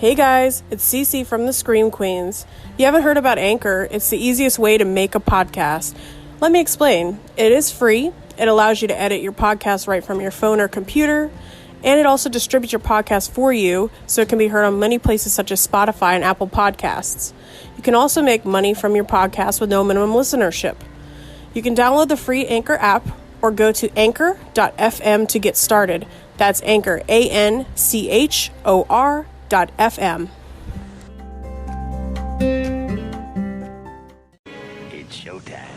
Hey guys, it's Cece from the Scream Queens. You haven't heard about Anchor? It's the easiest way to make a podcast. Let me explain. It is free. It allows you to edit your podcast right from your phone or computer. And it also distributes your podcast for you, so it can be heard on many places such as Spotify and Apple Podcasts. You can also make money from your podcast with no minimum listenership. You can download the free Anchor app or go to anchor.fm to get started. That's Anchor, ANCHOR.FM. It's showtime.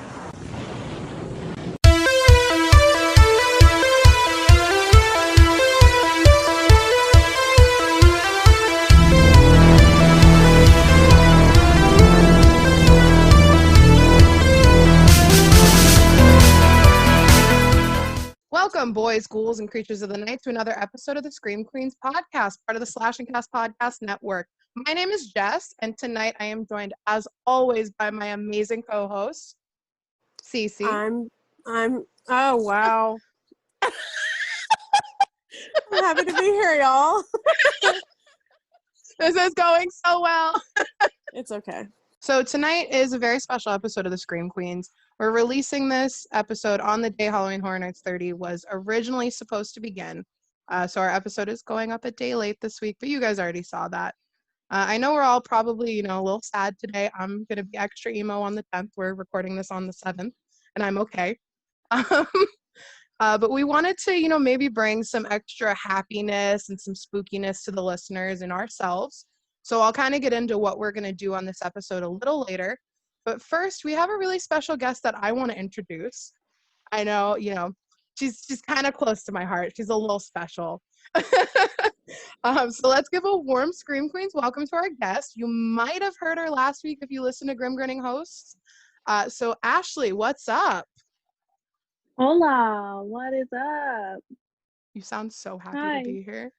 Welcome, boys, ghouls, and creatures of the night, to another episode of the Scream Queens podcast, part of the Slash and Cast podcast network. My name is Jess, and tonight I am joined, as always, by my amazing co-host, Cece. Oh, wow. I'm happy to be here, y'all. This is going so well. It's okay. So tonight is a very special episode of the Scream Queens. We're releasing this episode on the day Halloween Horror Nights 30 was originally supposed to begin. So our episode is going up a day late this week, but you guys already saw that. I know we're all probably, a little sad today. I'm going to be extra emo on the 10th. We're recording this on the 7th, and I'm okay. But we wanted to, maybe bring some extra happiness and some spookiness to the listeners and ourselves. So I'll kind of get into what we're going to do on this episode a little later. But first, we have a really special guest that I want to introduce. I know, she's kind of close to my heart. She's a little special. So let's give a warm Scream Queens welcome to our guest. You might have heard her last week if you listened to Grim Grinning Hosts. So Ashley, what's up? Hola, what is up? You sound so happy Hi. to be here.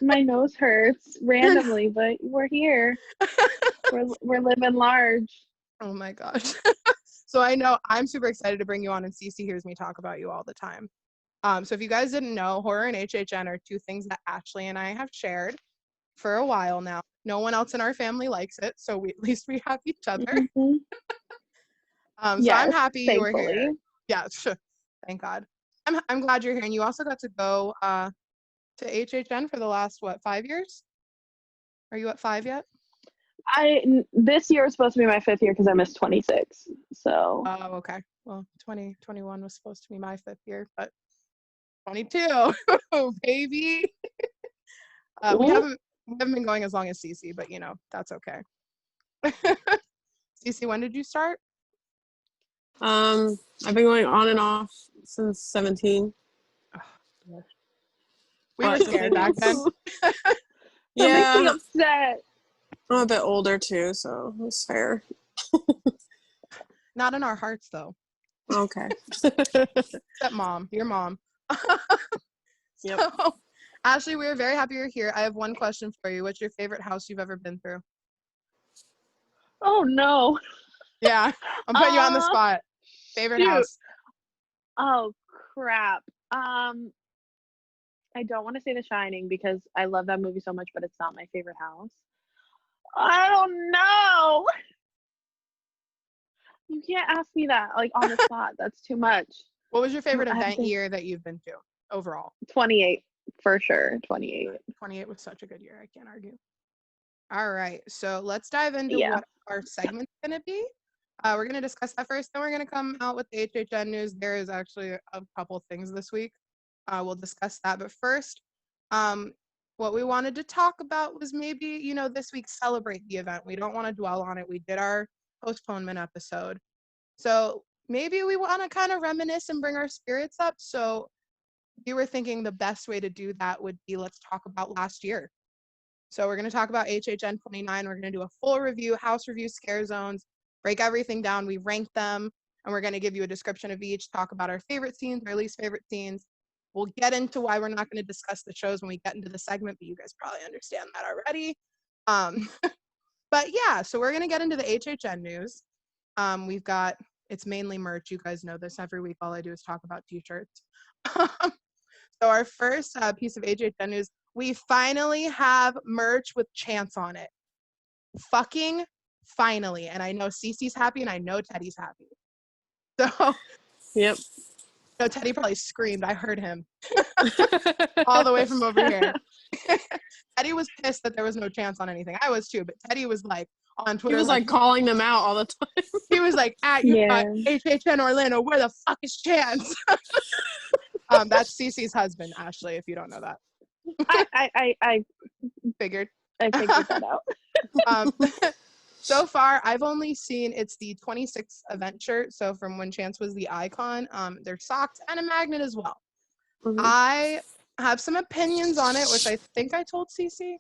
My nose hurts randomly, but we're here. We're living large. Oh my gosh. So I know I'm super excited to bring you on, and Cece hears me talk about you all the time. So if you guys didn't know, horror and HHN are two things that Ashley and I have shared for a while now. No one else in our family likes it, so at least we have each other. Mm-hmm. So I'm happy you were thankfully. here. Yeah, thank God. I'm glad you're here, and you also got to go to HHN for the last 5 years? Are you at 5 yet? This year was supposed to be my 5th year because I missed 26. So. Oh, okay. Well, 2021 was supposed to be my 5th year, but 22, baby. We haven't been going as long as Cece, but that's okay. Cece, when did you start? I've been going on and off since 17. We were scared back then. That makes me Yeah, upset. I'm a bit older too, so it's fair. Not in our hearts, though. Okay. Except mom, your mom. Yep. So, Ashley, we're very happy you're here. I have one question for you. What's your favorite house you've ever been through? Oh no. Yeah, I'm putting you on the spot. Favorite shoot. house? Oh crap. I don't want to say The Shining because I love that movie so much, but it's not my favorite house. I don't know. You can't ask me that on the spot. That's too much. What was your favorite I have event to- year that you've been to overall? 28 for sure. 28. 28 was such a good year. I can't argue. All right, so let's dive into what our segment's going to be. We're going to discuss that first, then we're going to come out with the HHN news. There is actually a couple things this week. We'll discuss that. But first, what we wanted to talk about was maybe, this week celebrate the event. We don't want to dwell on it. We did our postponement episode. So maybe we want to kind of reminisce and bring our spirits up. So we were thinking the best way to do that would be, let's talk about last year. So we're going to talk about HHN 29. We're going to do a full review, house review, scare zones, break everything down. We rank them, and we're going to give you a description of each, talk about our favorite scenes, our least favorite scenes. We'll get into why we're not going to discuss the shows when we get into the segment, but you guys probably understand that already. But yeah, so we're going to get into the HHN news. We've got, it's mainly merch. You guys know this. Every week, all I do is talk about t-shirts. So our first piece of HHN news, We finally have merch with Chance on it. Fucking finally. And I know Cece's happy and I know Teddy's happy. So, Yep. no, Teddy probably screamed. I heard him all the way from over here. Teddy was pissed that there was no Chance on anything. I was too, but Teddy was like on Twitter. He was like calling them out all the time. He was like, HHN Orlando, where the fuck is Chance? That's Cece's husband, Ashley, if you don't know that. I Figured. I figured that out. So far, I've only seen it's the 26 event shirt. So from when Chance was the icon, there's socks and a magnet as well. Mhm. I have some opinions on it, which I think I told Cece.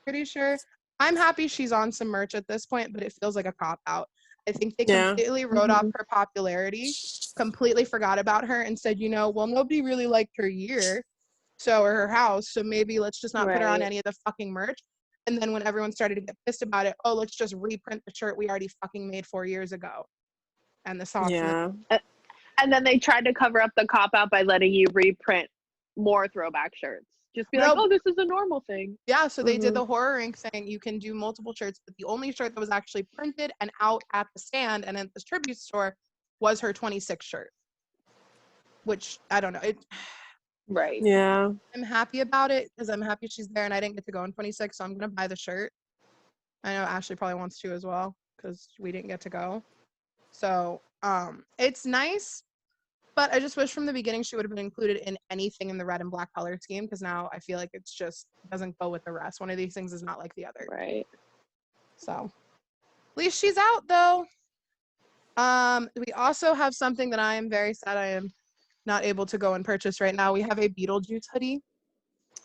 Pretty sure. I'm happy she's on some merch at this point, but it feels like a cop out. I think they completely wrote off her popularity, completely forgot about her, and said, well, nobody really liked her year, or her house, so maybe let's just not put her on any of the fucking merch. And then when everyone started to get pissed about it, let's just reprint the shirt we already fucking made 4 years ago. And the socks. Yeah. And then they tried to cover up the cop out by letting you reprint more throwback shirts. Just be like, this is a normal thing. Yeah, so they did the Horror Inc. thing. You can do multiple shirts, but the only shirt that was actually printed and out at the stand and at the tribute store was her 26 shirt. Which, I don't know. Right. Yeah. I'm happy about it because I'm happy she's there and I didn't get to go in 26, so I'm going to buy the shirt. I know Ashley probably wants to as well because we didn't get to go. So, it's nice, but I just wish from the beginning she would have been included in anything in the red and black color scheme because now I feel like it's just doesn't go with the rest. One of these things is not like the other. Right. So, at least she's out though. We also have something that I am very sad I am not able to go and purchase right now. We have a Beetlejuice hoodie.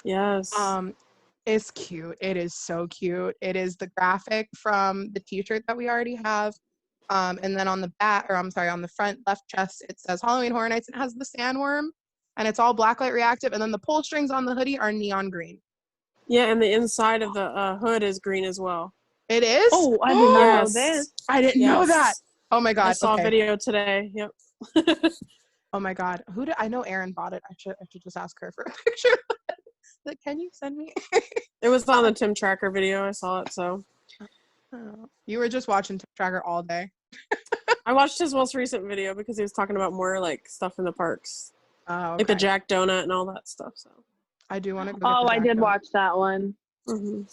Yes. It's cute. It is so cute. It is the graphic from the t-shirt that we already have. And then on the back, on the front left chest, it says Halloween Horror Nights. It has the sandworm and it's all blacklight reactive. And then the pull strings on the hoodie are neon green. Yeah, and the inside of the hood is green as well. It is? Oh, I did not know this. I didn't know that. Oh my God. I saw a video today. Yep. Oh my God. I know Erin bought it. I should just ask her for a picture. Like, can you send me? It was on the Tim Tracker video. I saw it, so. Oh, you were just watching Tim Tracker all day. I watched his most recent video because he was talking about more like stuff in the parks. Oh, okay. Like the Jack Donut and all that stuff. So I do want to go. I did watch that one. Mm-hmm.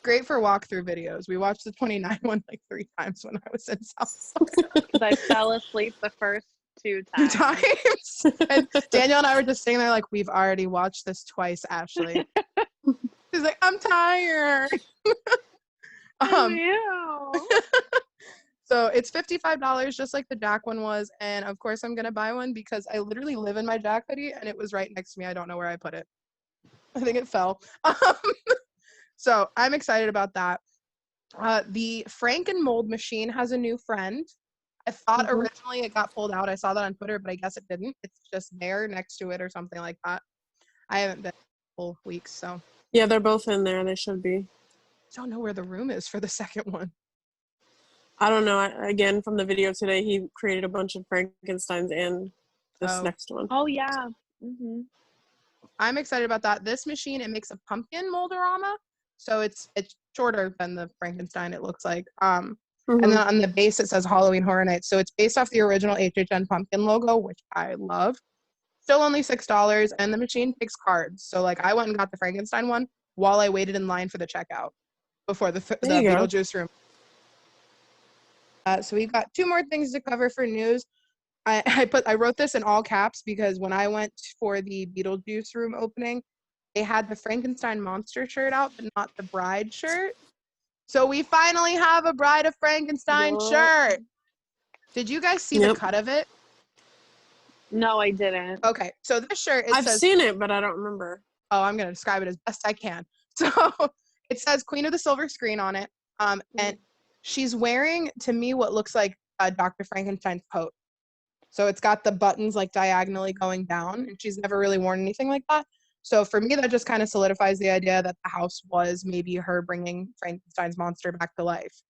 Great for walkthrough videos. We watched the 29 one like 3 times when I was in South Florida. Because I fell asleep the first 2 times. 2 times. And Danielle and I were just sitting there like, we've already watched this twice, Ashley. She's like, I'm tired. So it's $55 just like the Jack one was, and of course I'm gonna buy one because I literally live in my Jack hoodie and it was right next to me. I don't know where I put it. I think it fell. So I'm excited about that. The Franken-Mold machine has a new friend. I thought originally it got pulled out. I saw that on Twitter, but I guess it didn't. It's just there next to it or something like that. I haven't been full weeks, so. Yeah, they're both in there. They should be. I don't know where the room is for the second one. I don't know. Again, from the video today, he created a bunch of Frankensteins and this next one. Oh, yeah. Mm-hmm. I'm excited about that. This machine, it makes a pumpkin moldorama. So it's shorter than the Frankenstein, it looks like. And then on the base, it says Halloween Horror Nights. So it's based off the original HHN pumpkin logo, which I love. Still only $6, and the machine takes cards. So, like, I went and got the Frankenstein one while I waited in line for the checkout before the Beetlejuice room. So we've got 2 more things to cover for news. I wrote this in all caps because when I went for the Beetlejuice room opening, they had the Frankenstein monster shirt out, but not the bride shirt. So we finally have a Bride of Frankenstein shirt. Did you guys see the cut of it? No, I didn't. Okay, so this shirt, I've seen it, but I don't remember. Oh, I'm going to describe it as best I can. So it says Queen of the Silver Screen on it. And she's wearing, to me, what looks like Dr. Frankenstein's coat. So it's got the buttons like diagonally going down, and she's never really worn anything like that. So for me, that just kind of solidifies the idea that the house was maybe her bringing Frankenstein's monster back to life.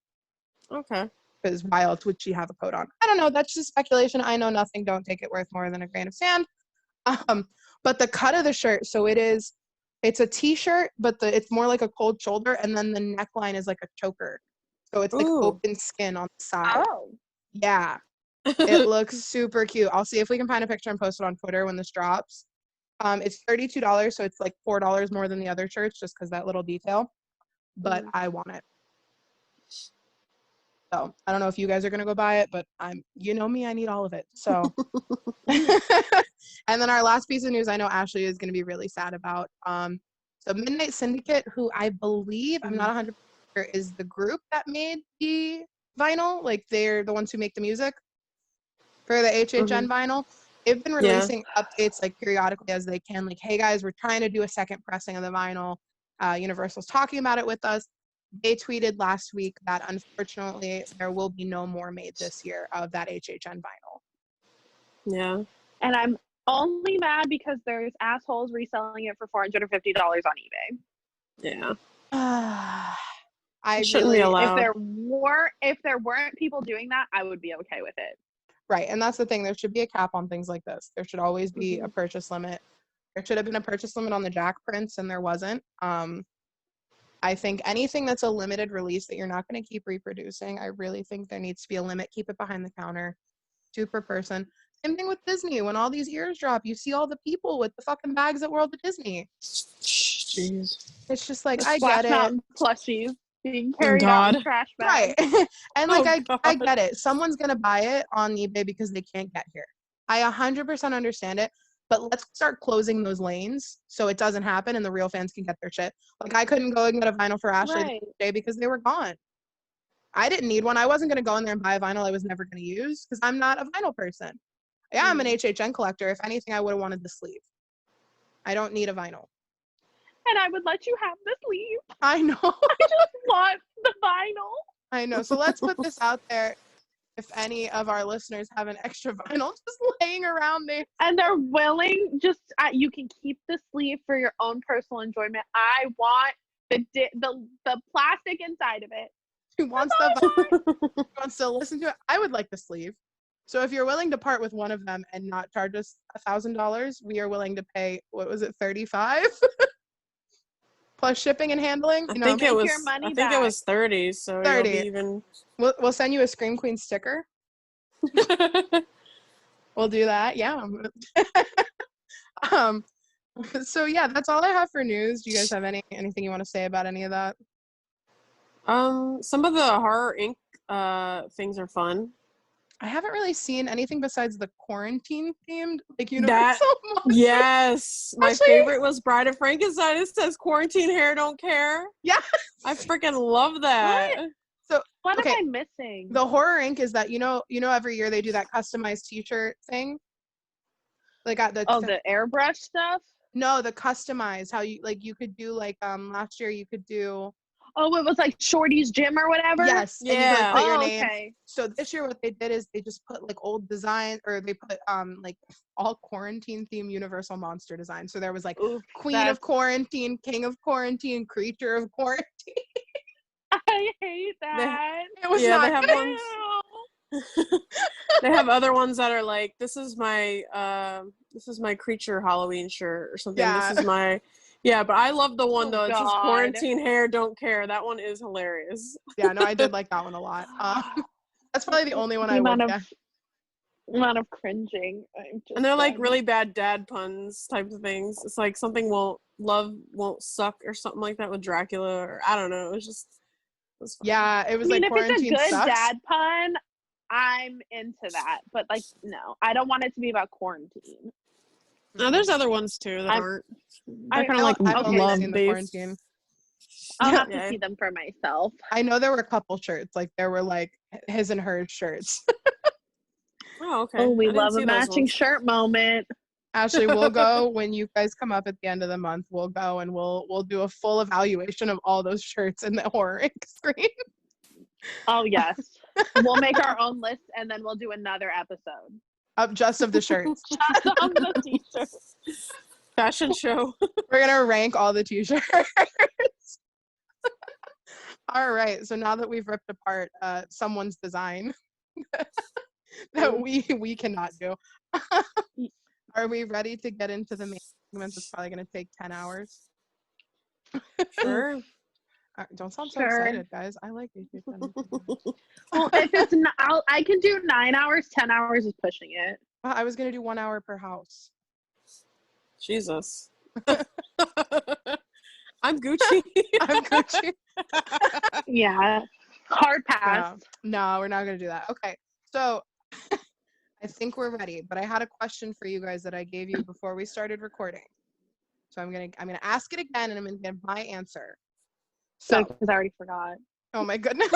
Okay. Because why else would she have a coat on? I don't know. That's just speculation. I know nothing. Don't take it worth more than a grain of sand. But the cut of the shirt, so it is It's a t-shirt, but it's more like a cold shoulder, and then the neckline is like a choker. So it's like open skin on the side. Oh. Yeah. It looks super cute. I'll see if we can find a picture and post it on Twitter when this drops. It's $32, so it's like $4 more than the other shirts just because that little detail. But I want it. So I don't know if you guys are gonna go buy it, but you know me, I need all of it. So and then our last piece of news I know Ashley is gonna be really sad about. So Midnight Syndicate, who I believe, I'm not 100% sure, is the group that made the vinyl. Like they're the ones who make the music for the HHN vinyl. They've been releasing updates like periodically as they can. Like, hey guys, we're trying to do a second pressing of the vinyl. Universal's talking about it with us. They tweeted last week that unfortunately there will be no more made this year of that HHN vinyl. Yeah. And I'm only mad because there's assholes reselling it for $450 on eBay. Yeah. I shouldn't be allowed. If there weren't people doing that, I would be okay with it. Right, and that's the thing. There should be a cap on things like this. There should always be a purchase limit. There should have been a purchase limit on the Jack prints, and there wasn't. I think anything that's a limited release that you're not going to keep reproducing, I really think there needs to be a limit. Keep it behind the counter, 2 per person. Same thing with Disney. When all these ears drop, you see all the people with the fucking bags at World of Disney. Jeez. It's just like, The I Splash get it. Mountain plushies being carried out in trash bags. Right. And like, I get it. Someone's going to buy it on eBay because they can't get here. I 100% understand it. But let's start closing those lanes so it doesn't happen and the real fans can get their shit. Like, I couldn't go and get a vinyl for Ashley today because they were gone. I didn't need one. I wasn't going to go in there and buy a vinyl I was never going to use because I'm not a vinyl person. Yeah, I'm an HHN collector. If anything, I would have wanted the sleeve. I don't need a vinyl. And I would let you have the sleeve. I know. I just want the vinyl. I know. So let's put this out there. If any of our listeners have an extra vinyl just laying around there and they're willing, just you can keep the sleeve for your own personal enjoyment. I want the plastic inside of it. Who wants wants to listen to it? I would like the sleeve. So if you're willing to part with one of them and not charge us $1,000, we are willing to pay. What was it, $35? Plus shipping and handling. I think it was 30. So 30. You'll be even. We'll send you a Scream Queen sticker. We'll do that. Yeah. So yeah, that's all I have for news. Do you guys have anything you want to say about any of that? Some of the horror Inc. Things are fun. I haven't really seen anything besides the quarantine themed, like Universal monsters. Yes, my favorite was Bride of Frankenstein. It says quarantine hair don't care. Yeah, I freaking love that. What? So what am I missing? The horror Inc. is that you know every year they do that customized T-shirt thing. They got the airbrush stuff. No, the customized. How you could do like last year you could do. Oh, it was like Shorty's Gym or whatever? Yes. Yeah. And you could put your name. Okay. So this year what they did is they just put like old designs, or they put like all quarantine themed Universal monster designs. So there was like Queen of Quarantine, King of Quarantine, Creature of Quarantine. I hate that. It was not they have ones. They have other ones that are like, this is my creature Halloween shirt or something. Yeah. This is my but I love the one though. It says God. quarantine hair don't care. That one is hilarious. Yeah, no, I did like that one a lot. That's probably the only one I would get. Amount of cringing. And they're like really bad dad puns types of things. It's like something love won't suck or something like that with Dracula, or I don't know. It was fun. Yeah, it was like quarantine if it's a good sucks. dad pun, I'm into that. But like, no, I don't want it to be about quarantine. No, there's other ones too that aren't. I kind of like love based. I'll have to see them for myself. I know there were a couple shirts, like there were like his and hers shirts. Oh, okay. Oh, we love a matching shirt moment. Ashley, we'll go when you guys come up at the end of the month. We'll go and we'll do a full evaluation of all those shirts in the horror Inc. screen. Oh yes, we'll make our own list and then we'll do another episode just of the shirts. Just of the t-shirts. Fashion show. We're gonna rank all the t-shirts. All right. So now that we've ripped apart someone's design that we cannot do, are we ready to get into the main segment? It's probably gonna take 10 hours. Sure. Don't sound so Sure. excited, guys. I like HHN. Well, if it's not, I can do 9 hours. 10 hours is pushing it. I was gonna do 1 hour per house. Jesus. I'm Gucci. I'm Gucci. Yeah. Hard pass. No, we're not gonna do that. Okay, so I think we're ready, but I had a question for you guys that I gave you before we started recording. So I'm gonna ask it again, and I'm gonna give my answer. So, because I already forgot. oh my goodness,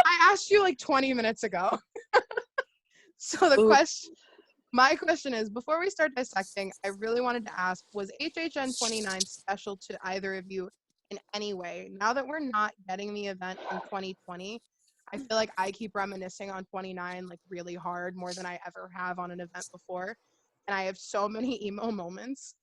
I asked you like 20 minutes ago. So my question is, before we start dissecting, I really wanted to ask, was HHN 29 special to either of you in any way? Now that we're not getting the event in 2020, I feel like I keep reminiscing on 29 like really hard, more than I ever have on an event before. And I have so many emo moments.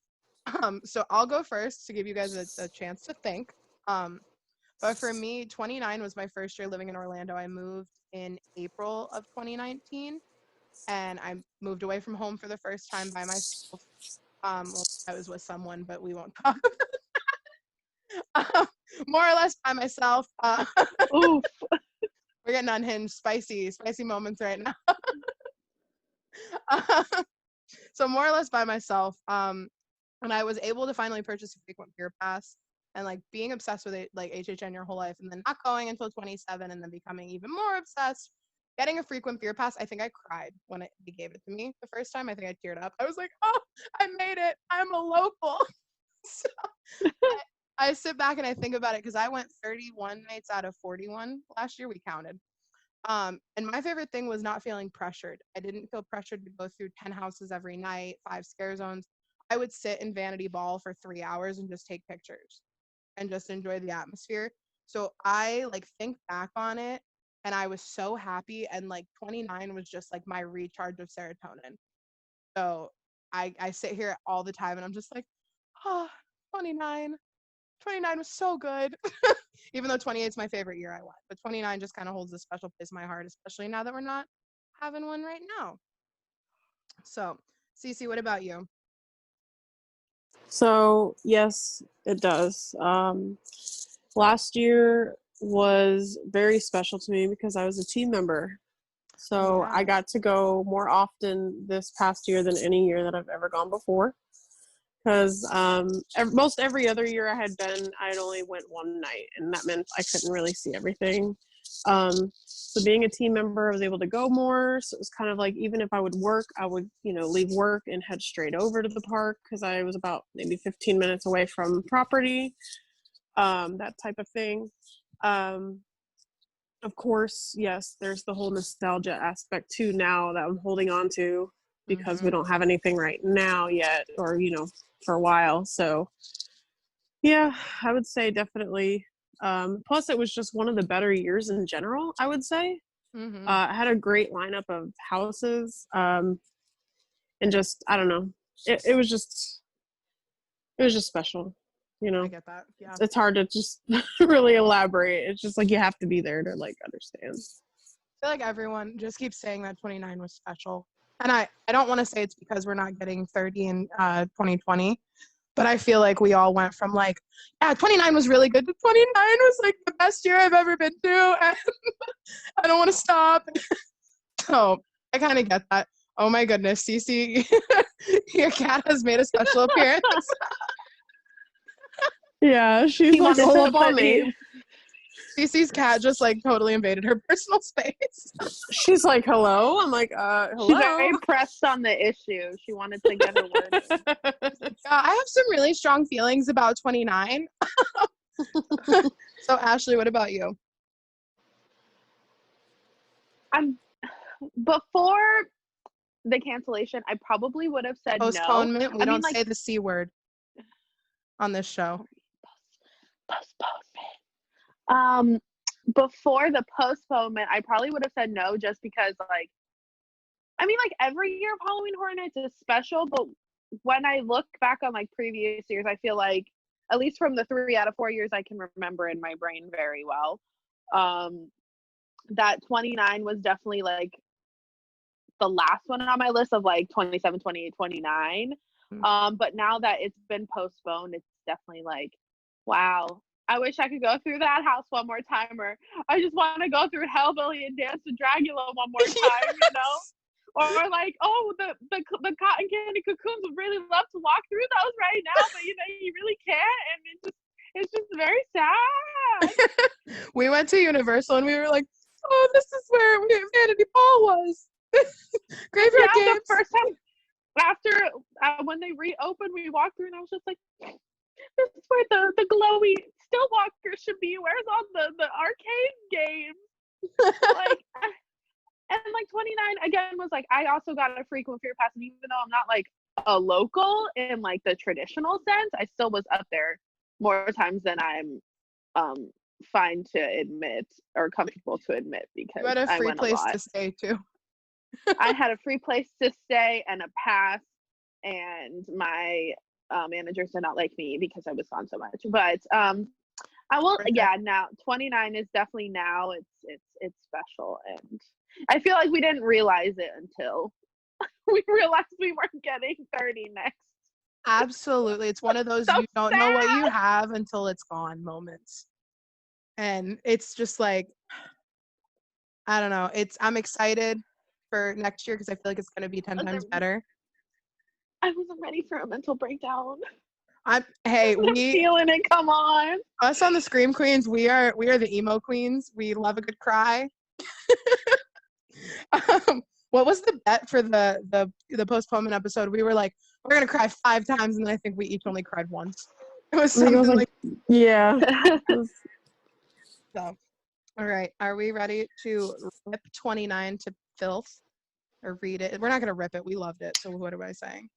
So I'll go first to give you guys a chance to think. But for me, 29 was my first year living in Orlando. I moved in April of 2019. And I moved away from home for the first time by myself. Well, I was with someone, but we won't talk about that. More or less by myself. Oof. We're getting unhinged, spicy moments right now. So more or less by myself. And I was able to finally purchase a frequent beer pass. And like being obsessed with it, like HHN your whole life, and then not going until 27, and then becoming even more obsessed. Getting a frequent beer pass, I think I cried when they gave it to me the first time. I think I teared up. I was like, oh, I made it. I'm a local. So I sit back and I think about it because I went 31 nights out of 41 last year. We counted. And my favorite thing was not feeling pressured. I didn't feel pressured to go through 10 houses every night, 5 scare zones. I would sit in Vanity Ball for 3 hours and just take pictures and just enjoy the atmosphere. So I like think back on it. And I was so happy, and like 29 was just like my recharge of serotonin. So I sit here all the time and I'm just like, oh, 29 was so good. Even though 28 is my favorite year I went, but 29 just kind of holds a special place in my heart, especially now that we're not having one right now. So Cece, what about you? So yes, it does. Last year was very special to me because I was a team member. So I got to go more often this past year than any year that I've ever gone before. Because most every other year I had been, I'd only went one night, and that meant I couldn't really see everything. So being a team member, I was able to go more. So it was kind of like, even if I would work, I would, leave work and head straight over to the park because I was about maybe 15 minutes away from property, that type of thing. Of course, yes, there's the whole nostalgia aspect too now that I'm holding on to because we don't have anything right now yet, or, for a while. So yeah, I would say definitely. Plus it was just one of the better years in general, I would say. I had a great lineup of houses, and just, I don't know, it was just special. I get that. Yeah. It's hard to just really elaborate. It's just like you have to be there to like understand. I feel like everyone just keeps saying that 29 was special. And I don't want to say it's because we're not getting 30 in 2020, but I feel like we all went from like, yeah, 29 was really good to 29 was like the best year I've ever been to. And I don't want to stop. So I kind of get that. Oh my goodness, Cece, your cat has made a special appearance. Yeah, she's like all up on me. Cece's cat just like totally invaded her personal space. She's like, hello? I'm like, hello? She's very pressed on the issue. She wanted to get her word in. I have some really strong feelings about 29. So Ashley, what about you? Before the cancellation, I probably would have said postponement. No. We don't say the C word on this show. Postponement. Before the postponement, I probably would have said no, just because like every year of Halloween Horror Nights is special, but when I look back on like previous years, I feel like at least from the 3 out of 4 years I can remember in my brain very well, that 29 was definitely like the last one on my list of like 27, 28, 29. But now that it's been postponed, it's definitely like, wow, I wish I could go through that house one more time, or I just want to go through Hellbilly and dance to Dracula one more time, you know? Or like, oh, the cotton candy cocoons would really love to walk through those right now, but you know, you really can't, and it's just very sad. We went to Universal and we were like, oh, this is where Vanity Ball was. Graveyard Yeah, Games. the first time after when they reopened, we walked through and I was just like, this is where the glowy Stillwalker should be. Where's all the arcade games? Like, and like 29 again was like, I also got a frequent fear pass, and even though I'm not like a local in like the traditional sense, I still was up there more times than I'm fine to admit or comfortable to admit, because You had a I free went place a lot. to stay too. I had a free place to stay and a pass, and my managers did not like me because I was gone so much. But I will, yeah. Now 29 is definitely now. It's special, and I feel like we didn't realize it until we realized we weren't getting 30 next. Absolutely, it's one of those So you don't know what you have until it's gone moments, and it's just like, I don't know. I'm excited for next year because I feel like it's going to be 10 times better. I wasn't ready for a mental breakdown. Hey, I'm feeling it. Come on. Us on the Scream Queens, we are the emo queens. We love a good cry. What was the bet for the postponement episode? We were like, we're gonna cry 5 times, and I think we each only cried once. It was something like yeah. So, all right, are we ready to rip 29 to filth or read it? We're not gonna rip it. We loved it. So what am I saying?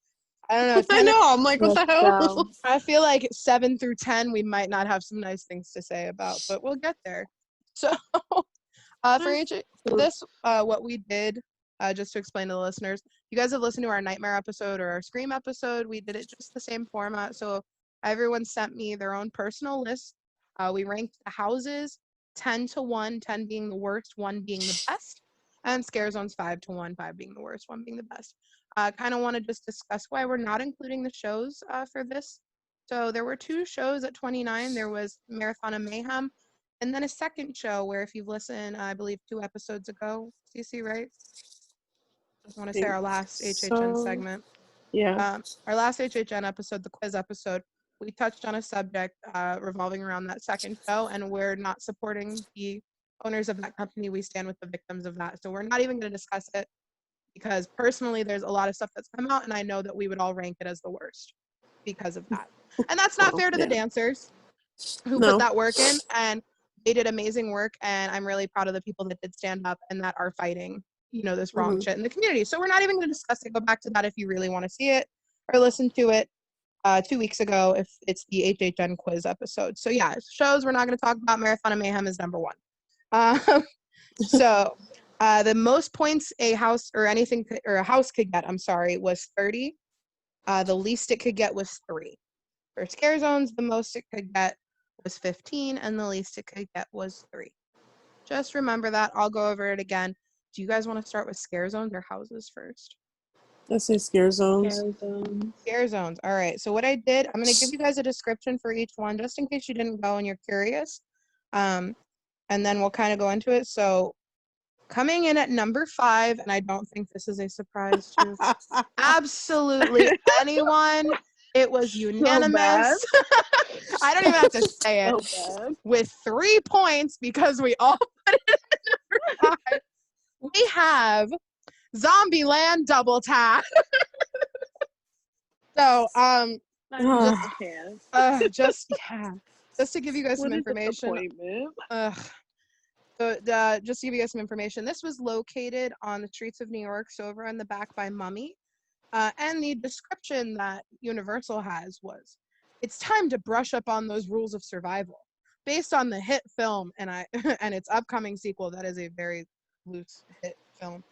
I don't know. I know. I'm like, what the hell? I feel like 7 through 10, we might not have some nice things to say about, but we'll get there. So, for this, what we did, just to explain to the listeners, you guys have listened to our Nightmare episode or our Scream episode. We did it just the same format. So everyone sent me their own personal list. We ranked the houses 10 to 1, 10 being the worst, 1 being the best, and scare zones 5 to 1, 5 being the worst, 1 being the best. Kind of want to just discuss why we're not including the shows for this. So there were 2 shows at 29. There was Marathon of Mayhem, and then a second show where, if you've listened, I believe 2 episodes ago, CC, right? I want to say our last HHN segment. Yeah. Our last HHN episode, the quiz episode, we touched on a subject revolving around that second show, and we're not supporting the owners of that company. We stand with the victims of that. So we're not even going to discuss it, because personally there's a lot of stuff that's come out, and I know that we would all rank it as the worst because of that. And that's not fair to the dancers who put that work in, and they did amazing work, and I'm really proud of the people that did stand up and that are fighting, this wrong shit in the community. So we're not even going to discuss it. Go back to that if you really want to see it, or listen to it 2 weeks ago if it's the HHN quiz episode. So yeah, shows we're not going to talk about. Marathon of Mayhem is number 1. So the most points a house or a house could get, was 30. The least it could get was 3. For scare zones, the most it could get was 15, and the least it could get was 3. Just remember that. I'll go over it again. Do you guys want to start with scare zones or houses first? Let's say scare zones. Scare zones. All right. So what I did, I'm going to give you guys a description for each one, just in case you didn't go and you're curious. And then we'll kind of go into it. So coming in at number 5, and I don't think this is a surprise to absolutely anyone. It was unanimous. So I don't even have to say it. So with 3 points, because we all put it in number 5. We have Zombieland Double Tap. So, just to give you guys some information. Just to give you guys some information, this was located on the streets of New York, so over on the back by Mummy. And the description that Universal has was, "It's time to brush up on those rules of survival." Based on the hit film and its upcoming sequel, that is a very loose hit film.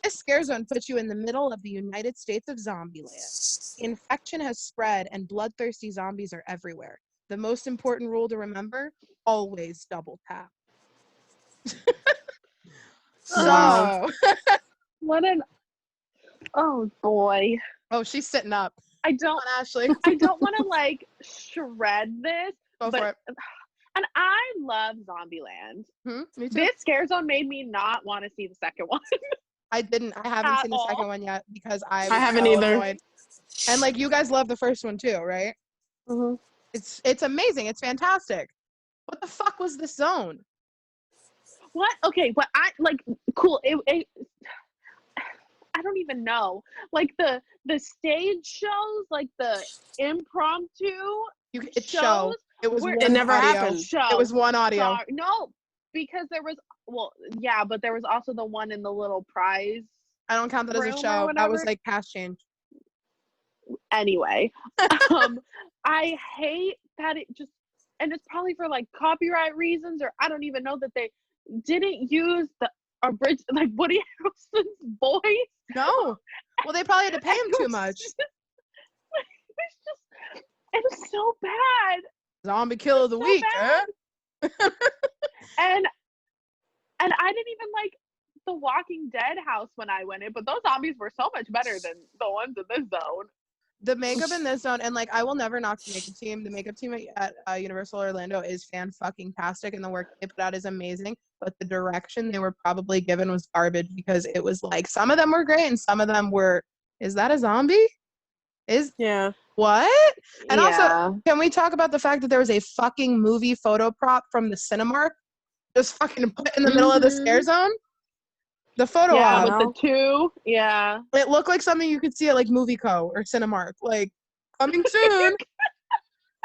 This scare zone puts you in the middle of the United States of Zombieland. The infection has spread, and bloodthirsty zombies are everywhere. The most important rule to remember: always double tap. So, what an oh boy. Oh, she's sitting up. I don't, Ashley. I don't want to like shred this, Go for it. And I love Zombieland. Me too. This scare zone made me not want to see the second one. I haven't seen the second one yet because I haven't so either. annoyed. And like you guys love the first one too, right? Mm-hmm. It's amazing. It's fantastic. What the fuck was this zone? What? Okay, what I like cool. I don't even know. Like the stage shows, like the impromptu It's shows. show. It was one It never audio. happened. Show. It was one audio. Sorry. No, because there was but there was also the one in the little prize. I don't count that as a show. That was like cast change. Anyway, I hate that it just, and it's probably for like copyright reasons, or I don't even know that they didn't use the original, like Woody Harrelson's voice. No. Well, they probably had to pay him too much. It was so bad. Zombie kill of the week, huh? And I didn't even like the Walking Dead house when I went in, but those zombies were so much better than the ones in this zone. The makeup in this zone, and like I will never knock the makeup team. The makeup team at Universal Orlando is fan-fucking-tastic, and the work they put out is amazing. But the direction they were probably given was garbage because it was like some of them were great and some of them were. Is that a zombie? Yeah. What? And also, can we talk about the fact that there was a fucking movie photo prop from the Cinemark just fucking put in the middle of the scare zone? The photo op. With the two. Yeah. It looked like something you could see at like Movie Co. or Cinemark. Like, coming soon.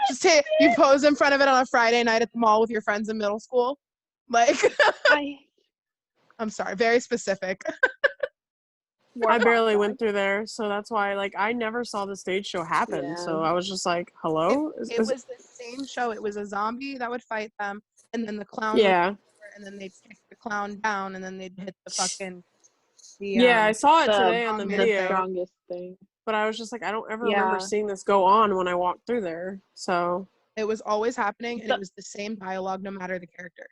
Just you pose in front of it on a Friday night at the mall with your friends in middle school. Like, I'm sorry, very specific. I barely went through there, so that's why like I never saw the stage show happen. Yeah. So I was just like, hello? It was the same show. It was a zombie that would fight them, and then the clown would and then they'd kick the clown down, and then they'd hit the fucking I saw it today on the video. Strongest thing. But I was just like, I don't ever remember seeing this go on when I walked through there. So it was always happening, and it was the same dialogue no matter the character.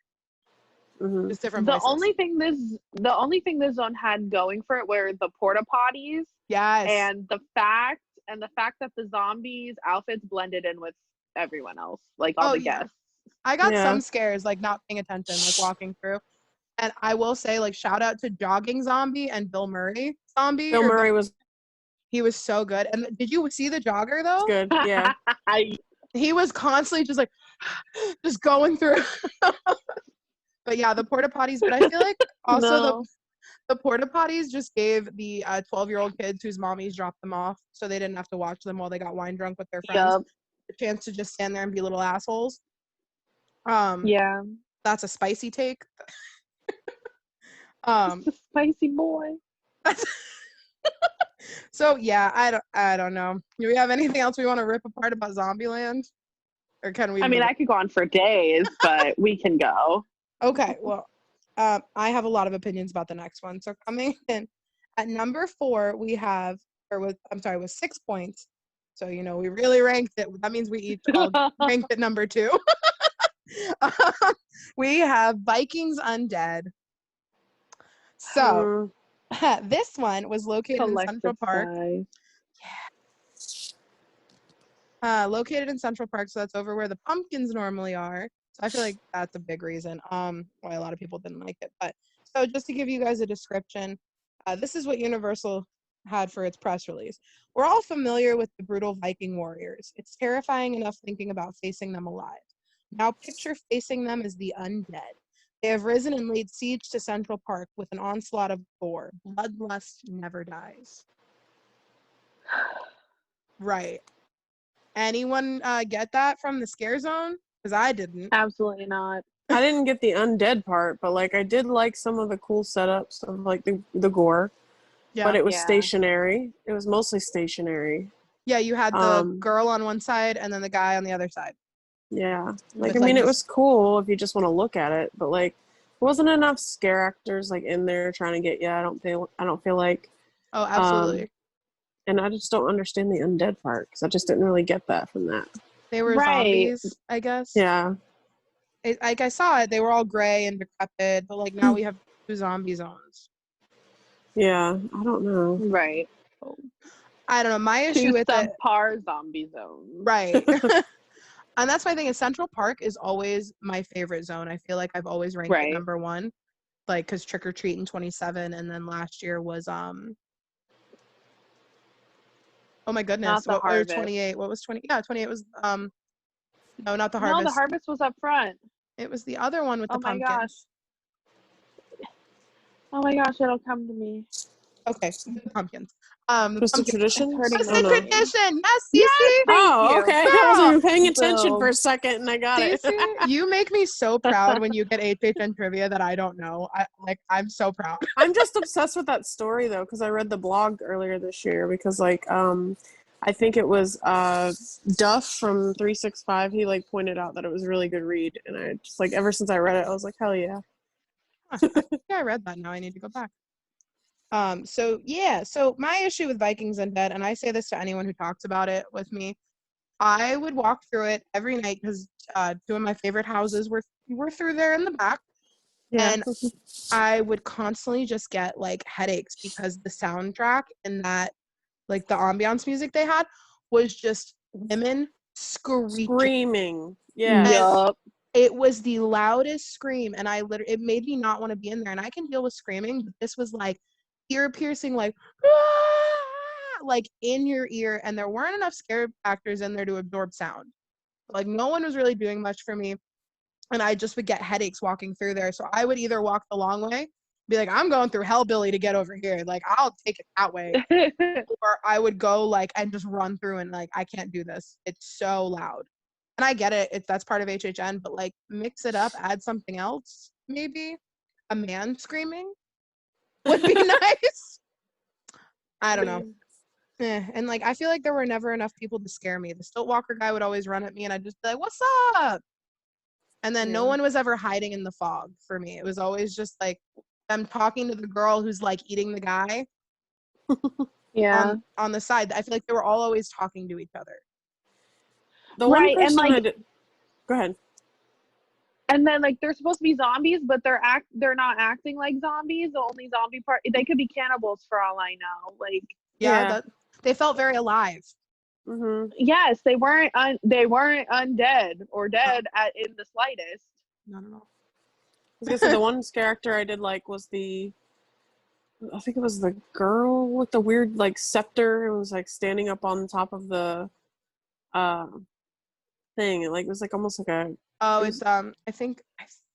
Mm-hmm. Just different The voices. only thing this zone had going for it were the porta potties. Yes. And the fact that the zombies' outfits blended in with everyone else, like all the guests. I got some scares, like not paying attention, like walking through. And I will say, like, shout out to Jogging Zombie and Bill Murray Zombie. Bill Murray he was so good. And did you see the jogger though? Good, yeah. He was constantly just like, just going through. But yeah, the porta potties. But I feel like also the porta potties just gave the 12-year-old kids whose mommies dropped them off, so they didn't have to watch them while they got wine drunk with their friends. The chance to just stand there and be little assholes. That's a spicy take. Spicy boy. So yeah, I don't know. Do we have anything else we want to rip apart about Zombieland, or can we? I mean, I could go on for days, but we can go. Okay, well, I have a lot of opinions about the next one. So coming in at number 4, we have, with 6 points. So we really ranked it. That means we each all ranked at number 2. We have Vikings Undead. So this one was located in Central Park. Located in Central Park, so that's over where the pumpkins normally are. So I feel like that's a big reason why a lot of people didn't like it. But so just to give you guys a description, this is what Universal had for its press release. We're all familiar with the brutal Viking warriors. It's terrifying enough thinking about facing them alive. Now picture facing them as the undead. They have risen and laid siege to Central Park with an onslaught of gore. Bloodlust never dies. Right. Anyone get that from the scare zone? Because I didn't. Absolutely not. I didn't get the undead part, but like I did like some of the cool setups of like the gore. Yeah. But it was stationary. It was mostly stationary. Yeah, you had the girl on one side and then the guy on the other side. Yeah. Like, I mean, it was cool if you just want to look at it, but like, wasn't enough scare actors like in there trying to get you. I don't feel like. Oh, absolutely. And I just don't understand the undead part because I just didn't really get that from that. They were zombies, I guess. Yeah. Like I saw it, they were all gray and decrepit, but like now we have 2 zombie zones. Yeah, I don't know. Right. I don't know. My issue with it, subpar zombie zone. right? And that's my thing. Is Central Park is always my favorite zone. I feel like I've always ranked it number one, like because Trick or Treat in 27, and then last year was oh my goodness, Not the or Harvest. 28. What was 20? Yeah, 28 was no, not the No, Harvest. the Harvest was up front. It was the other one with the pumpkins. Oh my gosh, it'll come to me. Okay, the pumpkins. Just a tradition? It's a tradition. Yes, you see? Oh, you. okay. Girl. I wasn't even paying attention for a second, and I got it. You make me so proud when you get HHN trivia that I don't know. I'm so proud. I'm just obsessed with that story though, because I read the blog earlier this year. Because like, I think it was Duff from 365. He like pointed out that it was a really good read, and I just like ever since I read it, I was like, hell yeah. Yeah, I read that. Now I need to go back. So my issue with Vikings Undead, and I say this to anyone who talks about it with me, I would walk through it every night because two of my favorite houses were through there in the back. Yeah. And I would constantly just get like headaches because the soundtrack and that like the ambiance music they had was just women screaming. Yeah. It was the loudest scream, and it made me not want to be in there. And I can deal with screaming, but this was like ear piercing, like like in your ear, and there weren't enough scare factors in there to absorb sound. Like no one was really doing much for me, and I just would get headaches walking through there. So I would either walk the long way, be like, I'm going through Hellbilly to get over here, like I'll take it that way, or I would go like and just run through and like I can't do this. It's so loud. And I get it, that's part of HHN, but like mix it up, add something else, maybe a man screaming would be nice. I don't know. And like I feel like there were never enough people to scare me. The Stilt Walker guy would always run at me and I'd just be like, what's up? And then no one was ever hiding in the fog for me. It was always just like them talking to the girl who's like eating the guy. On the side. I feel like they were all always talking to each other. The one person I did. Go ahead. And then like they're supposed to be zombies, but they're not acting like zombies. The only zombie part, they could be cannibals for all I know. Like they felt very alive. Mm-hmm. Yes, they weren't undead or dead in the slightest. Not at all. I was gonna say the one character I did like was I think it was the girl with the weird like scepter. It was like standing up on top of the thing. It was like almost like a. Oh, it's I think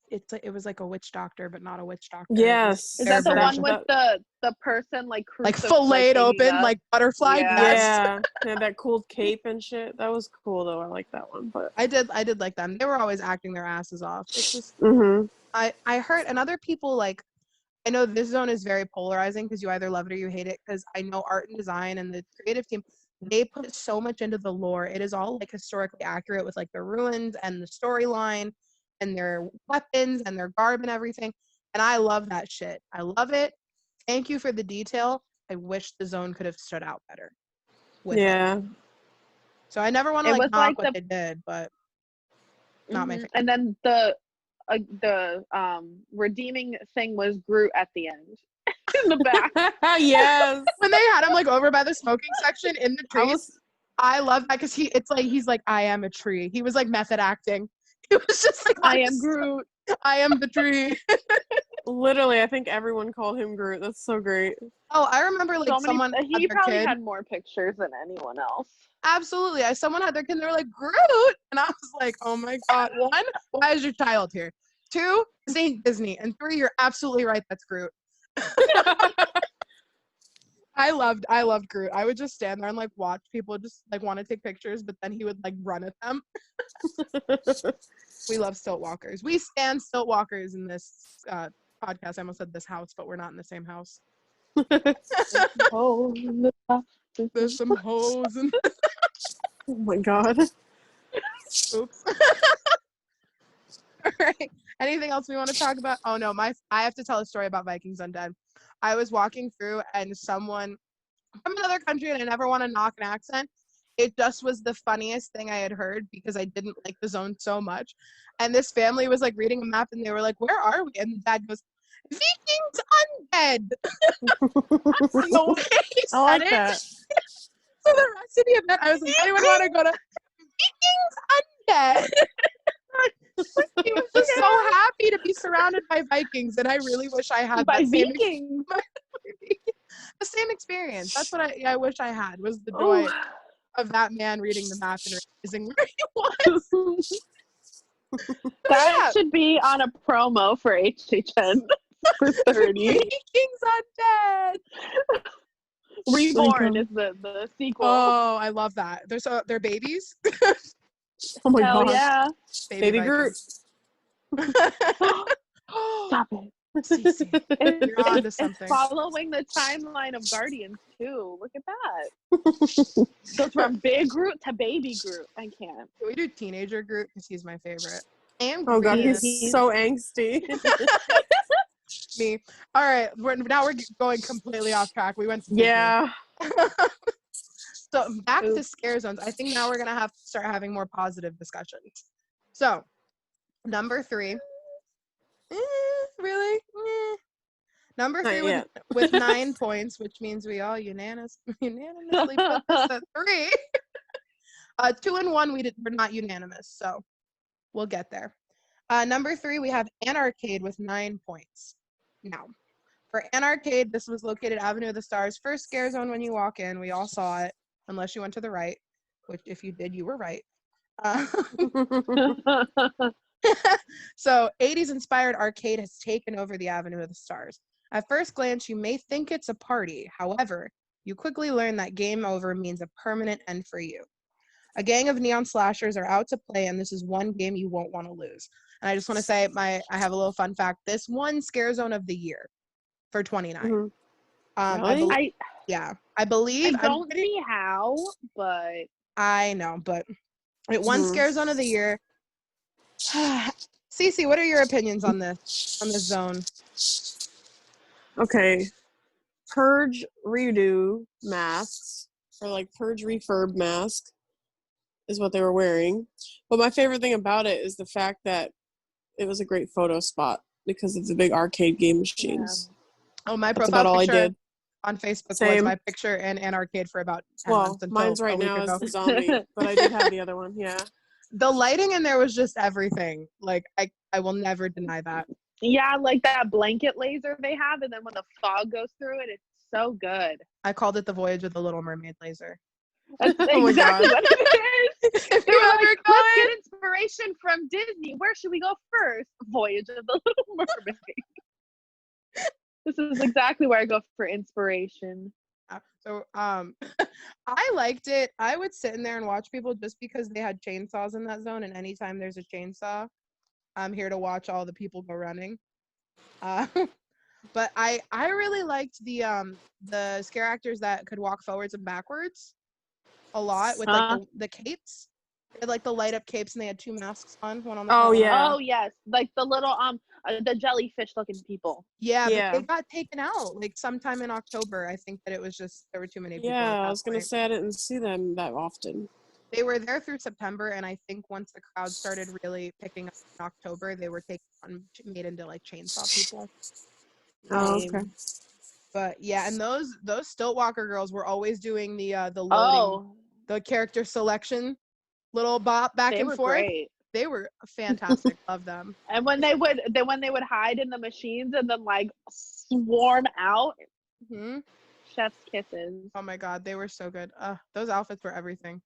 it was like a witch doctor, but not a witch doctor. Yes. Is that the one with the person like filleted open like butterfly? Yeah. They had that cool cape and shit. That was cool though. I like that one. But I did like them. They were always acting their asses off. It's just I heard, and other people like. I know this zone is very polarizing because you either love it or you hate it, because I know art and design and the creative team, they put so much into the lore. It is all like historically accurate with like the ruins and the storyline and their weapons and their garb and everything. And I love that shit. I love it. Thank you for the detail. I wish the zone could have stood out better with it. So I never want to like knock what they did, but not my favorite. And then the redeeming thing was Groot at the end in the back. Yes. When they had him like over by the smoking section in the trees. I love that because he's like, I am a tree. He was like method acting. He was just like, I am Groot. I am the tree. Literally, I think everyone called him Groot. That's so great. Oh, I remember like someone he probably had more pictures than anyone else. Absolutely. Someone had their kid and they were like, Groot! And I was like, oh my God. 1, why is your child here? 2, this ain't Disney. And 3, you're absolutely right, that's Groot. I loved Groot. I would just stand there and like watch people just like want to take pictures, but then he would like run at them. We love stilt walkers. We stand stilt walkers in this podcast. I almost said this house, but we're not in the same house. There's some hoes in Oh my God. Oops. All right. Anything else we want to talk about? Oh no, I have to tell a story about Vikings Undead. I was walking through and someone from another country, and I never want to knock an accent. It just was the funniest thing I had heard because I didn't like the zone so much. And this family was like reading a map and they were like, where are we? And Dad goes, Vikings Undead. The way he said I like that. So the rest of the event, I was like, anyone want to go to Vikings Undead? He was just so happy to be surrounded by Vikings, and I really wish I had By that same Vikings. the same experience. That's what I wish I had, was the joy of that man reading the map and realizing where he was. That should be on a promo for HHN for 30. Vikings Undead. Reborn is the sequel. Oh, I love that. They're babies. Oh my Hell god. yeah. Baby Groot. Stop it. Cece, you're on to something. It's following the timeline of Guardians too. Look at that. Goes from big Groot to baby Groot. I can't. Can we do teenager Groot? Because he's my favorite. And Oh god, Groot he's so angsty. me. All right, now we're going completely off track. We went to Yeah. So back to scare zones. I think now we're gonna have to start having more positive discussions. So number 3. Really? Number 3 with 9 points, which means we all unanimously put this at 3. 2 and 1, we're not unanimous, so we'll get there. Number 3, we have Anarcade with 9 points. Now, for Anarcade, this was located Avenue of the Stars. First scare zone when you walk in. We all saw it, unless you went to the right, which if you did, you were right. So 80s inspired arcade has taken over the Avenue of the Stars. At first glance, you may think it's a party. However, you quickly learn that game over means a permanent end for you. A gang of neon slashers are out to play, and this is one game you won't want to lose. And I just want to say, I have a little fun fact. This won Scare Zone of the Year for 29. Really? I believe. I don't see how, but I know, but it won Scare Zone of the Year. Cece, what are your opinions on this zone? Okay. Purge redo masks, or like Purge refurb mask is what they were wearing. But my favorite thing about it is the fact that it was a great photo spot because of the big arcade game machines. Yeah. Oh, my That's profile about all picture I did. On Facebook was my picture in an arcade for about 10 months until mine's right now ago. is the zombie, but I did have the other one, yeah. The lighting in there was just everything. Like, I will never deny that. Yeah, like that blanket laser they have, and then when the fog goes through it, it's so good. I called it the Voyage of the Little Mermaid laser. That's exactly what it is. If They you were ever like, go let's in- get inspiration from Disney. Where should we go first? Voyage of the Little Mermaid. This is exactly where I go for inspiration. So I liked it. I would sit in there and watch people just because they had chainsaws in that zone, and anytime there's a chainsaw, I'm here to watch all the people go running. But I really liked the scare actors that could walk forwards and backwards a lot with like the capes. They had like the light up capes, and they had 2 masks on, one on the front. Oh yes, like the little the jellyfish looking people. Yeah, but they got taken out like sometime in October. I think that it was just there were too many people. Yeah, I was gonna say I didn't see them that often. They were there through September, and I think once the crowd started really picking up in October, they were made into like chainsaw people. Oh, okay. But yeah, and those Stiltwalker girls were always doing the loading, the character selection, little bop back and forth. Great. They were fantastic. Love them. And when they would hide in the machines and then like swarm out, chef's kisses. Oh my god, they were so good. Those outfits were everything.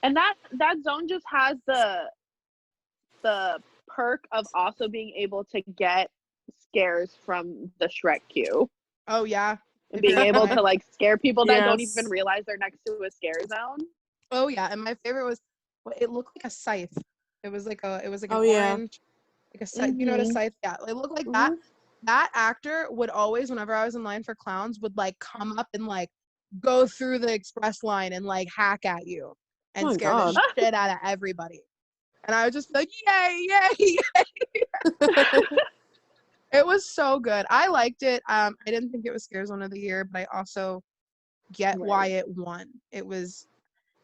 And that zone just has the perk of also being able to get scares from the Shrek queue. Oh yeah. And being able to like scare people that don't even realize they're next to a scare zone. Oh yeah, and my favorite was it looked like a scythe. It was like an orange, like a scythe. You know what a scythe? Yeah, it looked like that. That actor would always, whenever I was in line for clowns, would like come up and like go through the express line and like hack at you and scare the shit out of everybody. And I was just like, yay, yay, yay. It was so good. I liked it. I didn't think it was Scare Zone of the Year, but I also get why it won. It was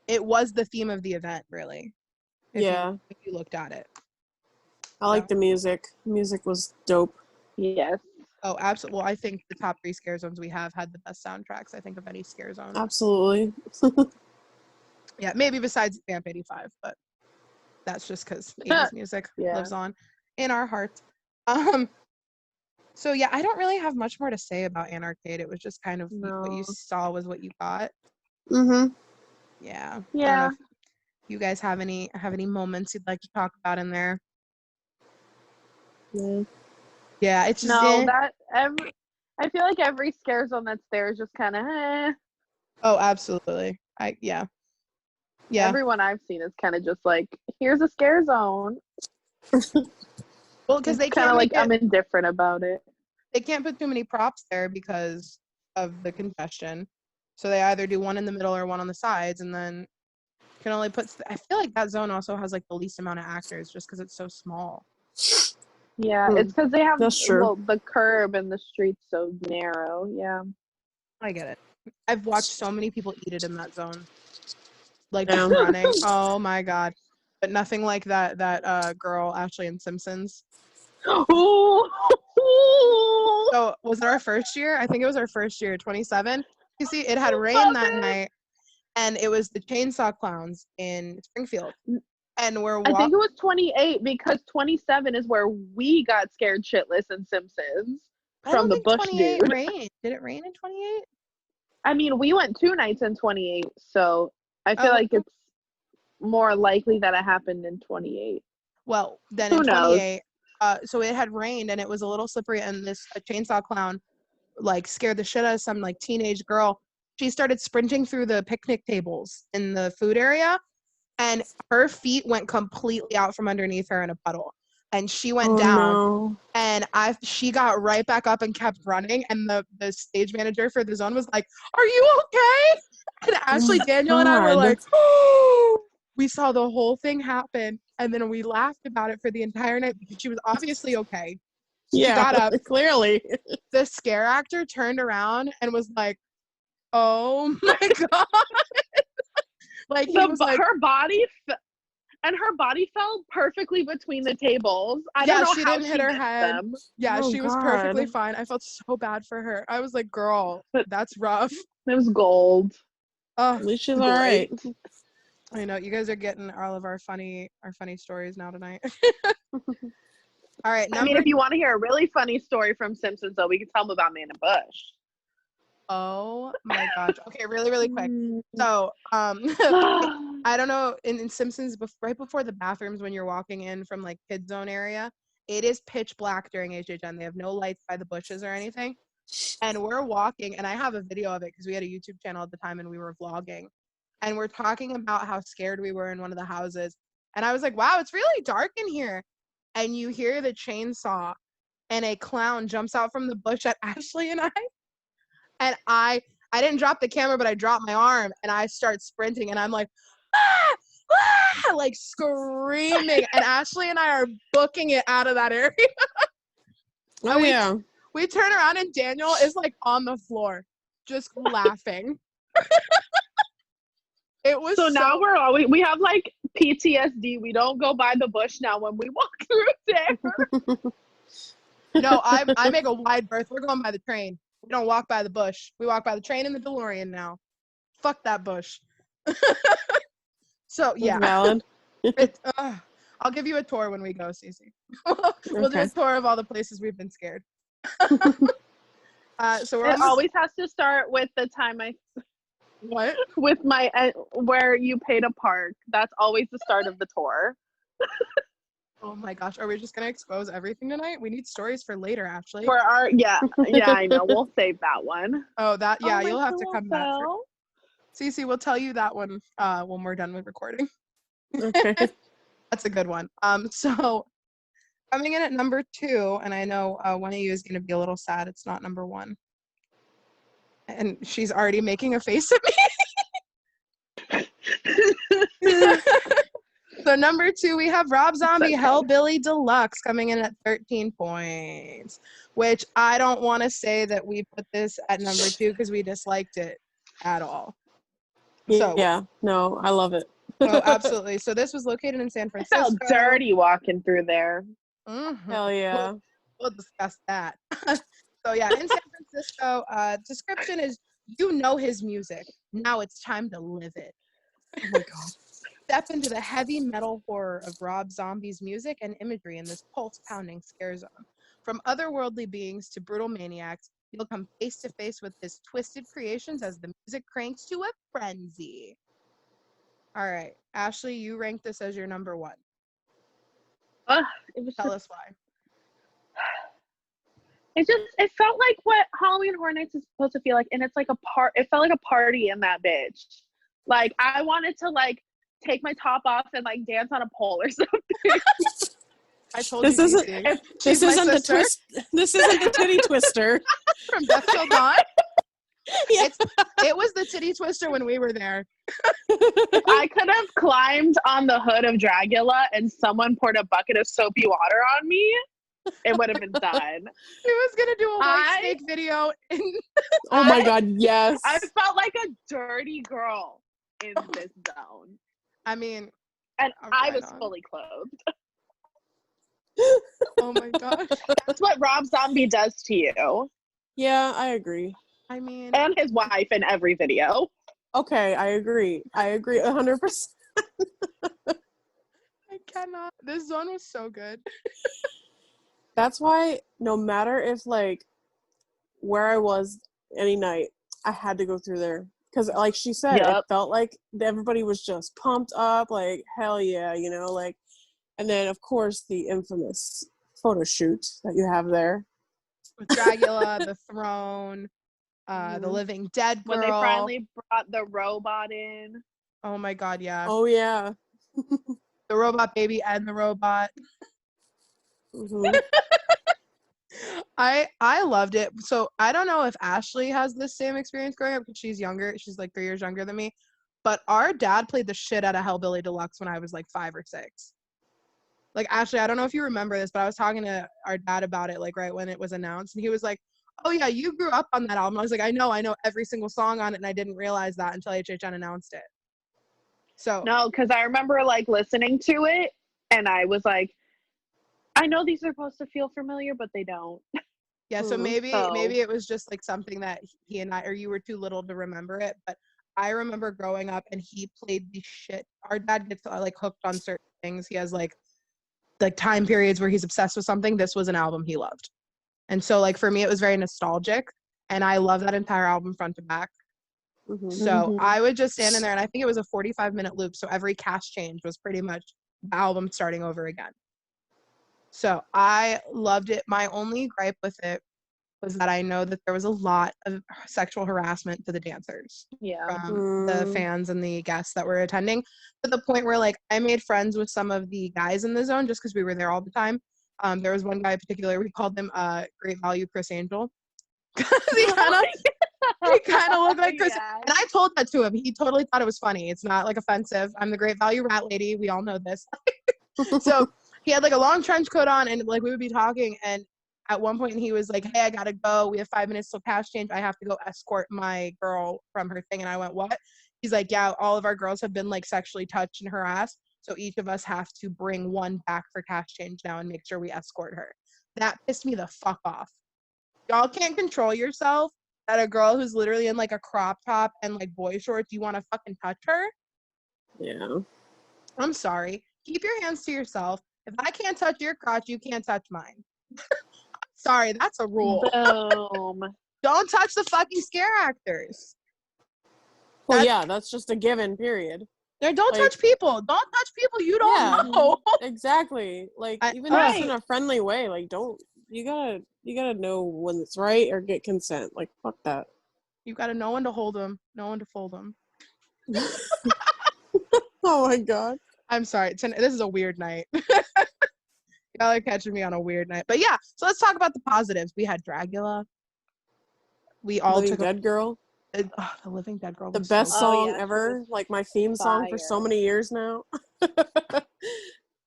the theme of the event, really. If you looked at it. I like the music. Music was dope. Yes. Oh, absolutely. Well, I think the top 3 scare zones we have had the best soundtracks, I think, of any scare zone. Absolutely. Yeah, maybe besides Vamp 85, but that's just because 80s music lives on in our hearts. So yeah, I don't really have much more to say about Anarcade. It was just kind of what you saw was what you got. Mm-hmm. Yeah. Yeah. I don't know if you guys have any moments you'd like to talk about in there. Yeah. Yeah, it's just I feel like every scare zone that's there is just kind of Oh, absolutely. Yeah. Everyone I've seen is kind of just like, here's a scare zone. Well, because they kind of like I'm indifferent about it. They can't put too many props there because of the congestion. So they either do one in the middle or one on the sides, and then can only put. I feel like that zone also has like the least amount of actors just because it's so small. Yeah, it's because they have the curb and the street's so narrow. Yeah, I get it. I've watched so many people eat it in that zone, like just running. Oh my god! But nothing like that girl Ashley in Simpsons. So was it our first year? I think it was our first year, 27. You see, it had rained that night, and it was the Chainsaw Clowns in Springfield. And I think it was 28 because 27 is where we got scared shitless in Simpsons from the bush dude. Rained. Did it rain in 28? I mean, we went 2 nights in 28, so I feel like it's more likely that it happened in 28. Well, then in 28, so it had rained and it was a little slippery, and this chainsaw clown like scared the shit out of some like teenage girl. She started sprinting through the picnic tables in the food area, and her feet went completely out from underneath her in a puddle, and she went down. And she got right back up and kept running, and the stage manager for the zone was like, "Are you okay?" And Ashley, Daniel, and I were like, "Oh!" We saw the whole thing happen, and then we laughed about it for the entire night because she was obviously okay. She got up. Clearly. The scare actor turned around and was like, "Oh my god!" Like he was like, her body fell perfectly between the tables. I don't know she how didn't hit her head. Them. Yeah, she was perfectly fine. I felt so bad for her. I was like, "Girl, that's rough." It was gold. Oh, at least she's all right. I know you guys are getting all of our funny stories now tonight. All right. I mean, if you want to hear a really funny story from Simpsons, though, we can tell them about Man and Bush. Oh my gosh. Okay, really quick. So, I don't know, in Simpsons, right before the bathrooms when you're walking in from like kid zone area, it is pitch black during HHN. They have no lights by the bushes or anything. And we're walking, and I have a video of it because we had a YouTube channel at the time and we were vlogging. And we're talking about how scared we were in one of the houses. And I was like, "Wow, it's really dark in here." And you hear the chainsaw, and a clown jumps out from the bush at Ashley and I. And I didn't drop the camera, but I dropped my arm, and I start sprinting, and I'm like, "Ah! Ah!" like screaming. And Ashley and I are booking it out of that area. We turn around, and Daniel is like on the floor, just laughing. It was so now we have like PTSD. We don't go by the bush now when we walk through there. No, I make a wide berth. We're going by the train. We don't walk by the bush. We walk by the train and the DeLorean now. Fuck that bush. So yeah, valid. I'll give you a tour when we go, Cece. We'll do a tour of all the places we've been scared. So it always has to start with the time with my where you paid a park. That's always the start of the tour. Oh my gosh, are we just gonna expose everything tonight? We need stories for later, Ashley. For our I know. We'll save that one. Oh, you'll have to come back. Cece, we'll tell you that one when we're done with recording. Okay. That's a good one. So coming in at number 2, and I know one of you is gonna be a little sad it's not number 1. And she's already making a face at me. So number 2, we have Rob Zombie Hellbilly Deluxe coming in at 13 points, which I don't want to say that we put this at number 2 because we disliked it at all. So yeah, no, I love it. Oh, absolutely. So this was located in San Francisco. I felt dirty walking through there. Mm-hmm. Hell yeah. We'll discuss that. So yeah, in San Francisco, description is, you know his music. Now it's time to live it. Oh my god. Step into the heavy metal horror of Rob Zombie's music and imagery in this pulse-pounding scare zone. From otherworldly beings to brutal maniacs, you'll come face to face with his twisted creations as the music cranks to a frenzy. All right, Ashley, you rank this as your number one. It was Tell just, us why. it felt like what Halloween Horror Nights is supposed to feel like, and it's like it felt like a party in that bitch. Like, I wanted to like take my top off and like dance on a pole or something. I told This you, isn't. Cece. This isn't the twist. This isn't the titty twister. From Death Till Dawn. Yeah. It was the titty twister when we were there. If I could have climbed on the hood of Dragula and someone poured a bucket of soapy water on me, it would have been done. He was gonna do a white snake video. Oh my god, yes. I felt like a dirty girl in this zone. I mean, and I right was on. fully clothed. Oh my gosh. That's what Rob Zombie does to you. Yeah, I agree. I mean, And his wife in every video. Okay, I agree. 100%. I cannot. This zone was so good. That's why no matter if like where I was any night, I had to go through there. Because like she said, it felt like everybody was just pumped up, like, hell yeah, you know, like, and then of course the infamous photo shoot that you have there. With Dragula, the throne, the living dead girl. When they finally brought the robot in. Oh my god, yeah. Oh yeah. The robot baby and the robot. Mm-hmm. I loved it. So I don't know if Ashley has the same experience growing up because she's younger. She's like 3 years younger than me. But our dad played the shit out of Hellbilly Deluxe when I was like 5 or 6. Like, Ashley, I don't know if you remember this, but I was talking to our dad about it, like, right when it was announced. And he was like, oh, yeah, you grew up on that album. I was like, I know every single song on it. And I didn't realize that until HHN announced it. So. No, because I remember, like, listening to it. And I was like, I know these are supposed to feel familiar, but they don't. Yeah, so maybe it was just, like, something that he and I, or you were too little to remember it. But I remember growing up and he played the shit. Our dad gets, like, hooked on certain things. He has, like time periods where he's obsessed with something. This was an album he loved. And so, like, for me, it was very nostalgic. And I love that entire album front to back. Mm-hmm. So I would just stand in there, and I think it was a 45-minute loop. So every cast change was pretty much the album starting over again. So I loved it. My only gripe with it was that I know that there was a lot of sexual harassment to the dancers from the fans and the guests that were attending, to the point where, like, I made friends with some of the guys in the zone just because we were there all the time. There was one guy in particular, we called him Great Value Chris Angel. Because he kind of looked like Chris. Yeah. And I told that to him. He totally thought it was funny. It's not, like, offensive. I'm the Great Value Rat Lady. We all know this. So he had, like, a long trench coat on, and, like, we would be talking, and at one point he was like, hey, I gotta go. We have 5 minutes till cash change. I have to go escort my girl from her thing. And I went, what? He's like, yeah, all of our girls have been, like, sexually touched and harassed. So each of us have to bring one back for cash change now and make sure we escort her. That pissed me the fuck off. Y'all can't control yourself that a girl who's literally in, like, a crop top and, like, boy shorts, you want to fucking touch her? Yeah. I'm sorry. Keep your hands to yourself. If I can't touch your crotch, you can't touch mine. Sorry, that's a rule. Boom. Don't touch the fucking scare actors. Well, yeah, that's just a given, period. Don't touch people. Don't touch people you don't know. Exactly. Like, even if it's in a friendly way, like, you gotta know when it's right or get consent. Like, fuck that. You gotta know when to hold them, know when to fold them. Oh my god. I'm sorry. This is a weird night. Y'all are catching me on a weird night. But yeah, so let's talk about the positives. We had Dragula. We all Living Dead Girl. The Living Dead Girl. The best song ever. Like, my theme song for so many years now.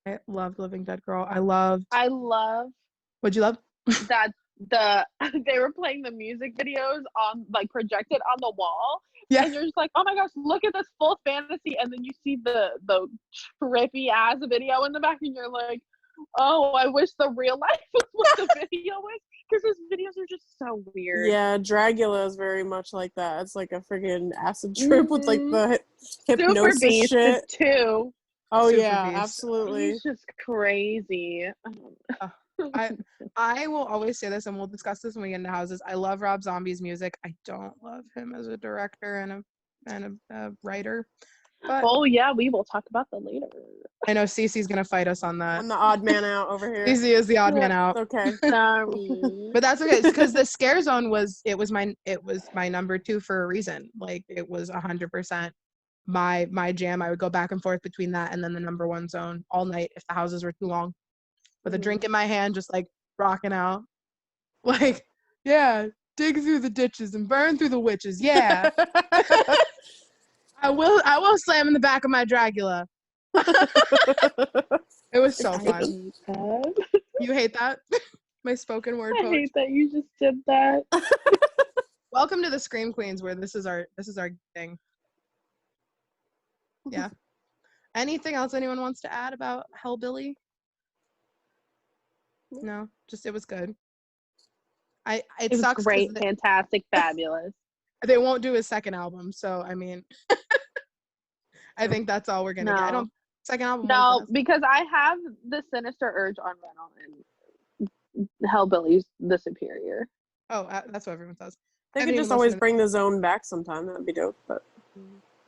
I loved Living Dead Girl. I love. What'd you love? That they were playing the music videos on, like, projected on the wall. Yeah. And you're just like, oh my gosh, look at this full fantasy. And then you see the trippy ass video in the back and you're like, Oh, I wish the real life was what the video was, because his videos are just so weird. Yeah, Dragula is very much like that. It's like a friggin' acid trip with like the Super hypnosis Beast shit. too. Oh Super yeah, Beast. absolutely. He's just crazy. I will always say this, and we'll discuss this when we get into houses. I love Rob Zombie's music. I don't love him as a director and a writer. But Oh yeah, we will talk about that later. I know Cece's gonna fight us on that. I'm the odd man out over here. Cece is the odd man out. Okay. Sorry. But that's okay, because the scare zone was my number 2 for a reason. Like it was 100% my jam. I would go back and forth between that and then the number 1 zone all night if the houses were too long, with a drink in my hand, just like rocking out. Like, yeah, dig through the ditches and burn through the witches. Yeah. I will slam in the back of my Dragula. It was so fun. You hate that? My spoken word I poetry. hate that you just did that. Welcome to the Scream Queens, where this is our thing. Yeah. Anything else anyone wants to add about Hellbilly? No, just it was good. It was sucks great, fantastic, fabulous. they won't do his second album, so I mean, I think that's all we're gonna get. I don't second album. No, because I have the sinister urge on Venom and Hellbilly's the superior. Oh, that's what everyone says. They could just always bring the zone back sometime. That'd be dope. But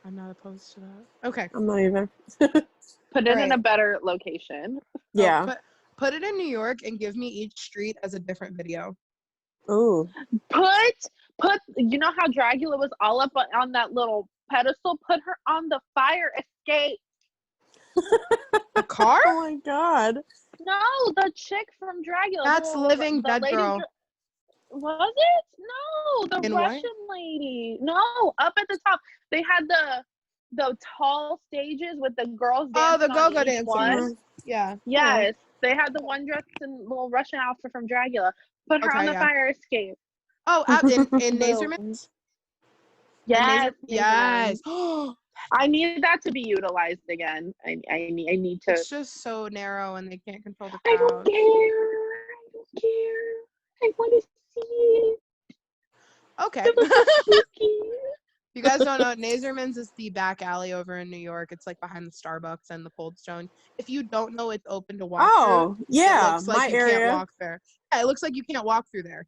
I'm not opposed to that. Okay. I'm not either. Put it in a better location. Yeah. Put it in New York and give me each street as a different video. Ooh. Put. You know how Dragula was all up on that little pedestal? Put her on the fire escape. A car? Oh my god. No, the chick from Dragula. That's Living Dead Girl. Was it? No, the In Russian lady. No, up at the top. They had the tall stages with the girls dancing. Oh, the go-go dancers. One. Yeah. Yes. They had the one dressed in little Russian outfit from Dragula. Put her on the fire escape. Oh, in Nazerman's? Yes. Yes. I need that to be utilized again. I need to. It's just so narrow and they can't control the crowd. I don't care. I want to see it. Okay. You guys don't know, Nazerman's is the back alley over in New York. It's like behind the Starbucks and the Cold Stone. If you don't know, it's open to walk through. Yeah, it looks like my you area. Can't walk there. Yeah, it looks like you can't walk through there.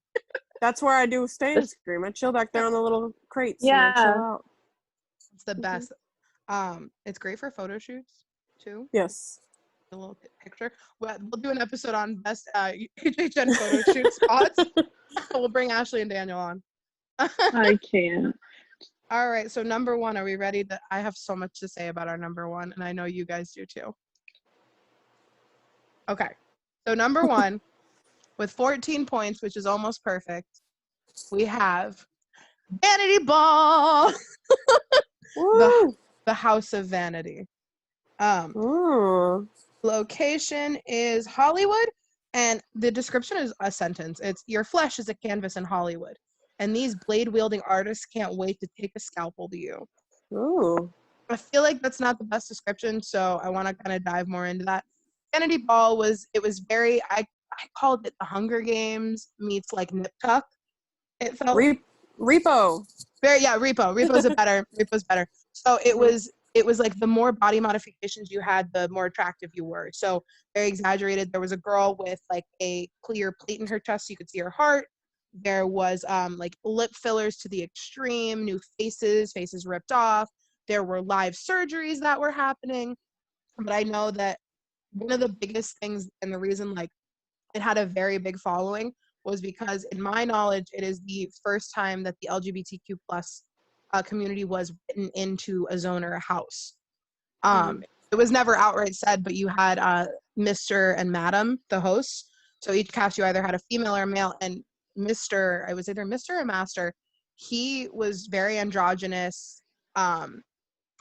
That's where I do stay and scream. I chill back there on the little crates. Yeah. And I chill out. It's the best. It's great for photo shoots too. Yes. A little picture. We'll do an episode on best HHN photo shoot spots. We'll bring Ashley and Daniel on. I can't. All right, so number 1, are we ready? I have so much to say about our number 1, and I know you guys do too. Okay, so number 1, with 14 points, which is almost perfect, we have Vanity Ball, the House of Vanity. Location is Hollywood, and the description is a sentence. It's, your flesh is a canvas in Hollywood, and these blade-wielding artists can't wait to take a scalpel to you. Ooh. I feel like that's not the best description, so I want to kind of dive more into that. Vanity Ball was very, I called it the Hunger Games meets like Nip Tuck. It felt Repo. Repo's better. So it was like the more body modifications you had, the more attractive you were. So very exaggerated. There was a girl with like a clear plate in her chest so you could see her heart. There was like lip fillers to the extreme, new faces ripped off. There were live surgeries that were happening. But I know that one of the biggest things, and the reason like it had a very big following, was because in my knowledge, it is the first time that the LGBTQ plus community was written into a zone or a house. It was never outright said, but you had Mr. and Madam, the hosts. So each cast, you either had a female or a male, and Mr., I was either Mr. or Master, he was very androgynous,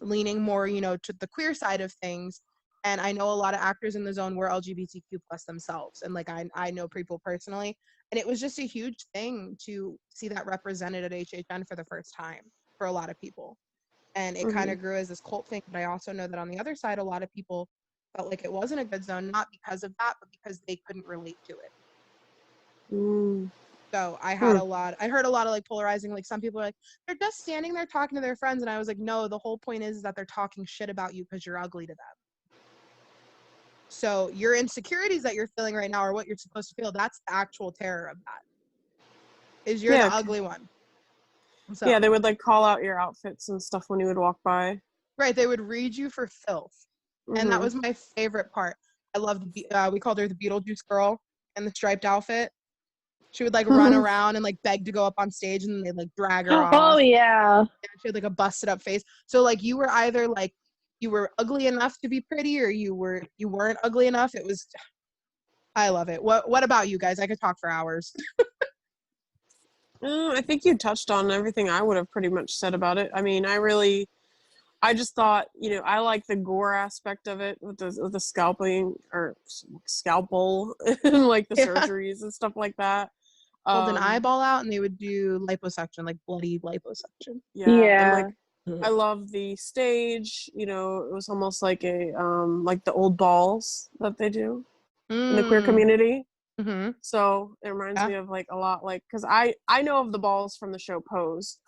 leaning more, to the queer side of things. And I know a lot of actors in the zone were LGBTQ plus themselves. And like, I know people personally, and it was just a huge thing to see that represented at HHN for the first time for a lot of people. And it kind of grew as this cult thing. But I also know that on the other side, a lot of people felt like it wasn't a good zone, not because of that, but because they couldn't relate to it. Mm. So I heard a lot of like polarizing, like some people are like, they're just standing there talking to their friends. And I was like, no, the whole point is that they're talking shit about you because you're ugly to them. So your insecurities that you're feeling right now are what you're supposed to feel. That's the actual terror of that. Is you're the ugly one. So, yeah, they would like call out your outfits and stuff when you would walk by. Right, they would read you for filth. And that was my favorite part. I loved, we called her the Beetlejuice girl in the striped outfit. She would like run around and like beg to go up on stage, and then they'd like drag her off. Oh yeah. And she had like a busted up face. So like you were either like you were ugly enough to be pretty, or you weren't ugly enough. It was, I love it. What about you guys? I could talk for hours. I think you touched on everything I would have pretty much said about it. I mean, I just thought, I like the gore aspect of it with the scalping or scalpel and like the surgeries and stuff like that. Pulled an eyeball out, and they would do liposuction, like bloody liposuction. Yeah. And like I love the stage. It was almost like like the old balls that they do in the queer community. Mm-hmm. So it reminds me of like a lot, like, because I know of the balls from the show Pose.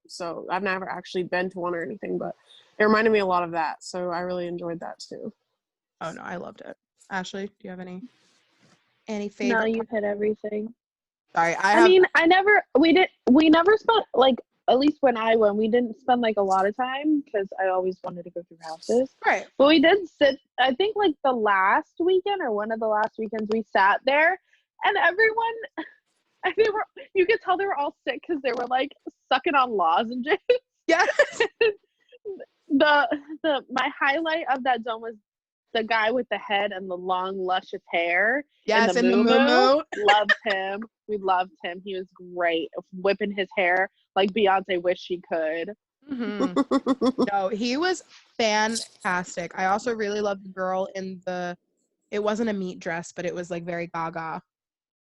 So I've never actually been to one or anything, but it reminded me a lot of that. So I really enjoyed that too. Oh no, I loved it. Ashley, do you have any favorite? No, you hit everything. Sorry, we never spent, like, at least when I went, we didn't spend like a lot of time because I always wanted to go through houses. Right. But we did sit, I think like the last weekend or one of the last weekends we sat there, and everyone, you could tell they were all sick because they were like sucking on lozenges. Yeah. My highlight of that zone was the guy with the head and the long, luscious hair. Yes, and the moo-moo. Loved him. We loved him. He was great. Whipping his hair like Beyonce wished she could. Mm-hmm. No, he was fantastic. I also really loved the girl in it wasn't a meat dress, but it was like very gaga.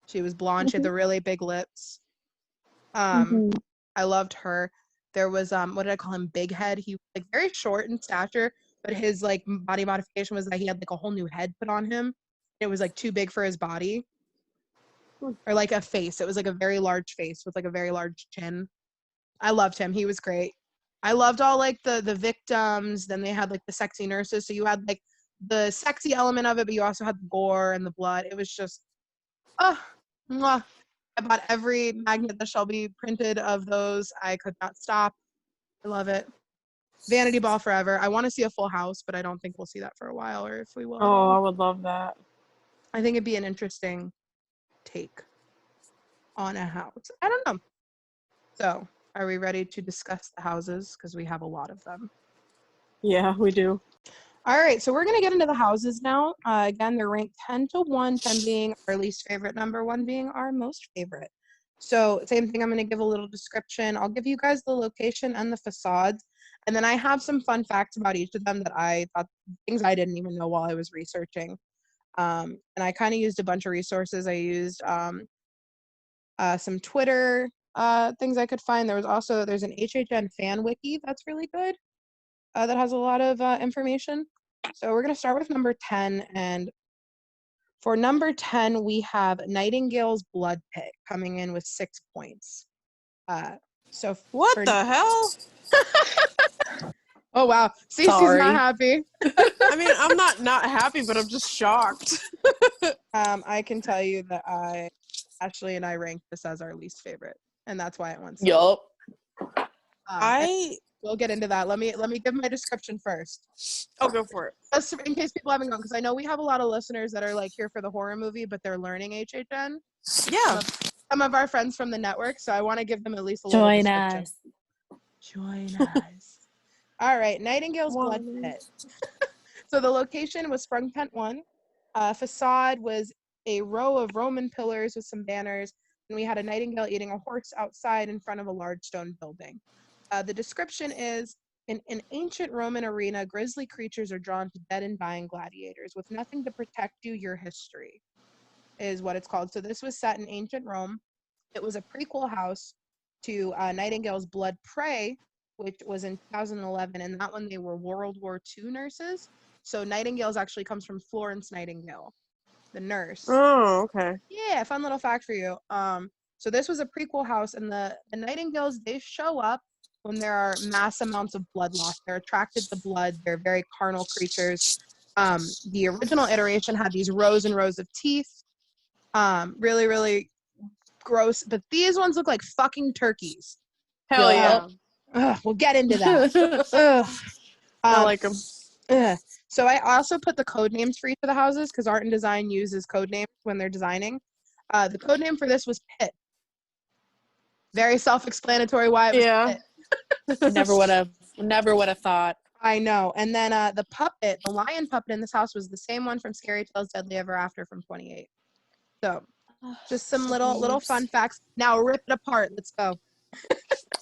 She was blonde. She had the really big lips. I loved her. There was what did I call him? Big head. He was like very short in stature, but his like body modification was that he had like a whole new head put on him. It was like too big for his body. Or like a face. It was like a very large face with like a very large chin. I loved him. He was great. I loved all like the victims. Then they had like the sexy nurses. So you had like the sexy element of it, but you also had the gore and the blood. It was just, mwah. I bought every magnet that shall be printed of those. I could not stop. I love it. Vanity Ball forever. I want to see a full house, but I don't think we'll see that for a while, or if we will. Oh, I would love that. I think it'd be an interesting take on a house. I don't know. So, are we ready to discuss the houses? Because we have a lot of them. Yeah, we do. All right, so we're going to get into the houses now. Again, they're ranked 10 to 1, 10 being our least favorite number, 1 being our most favorite. So same thing, I'm going to give a little description. I'll give you guys the location and the facades. And then I have some fun facts about each of them that I thought, things I didn't even know while I was researching. And I kind of used a bunch of resources. I used some Twitter things I could find. There's an HHN fan wiki that's really good. That has a lot of information. So we're going to start with number 10. And for number 10, we have Nightingale's Blood Pit coming in with 6 points. What the hell? Oh, wow. Cece's not happy. I mean, I'm not happy, but I'm just shocked. I can tell you that Ashley and I ranked this as our least favorite. And that's why it went so Yup. We'll get into that. Let me give my description first. Oh, go for it. Just in case people haven't gone, because I know we have a lot of listeners that are like here for the horror movie, but they're learning HHN. Yeah. Some of our friends from the network, so I want to give them at least a little description. Join us. All right, Nightingale's Blood Pit. So the location was Sprung Pent 1. Facade was a row of Roman pillars with some banners, and we had a nightingale eating a horse outside in front of a large stone building. The description is, in an ancient Roman arena, grisly creatures are drawn to dead and dying gladiators. With nothing to protect you, your history is what it's called. So this was set in ancient Rome. It was a prequel house to Nightingale's Blood Prey, which was in 2011, and that one they were World War II nurses. So Nightingales actually comes from Florence Nightingale, the nurse. Oh, okay. Yeah, fun little fact for you. So this was a prequel house, and the Nightingales, they show up when there are mass amounts of blood loss. They're attracted to blood. They're very carnal creatures. The original iteration had these rows and rows of teeth. Really, really gross. But these ones look like fucking turkeys. Hell yeah. We'll get into that. Ugh. I like them. So I also put the code names for each of the houses because art and design uses code names when they're designing. The code name for this was Pit. Very self-explanatory why it was Pit. Never would have thought. I know. And then the puppet, the lion puppet in this house was the same one from Scary Tales Deadly Ever After from 28. So just some little fun facts. Now rip it apart. Let's go.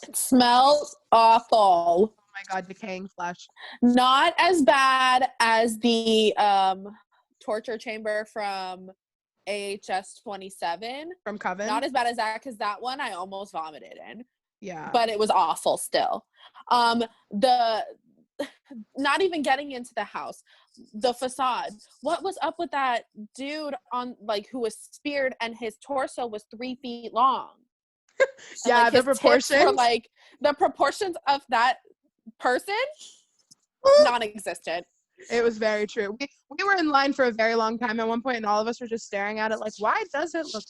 It smells awful. Oh my God, decaying flesh. Not as bad as the torture chamber from AHS 27. From Coven? Not as bad as that, because that one I almost vomited in. Yeah. But it was awful still. Not even getting into the house, the facade. What was up with that dude on who was speared and his torso was 3 feet long? Yeah, and, the proportions were, the proportions of that person non-existent. It was very true. We were in line for a very long time at one point, and all of us were just staring at it like, why does it look?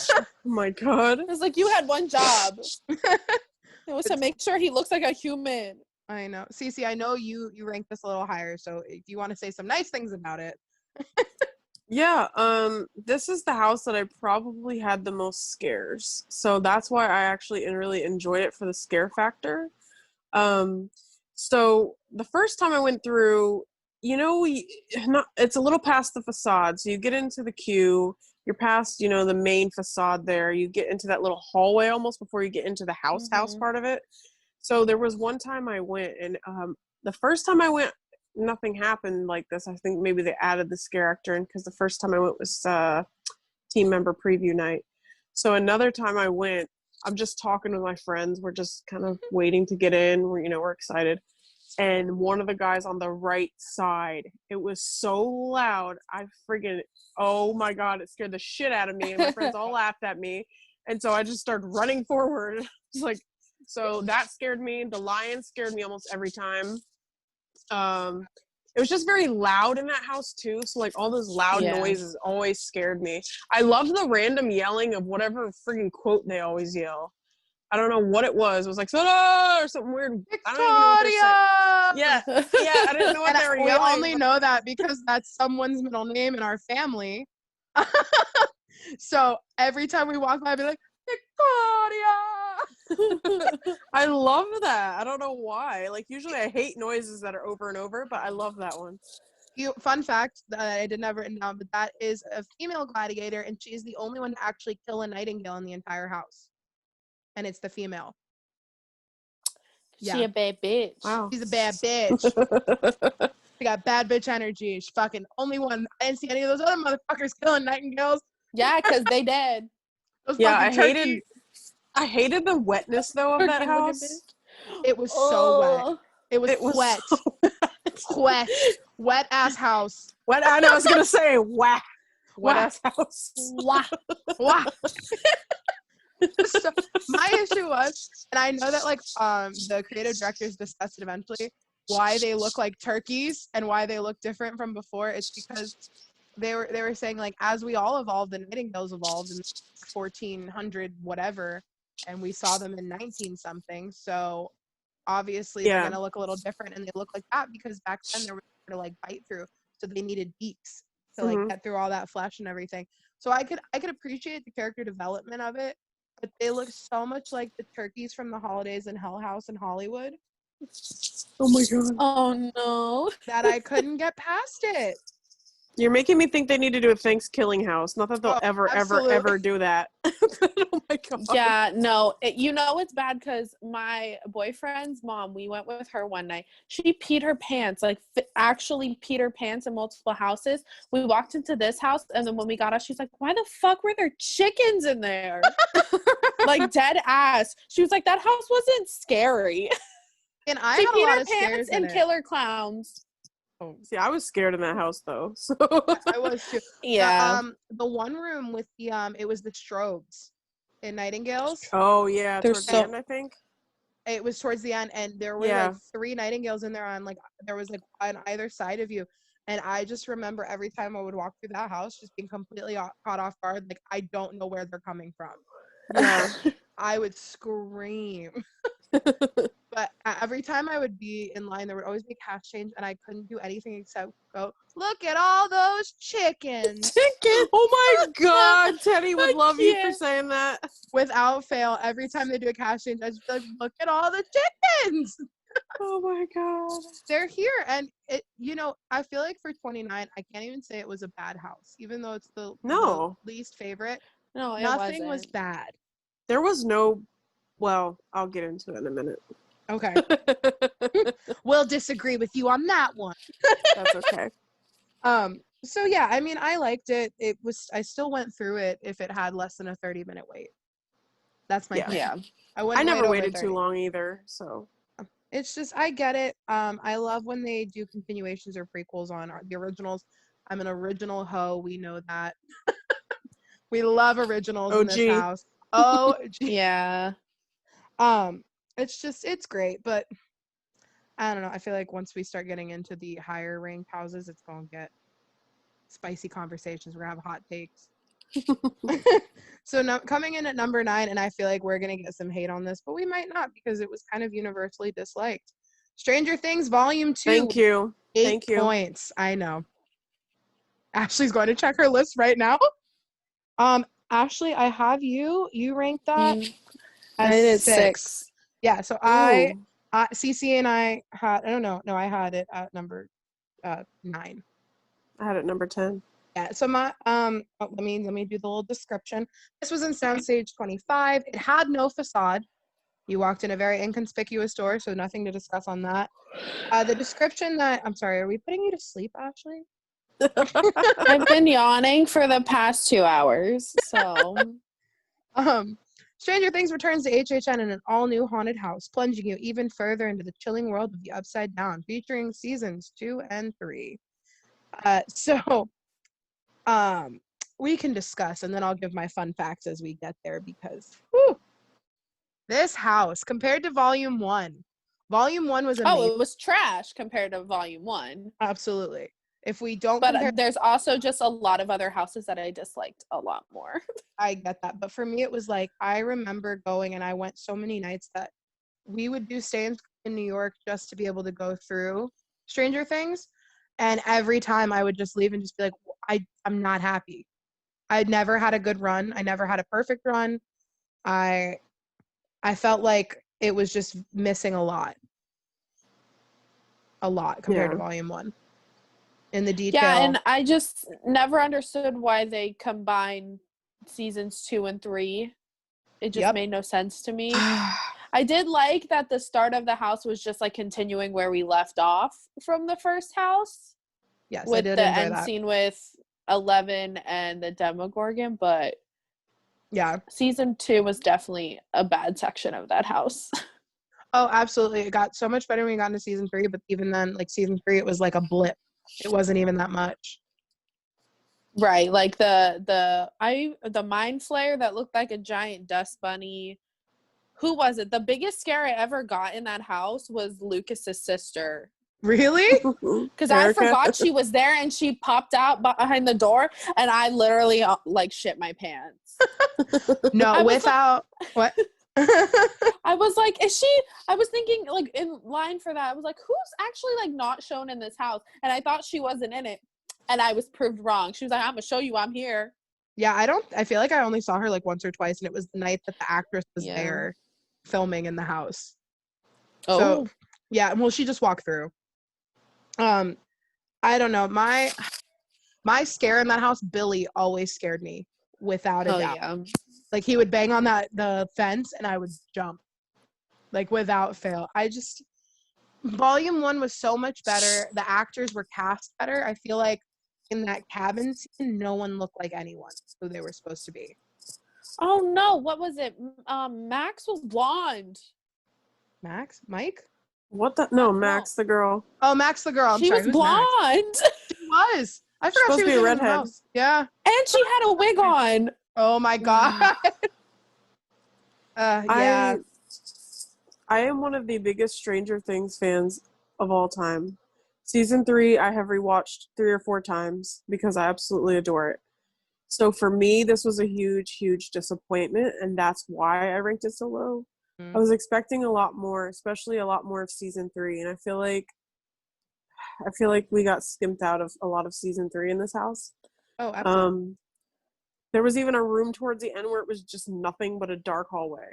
Oh my God. It was like, you had one job. It was to make sure he looks like a human. I know. Cece, I know you rank this a little higher, so if you want to say some nice things about it. Yeah, this is the house that I probably had the most scares. So that's why I actually really enjoyed it for the scare factor. So the first time I went through, it's a little past the facade. So you get into the queue, you're past, the main facade there. You get into that little hallway almost before you get into the house part of it. So there was one time I went, and the first time I went, nothing happened like this. I think maybe they added the scare actor in because the first time I went was team member preview night. So another time I went, I'm just talking with my friends. We're just kind of waiting to get in. We're excited. And one of the guys on the right side, it was so loud. Oh my God, it scared the shit out of me. And my friends all laughed at me. And so I just started running forward. So that scared me. The lion scared me almost every time. It was just very loud in that house too. So all those loud noises always scared me. I love the random yelling of whatever freaking quote they always yell. I don't know what it was. It was like "Soda" or something weird. Victoria! I don't even know what they're saying. Yeah. I didn't know what they were yelling. We only know that because that's someone's middle name in our family. So every time we walk by, I'd be like, Victoria! I love that. I don't know why. Usually I hate noises that are over and over, but I love that one. Fun fact that I didn't have written down, but that is a female gladiator, and she's the only one to actually kill a nightingale in the entire house. And it's the female. She a bad bitch. Wow. She's a bad bitch. She got bad bitch energy. She's fucking only one. I didn't see any of those other motherfuckers killing nightingales. Yeah, because they dead. I hated the wetness though of that house. It was so wet. It was wet. So wet ass house. I know I was gonna say wet ass house. Wah. So my issue was, and I know that the creative directors discussed it eventually, why they look like turkeys and why they look different from before. It's because they were saying as we all evolved, the nightingales evolved in 1400 whatever, and we saw them in 19 something. So obviously they're gonna look a little different, and they look like that because back then they were to bite through, so they needed beaks to get through all that flesh and everything. So I could appreciate the character development of it. But they look so much like the turkeys from the holidays in Hell House in Hollywood. Oh my God. Oh no. That I couldn't get past it. You're making me think they need to do a Thanksgiving house. Not that they'll absolutely. ever do that. But, oh my god. Yeah, no, it's bad because my boyfriend's mom, we went with her one night. She peed her pants, like actually peed her pants in multiple houses. We walked into this house, and then when we got out, she's like, "Why the fuck were there chickens in there?" Like dead ass. She was like, "That house wasn't scary." And I She had a peed lot her of scares pants in and it. killer clowns. Oh, see, I was scared in that house though. So I was too. Yeah. The one room with the it was the strobes in Nightingales. oh yeah, They're towards so- the end, I think. It was towards the end, and there were Yeah. like 3 nightingales in there on like there was like on either side of you. And I just remember every time I would walk through that house, just being completely caught off guard. Like I don't know where they're coming from. Yeah. I would scream. But every time I would be in line, there would always be cash change, and I couldn't do anything except go, "Look at all those chickens!" Chicken. Oh my god, Teddy would I love you for can't. saying that. Without fail, every time they do a cash change, I just be like, "Look at all the chickens! Oh my god. They're here!" And it, I feel like for 29, I can't even say it was a bad house, even though it's the No. least favorite. No, it Nothing was wasn't. bad. There was no. Well, I'll get into it in a minute. Okay, we'll disagree with you on that one. That's okay. So yeah, I mean, I liked it. I still went through it if it had less than a 30-minute wait. That's my Yeah. plan. Yeah. I wouldn't I never wait over waited 30. too long either, so. It's just, I get it. I love when they do continuations or prequels on the originals. I'm an original hoe. We know that. We love originals in this OG. house. Oh, Yeah. it's great, but I don't know. I feel like once we start getting into the higher ranked houses, it's gonna get spicy conversations. We're gonna have hot takes. So now coming in at number 9, and I feel like we're gonna get some hate on this, but we might not because it was kind of universally disliked. Stranger Things Volume 2. Thank you. 8 Thank you. points. I know. Ashley's going to check her list right now. Ashley, I have you. You ranked that I as did 6. Yeah. So Ooh. Cece and I had. I don't know. No, I had it at number 9. I had it number 10. Yeah, so my let me do the little description. This was in Soundstage 25. It had no facade. You walked in a very inconspicuous door, so nothing to discuss on that. The description that I'm sorry, are we putting you to sleep, Ashley? I've been yawning for the past 2 hours, so Stranger Things returns to HHN in an all-new haunted house, plunging you even further into the chilling world of the Upside Down, featuring seasons 2 and 3. We can discuss, and then I'll give my fun facts as we get there, because this house, compared to Volume 1 was amazing. it was trash compared to Volume 1. Absolutely. If we don't But compare, there's also just a lot of other houses that I disliked a lot more. I get that. But for me, it was like, I remember going, and I went so many nights that we would do stays in New York just to be able to go through Stranger Things. And every time I would just leave and just be like, I'm not happy. I never had a good run. I never had a perfect run. I felt like it was just missing a lot compared to Volume 1 in the detail. Yeah, and I just never understood why they combined seasons 2 and 3. It just made no sense to me. I did like that the start of the house was just like continuing where we left off from the first house. Yes, with I did the enjoy end that. scene with 11 and the Demogorgon, but yeah, season 2 was definitely a bad section of that house. Oh, absolutely. It got so much better when we got into season 3, but even then, like season 3, it was like a blip. It wasn't even that much. Right, like the mind flayer that looked like a giant dust bunny. Who was it? The biggest scare I ever got in that house was Lucas's sister. Really? Because I forgot she was there, and she popped out behind the door, and I literally like shit my pants. No, without what? I was like, is she? I was thinking like in line for that. I was like, who's actually like not shown in this house? And I thought she wasn't in it, and I was proved wrong. She was like, I'm gonna show you I'm here. Yeah, I feel like I only saw her like once or twice, and it was the night that the actress was there filming in the house. Oh. So, yeah, well, she just walked through. I don't know. My scare in that house, Billy always scared me without a Oh doubt. yeah. Like he would bang on the fence and I would jump. Like without fail. Volume 1 was so much better. The actors were cast better. I feel like in that cabin scene, no one looked like anyone who they were supposed to be. Oh no, what was it? Max was blonde. Max? Mike? What the? No, Max, the girl. Oh, Max the girl. I'm She sorry. was Who's Max? blonde. She was. I forgot Supposed she to be was a in the redhead. house. Yeah. And she had a wig on. Oh my god. Yeah. I am one of the biggest Stranger Things fans of all time. Season 3, I have rewatched 3 or 4 times because I absolutely adore it. So for me, this was a huge, huge disappointment, and that's why I ranked it so low. I was expecting a lot more, especially a lot more of season 3, and I feel like we got skimped out of a lot of season 3 in this house. Oh, absolutely. There was even a room towards the end where it was just nothing but a dark hallway.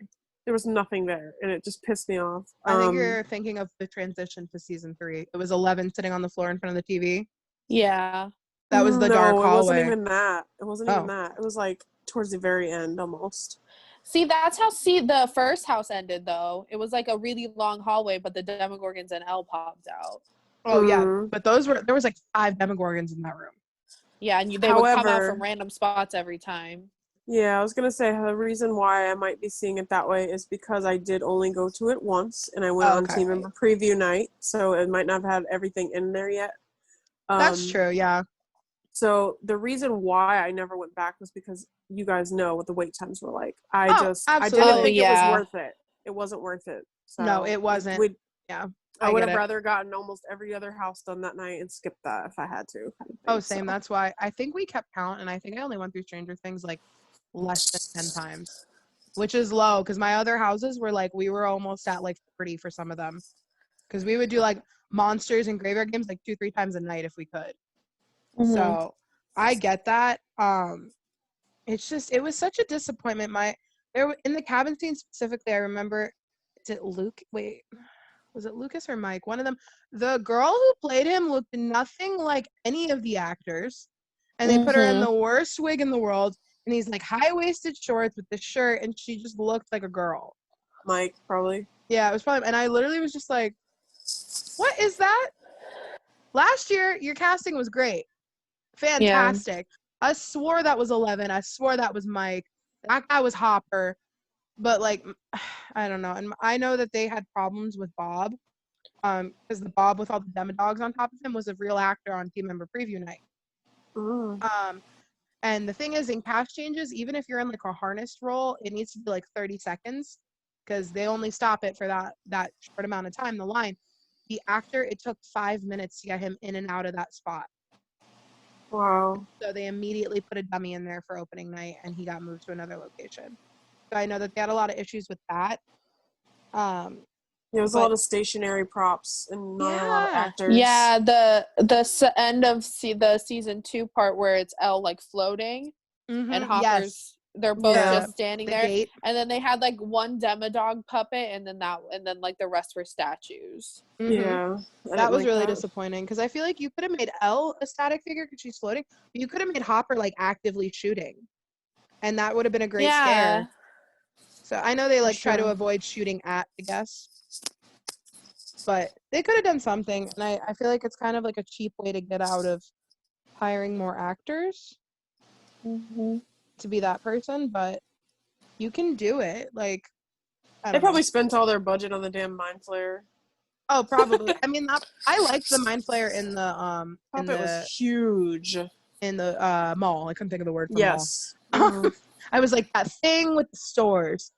There was nothing there, and it just pissed me off. I think you're thinking of the transition to season 3. It was 11 sitting on the floor in front of the TV. Yeah. That was the dark hallway. No, it wasn't even that. It wasn't even Oh. that. It was like towards the very end almost. See, that's how the first house ended, though. It was like a really long hallway, but the Demogorgons and Elle popped out. Oh, yeah. But there was like 5 Demogorgons in that room. Yeah, and they would come out from random spots every time. Yeah, I was going to say the reason why I might be seeing it that way is because I did only go to it once, and I went on team member preview night, so it might not have had everything in there yet. That's true, yeah. So the reason why I never went back was because you guys know what the wait times were like. I didn't think it was worth it. It wasn't worth it. So no, it wasn't. I would have rather gotten almost every other house done that night and skipped that if I had to. Oh, same. So. That's why I think we kept count, and I think I only went through Stranger Things like less than 10 times, which is low because my other houses were like we were almost at like 30 for some of them because we would do like monsters and graveyard games like 2-3 times a night if we could. Mm-hmm. So I get that. It's just it was such a disappointment. In the cabin scene specifically, I remember. Is it Luke? Wait, was it Lucas or Mike? One of them. The girl who played him looked nothing like any of the actors, and they put her in the worst wig in the world. And he's like high-waisted shorts with the shirt, and she just looked like a girl. Mike, probably. Yeah, it was probably. And I literally was just like, "What is that?" Last year, your casting was great. Fantastic. Yeah. I swore that was 11. I swore that was Mike. That guy was Hopper. But, like, I don't know. And I know that they had problems with Bob. Because the Bob with all the demodogs on top of him was a real actor on team member preview night. And the thing is, in cast changes, even if you're in, like, a harnessed role, it needs to be, like, 30 seconds. Because they only stop it for that short amount of time, the line. The actor, it took 5 minutes to get him in and out of that spot. Wow. So they immediately put a dummy in there for opening night, and he got moved to another location. So I know that they had a lot of issues with that. There was a lot of stationary props and not a lot of actors. Yeah, the end of the season 2 part where it's Elle like floating and Hopper's they're both just standing there. Gate. And then they had like one demodog puppet and then like the rest were statues. Yeah. That was really disappointing because I feel like you could have made Elle a static figure because she's floating, but you could have made Hopper like actively shooting. And that would have been a great scare. So I know they like try to avoid shooting at the guests. But they could have done something, and I feel like it's kind of like a cheap way to get out of hiring more actors to be that person, but you can do it. Like, they probably spent all their budget on the damn Mind Flayer. Oh, probably. I mean, I liked the Mind Flayer in the it was huge in the mall. I couldn't think of the word for mall. I was like that thing with the stores.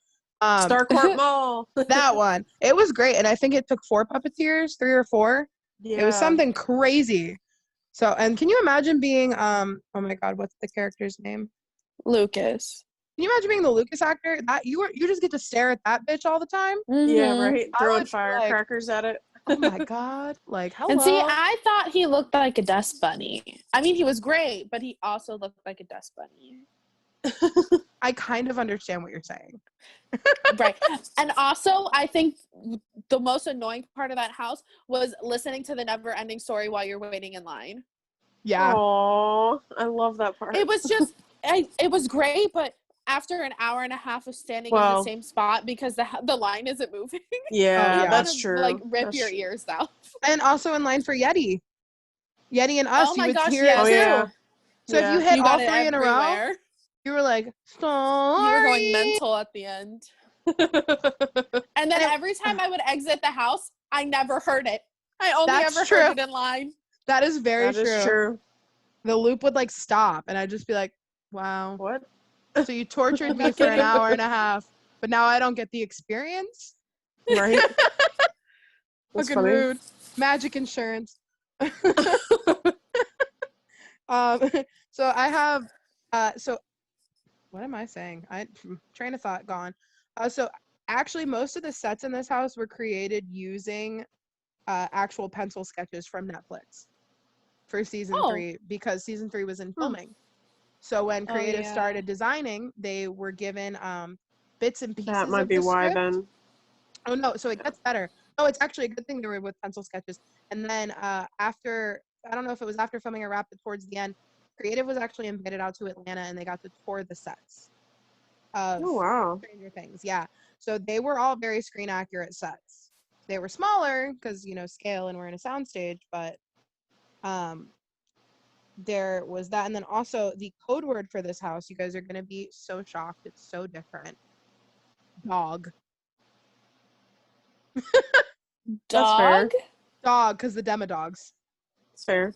Starcourt Mall. That one. It was great. And I think it took 4 puppeteers, 3 or 4. Yeah. It was something crazy. So, and can you imagine being, oh my God, what's the character's name? Lucas. Can you imagine being the Lucas actor? That you just get to stare at that bitch all the time? Yeah, right? Throwing firecrackers at it. Oh my God. Like, hello. And see, I thought he looked like a dust bunny. I mean, he was great, but he also looked like a dust bunny. I kind of understand what you're saying. Right. And also, I think the most annoying part of that house was listening to the never-ending story while you're waiting in line. Yeah. Aww, I love that part. It was just, it was great, but after an hour and a half of standing in the Well, same spot because the line isn't moving, yeah, yeah. that's you true. like rip That's your true. ears out. And also in line for Yeti. Yeti and us, Oh you my would gosh, hear yes. it Oh too. yeah. So if you hit You all got it 3 in a row, everywhere. you were like, sorry. You were going mental at the end. And then And every time I would exit the house, I never heard it. I only That's ever true. heard it in line. That is very That is true. The loop would like stop and I'd just be like, wow. What? So you tortured me for an hour and a half, but now I don't get the experience? Right? That's Fucking funny. rude. Magic insurance. So I have so what am I saying? Train of thought gone. So actually most of the sets in this house were created using actual pencil sketches from Netflix for season 3 because season 3 was in filming. So when creatives started designing, they were given bits and pieces That might of be the why script. then. Oh no, so it gets better. No, it's actually a good thing they were with pencil sketches. And then after, I don't know if it was after filming or wrapped it towards the end, creative was actually invited out to Atlanta and they got to tour the sets of Oh wow. Stranger Things. Yeah. So they were all very screen accurate sets. They were smaller because, scale and we're in a soundstage, but there was that. And then also the code word for this house, you guys are going to be so shocked. It's so different. Dog. That's fair. Dog, because the demodogs. It's fair.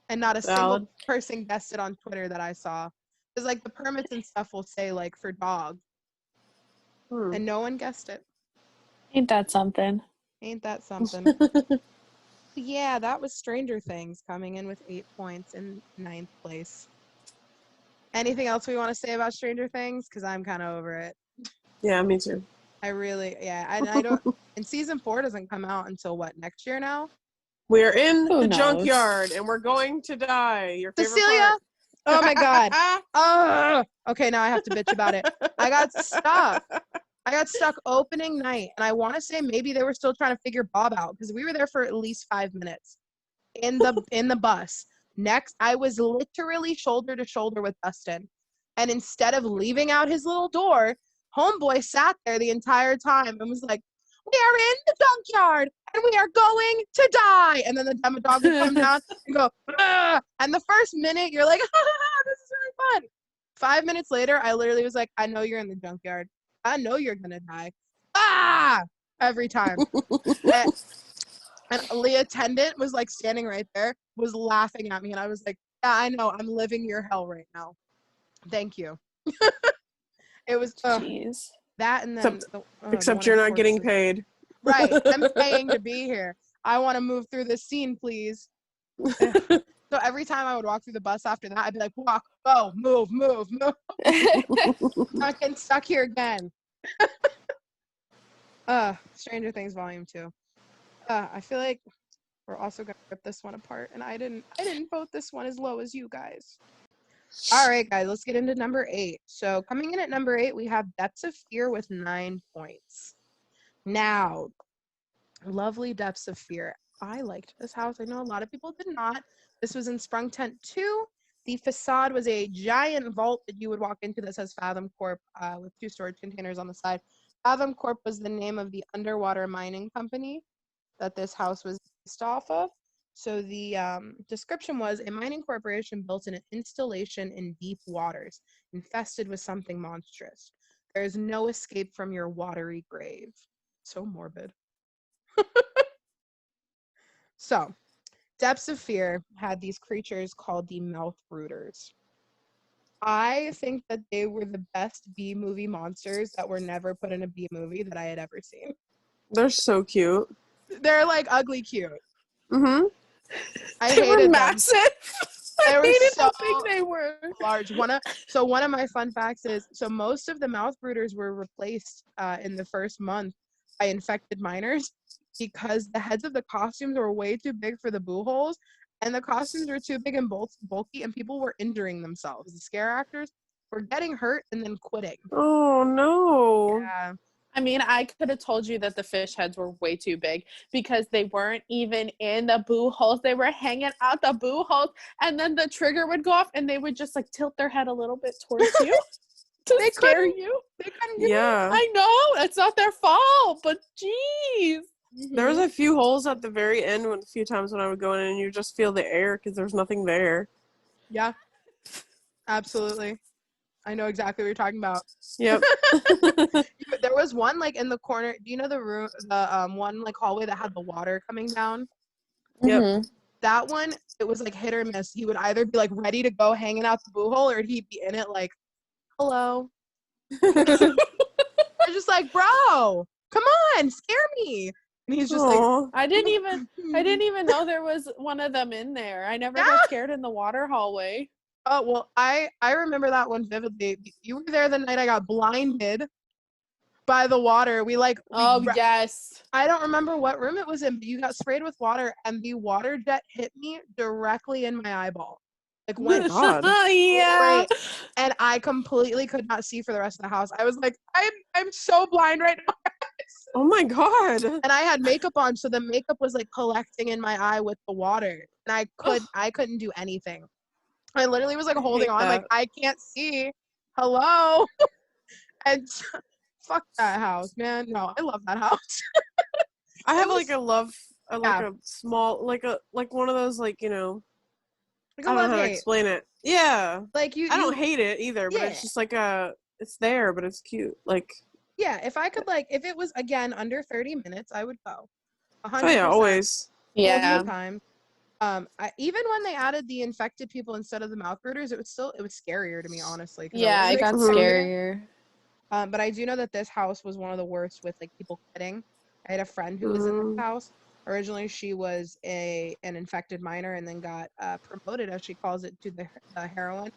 And not a Valid. single person guessed it on Twitter that I saw. Because like the permits and stuff will say like for dog. And no one guessed it. Ain't that something? Ain't that something? Yeah, that was Stranger Things coming in with 8 points in 9th place. Anything else we want to say about Stranger Things? Because I'm kind of over it. Yeah, me too. I really, I don't. And season 4 doesn't come out until what, next year now? We're in Who the knows? junkyard and we're going to die. Your favorite Cecilia? part. Oh my god. Oh, okay, now I have to bitch about it. I got stuck opening night, and I want to say maybe they were still trying to figure Bob out because we were there for at least 5 minutes in the bus. Next, I was literally shoulder to shoulder with Dustin, and instead of leaving out his little door, homeboy sat there the entire time and was like, "We are in the junkyard, and we are going to die." And then the demo dog would come down and go, "Ugh!" And the first minute, you're like, "This is really fun." 5 minutes later, I literally was like, "I know you're in the junkyard. I know you're gonna die." Ah! Every time. And the attendant was like standing right there, was laughing at me, and I was like, "Yeah, I know. I'm living your hell right now. Thank you." It was Jeez. that, and then Except you're not getting paid. Right. I'm paying to be here. I want to move through this scene, please. So every time I would walk through the bus after that, I'd be like, "Walk, go, move." I'm getting stuck here again. Stranger Things Volume 2. I feel like we're also gonna rip this one apart, and I didn't vote this one as low as you guys. All right, guys, let's get into number 8. So coming in at number 8, we have Depths of Fear with 9 points. Now, lovely Depths of Fear. I liked this house. I know a lot of people did not. This was in Sprung Tent 2. The facade was a giant vault that you would walk into that says Fathom Corp with 2 storage containers on the side. Fathom Corp was the name of the underwater mining company that this house was based off of. So the description was a mining corporation built an installation in deep waters, infested with something monstrous. There is no escape from your watery grave. So morbid. So, Depths of Fear had these creatures called the mouth brooders. I think that they were the best B-movie monsters that were never put in a B-movie that I had ever seen. They're so cute. They're like ugly cute. Mm-hmm. I They were hated them. massive. They I were hated so how big they were. large. One of my fun facts is, so most of the mouth brooders were replaced in the first month by infected miners because the heads of the costumes were way too big for the boo holes, and the costumes were too big and bulky, and people were injuring themselves. The scare actors were getting hurt and then quitting. Oh no. Yeah. I mean, I could have told you that the fish heads were way too big because they weren't even in the boo holes. They were hanging out the boo holes, and then the trigger would go off, and they would just like tilt their head a little bit towards you to scare you. They couldn't do it. Yeah. I know it's not their fault, but jeez. There was a few holes at the very end a few times when I would go in, and you just feel the air because there's nothing there. Yeah. Absolutely. I know exactly what you're talking about. Yep. There was one like in the corner. Do you know the room, the one like hallway that had the water coming down? Yep. Mhm. That one, it was like hit or miss. He would either be like ready to go hanging out the boo hole, or he'd be in it like, hello. I was just like, bro, come on, scare me. And he's just like, Aw. I didn't even know there was one of them in there. I never got scared in the water hallway. oh well, I remember that one vividly. You were there the night I got blinded by the water. Yes. I don't remember what room it was in, but you got sprayed with water, and the water jet hit me directly in my eyeball. Like went God. Yeah. straight, and I completely could not see for the rest of the house. I was like, I'm so blind right now. Oh my God. And I had makeup on, so the makeup was like collecting in my eye with the water, and I couldn't do anything. I literally was like holding on, like I can't see. Hello, and fuck that house, man. No, I love that house. I have was- a small, like one of those, like, you know, Like I a don't know how to love-hate. explain it. Yeah. Like I don't hate it either, but Yeah. it's just like it's there, but it's cute. Like, Yeah, if I could, like, if it was again under 30 minutes, I would go. 100%. oh yeah, always. All Yeah. the time. Even when they added the infected people instead of the mouth brooders, it was scarier to me, honestly. 'Cause I Yeah, wasn't it got expecting it. scarier. But I do know that this house was one of the worst with like people quitting. I had a friend who was in this house. Originally, she was an infected minor, and then got promoted, as she calls it, to the heroine.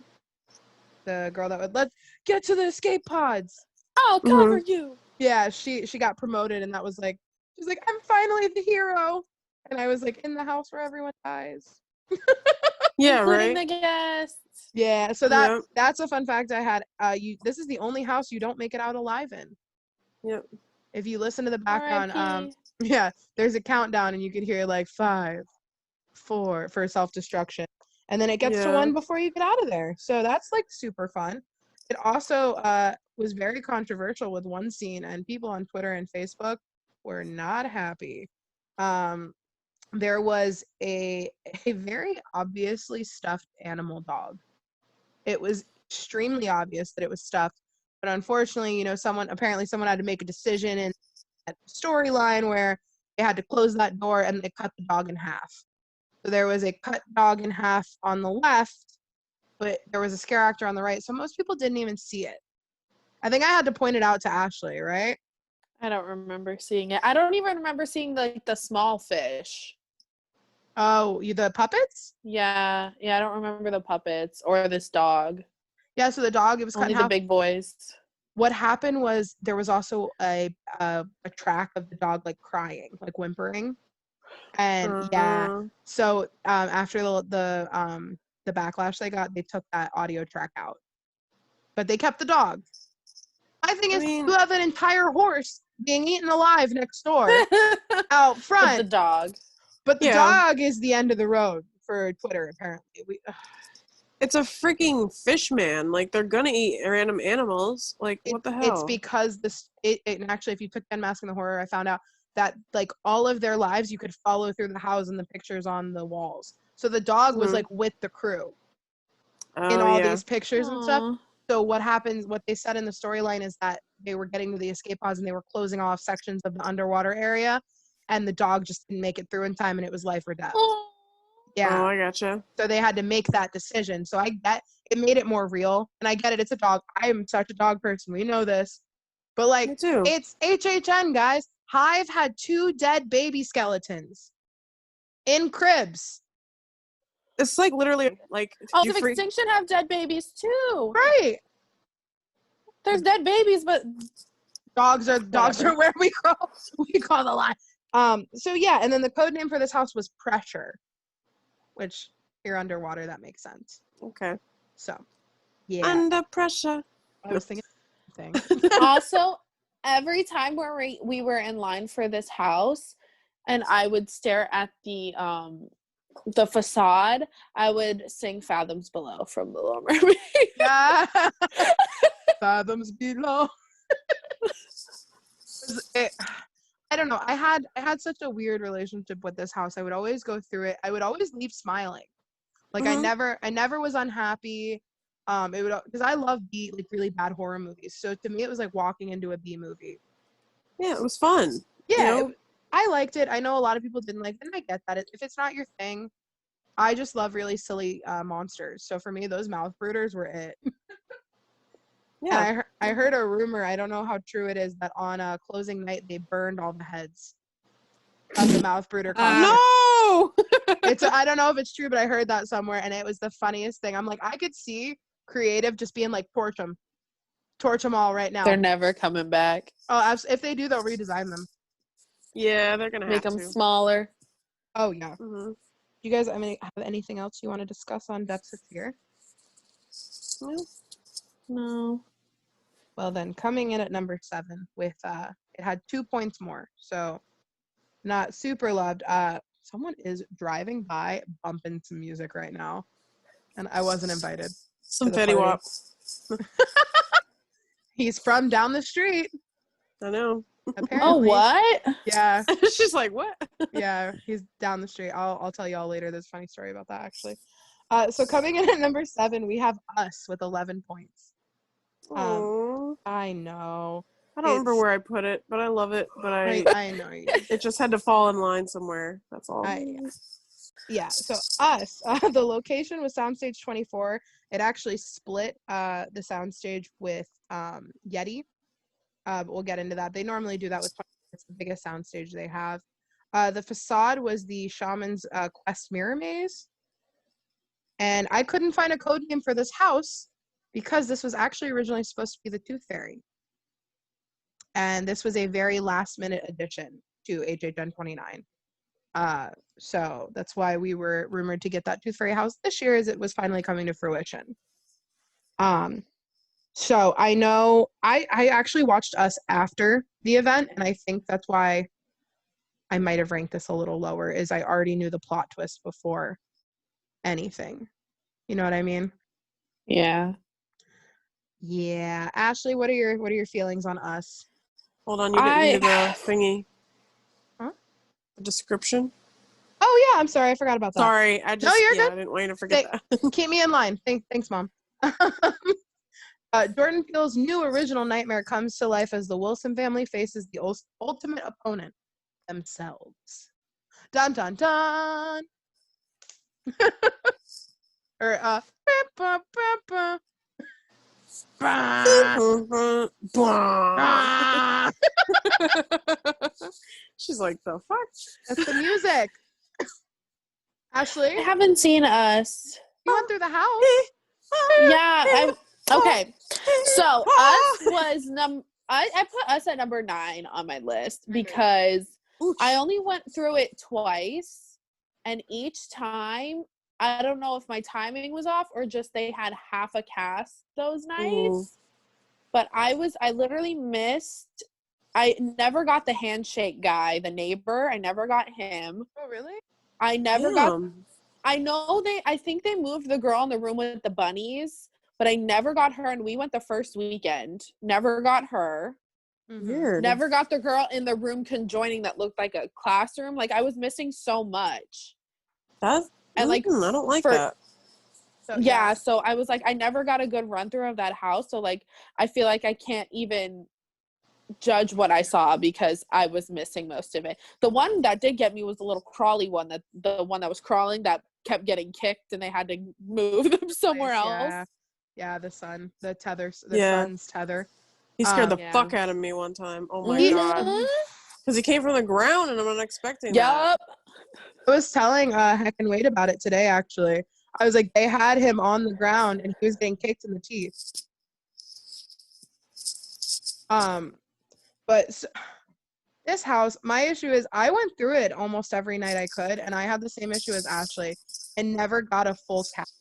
The girl that would, let's get to the escape pods. I'll cover you. Yeah, she got promoted, and that was like, she's like, I'm finally the hero. And I was like, in the house where everyone dies. Yeah, Including right. the guests. Yeah, so Yep. that's a fun fact I had. This is the only house you don't make it out alive in. Yep. If you listen to the background, R.I.P. yeah, there's a countdown, and you could hear like 5, 4 for self-destruction, and then it gets to 1 before you get out of there. So that's like super fun. It also was very controversial with one scene, and people on Twitter and Facebook were not happy. There was a very obviously stuffed animal dog. It was extremely obvious that it was stuffed, but unfortunately, you know, someone had to make a decision in that storyline where they had to close that door, and they cut the dog in half. So there was a cut dog in half on the left, but there was a scare actor on the right, so most people didn't even see it. I think I had to point it out to Ashley, right? I don't remember seeing it. I don't even remember seeing the small fish. Oh, the puppets? Yeah, I don't remember the puppets or this dog. Yeah, so the dog, it was cut Only in the half. big boys. What happened was there was also a track of the dog like crying, like whimpering. And yeah, so after the backlash they got, they took that audio track out. But they kept the dog. My thing is, you have an entire horse being eaten alive next door out front. With the dog. But the dog is the end of the road for Twitter, apparently. It's a freaking fish man. Like, they're gonna eat random animals. Like, what the hell? It's because and actually, if you took Unmasking the Horror, I found out that like all of their lives you could follow through the house and the pictures on the walls. So the dog was like with the crew in all these pictures and stuff. So what they said in the storyline is that they were getting to the escape pods, and they were closing off sections of the underwater area, and the dog just didn't make it through in time, and it was life or death. Yeah. Oh, I gotcha. So they had to make that decision. So I get it, made it more real, and I get it. It's a dog. I am such a dog person. We know this. But like, Me too. it's HHN, guys. Hive had 2 dead baby skeletons in cribs. It's like literally like. Also, Extinction have dead babies too. Right. There's dead babies, but dogs are where we call the line. So yeah, and then the code name for this house was Pressure, which you're underwater, that makes sense. Okay. So yeah. Under pressure. I was thinking thing. also every time we were in line for this house and I would stare at the facade, I would sing Fathoms Below from The Little Mermaid. Yeah. Fathoms below. I don't know. I had such a weird relationship with this house. I would always go through it. I would always leave smiling. Like I never was unhappy. It would, because I love like really bad horror movies. So to me, it was like walking into a B movie. Yeah, it was fun. Yeah, you know? I liked it. I know a lot of people didn't like it, and I get that. If it's not your thing, I just love really silly monsters. So for me, those mouth brooders were it. Yeah. And I heard a rumor, I don't know how true it is, that on closing night they burned all the heads of the mouth brooder costume. No! I don't know if it's true, but I heard that somewhere, and it was the funniest thing. I'm like, I could see creative just being like, torch them all right now. They're never coming back. Oh, if they do, they'll redesign them. Yeah, they're gonna Make have them to. smaller. Oh yeah. Mm-hmm. You guys, I mean, have anything else you want to discuss on Depths of Fear? No. Well then, coming in at number 7 with it had 2 points more, so not super loved. Someone is driving by bumping some music right now, and I wasn't invited. Some to the Fetty party. Wap. He's from down the street, I know. apparently. Oh, what? Yeah, She's like, what? yeah, he's down the street. I'll tell y'all later. There's a funny story about that actually. So coming in at number 7, we have Us with 11 points. Aww. I know. I don't remember where I put it, but I love it. But I know you. it just had to fall in line somewhere. That's all. Yeah, so Us, the location was Soundstage 24. It actually split the soundstage with Yeti. But we'll get into that. They normally do that with 24. It's the biggest soundstage they have. The facade was the Shaman's Quest Mirror Maze. And I couldn't find a code name for this house because this was actually originally supposed to be the Tooth Fairy. And this was a very last-minute addition to HHN 29. So that's why we were rumored to get that Tooth Fairy house this year, as it was finally coming to fruition. So I know I actually watched Us after the event, and I think that's why I might have ranked this a little lower, is I already knew the plot twist before anything. You know what I mean? Yeah. Yeah. Ashley, what are your feelings on Us? Hold on, you didn't do the thingy. Huh? The description? Oh yeah, I'm sorry, I forgot about that. Sorry, you're good. I didn't want you to forget that. Keep me in line. Thanks, Mom. Jordan Peele's new original nightmare comes to life as the Wilson family faces the ultimate opponent, themselves. Dun dun dun. Or She's like, the fuck? That's the music. Ashley, I haven't seen Us. you went through the house. Yeah. Okay. So Us was I put Us at number 9 on my list because I only went through it twice, and each time I don't know if my timing was off or just they had half a cast those nights. But I literally missed. I never got the handshake guy, the neighbor. I never got him. Oh, really? I never got. I think they moved the girl in the room with the bunnies, but I never got her, and we went the first weekend. Never got her. Weird. Never got the girl in the room conjoining that looked like a classroom. Like, I was missing so much. That? And like, I don't like that. So, yeah, so I was like, I never got a good run through of that house. So like, I feel like I can't even judge what I saw because I was missing most of it. The one that did get me was the little crawly one, the one that was crawling that kept getting kicked and they had to move them somewhere else. Yeah, the sun's tether. He scared the Yeah. fuck out of me one time. Oh my god. Because he came from the ground and I'm not expecting that. Yup. I was telling Heck and Wade about it today, actually. I was like, they had him on the ground and he was getting kicked in the teeth. But this house, my issue is I went through it almost every night I could, and I had the same issue as Ashley and never got a full cast.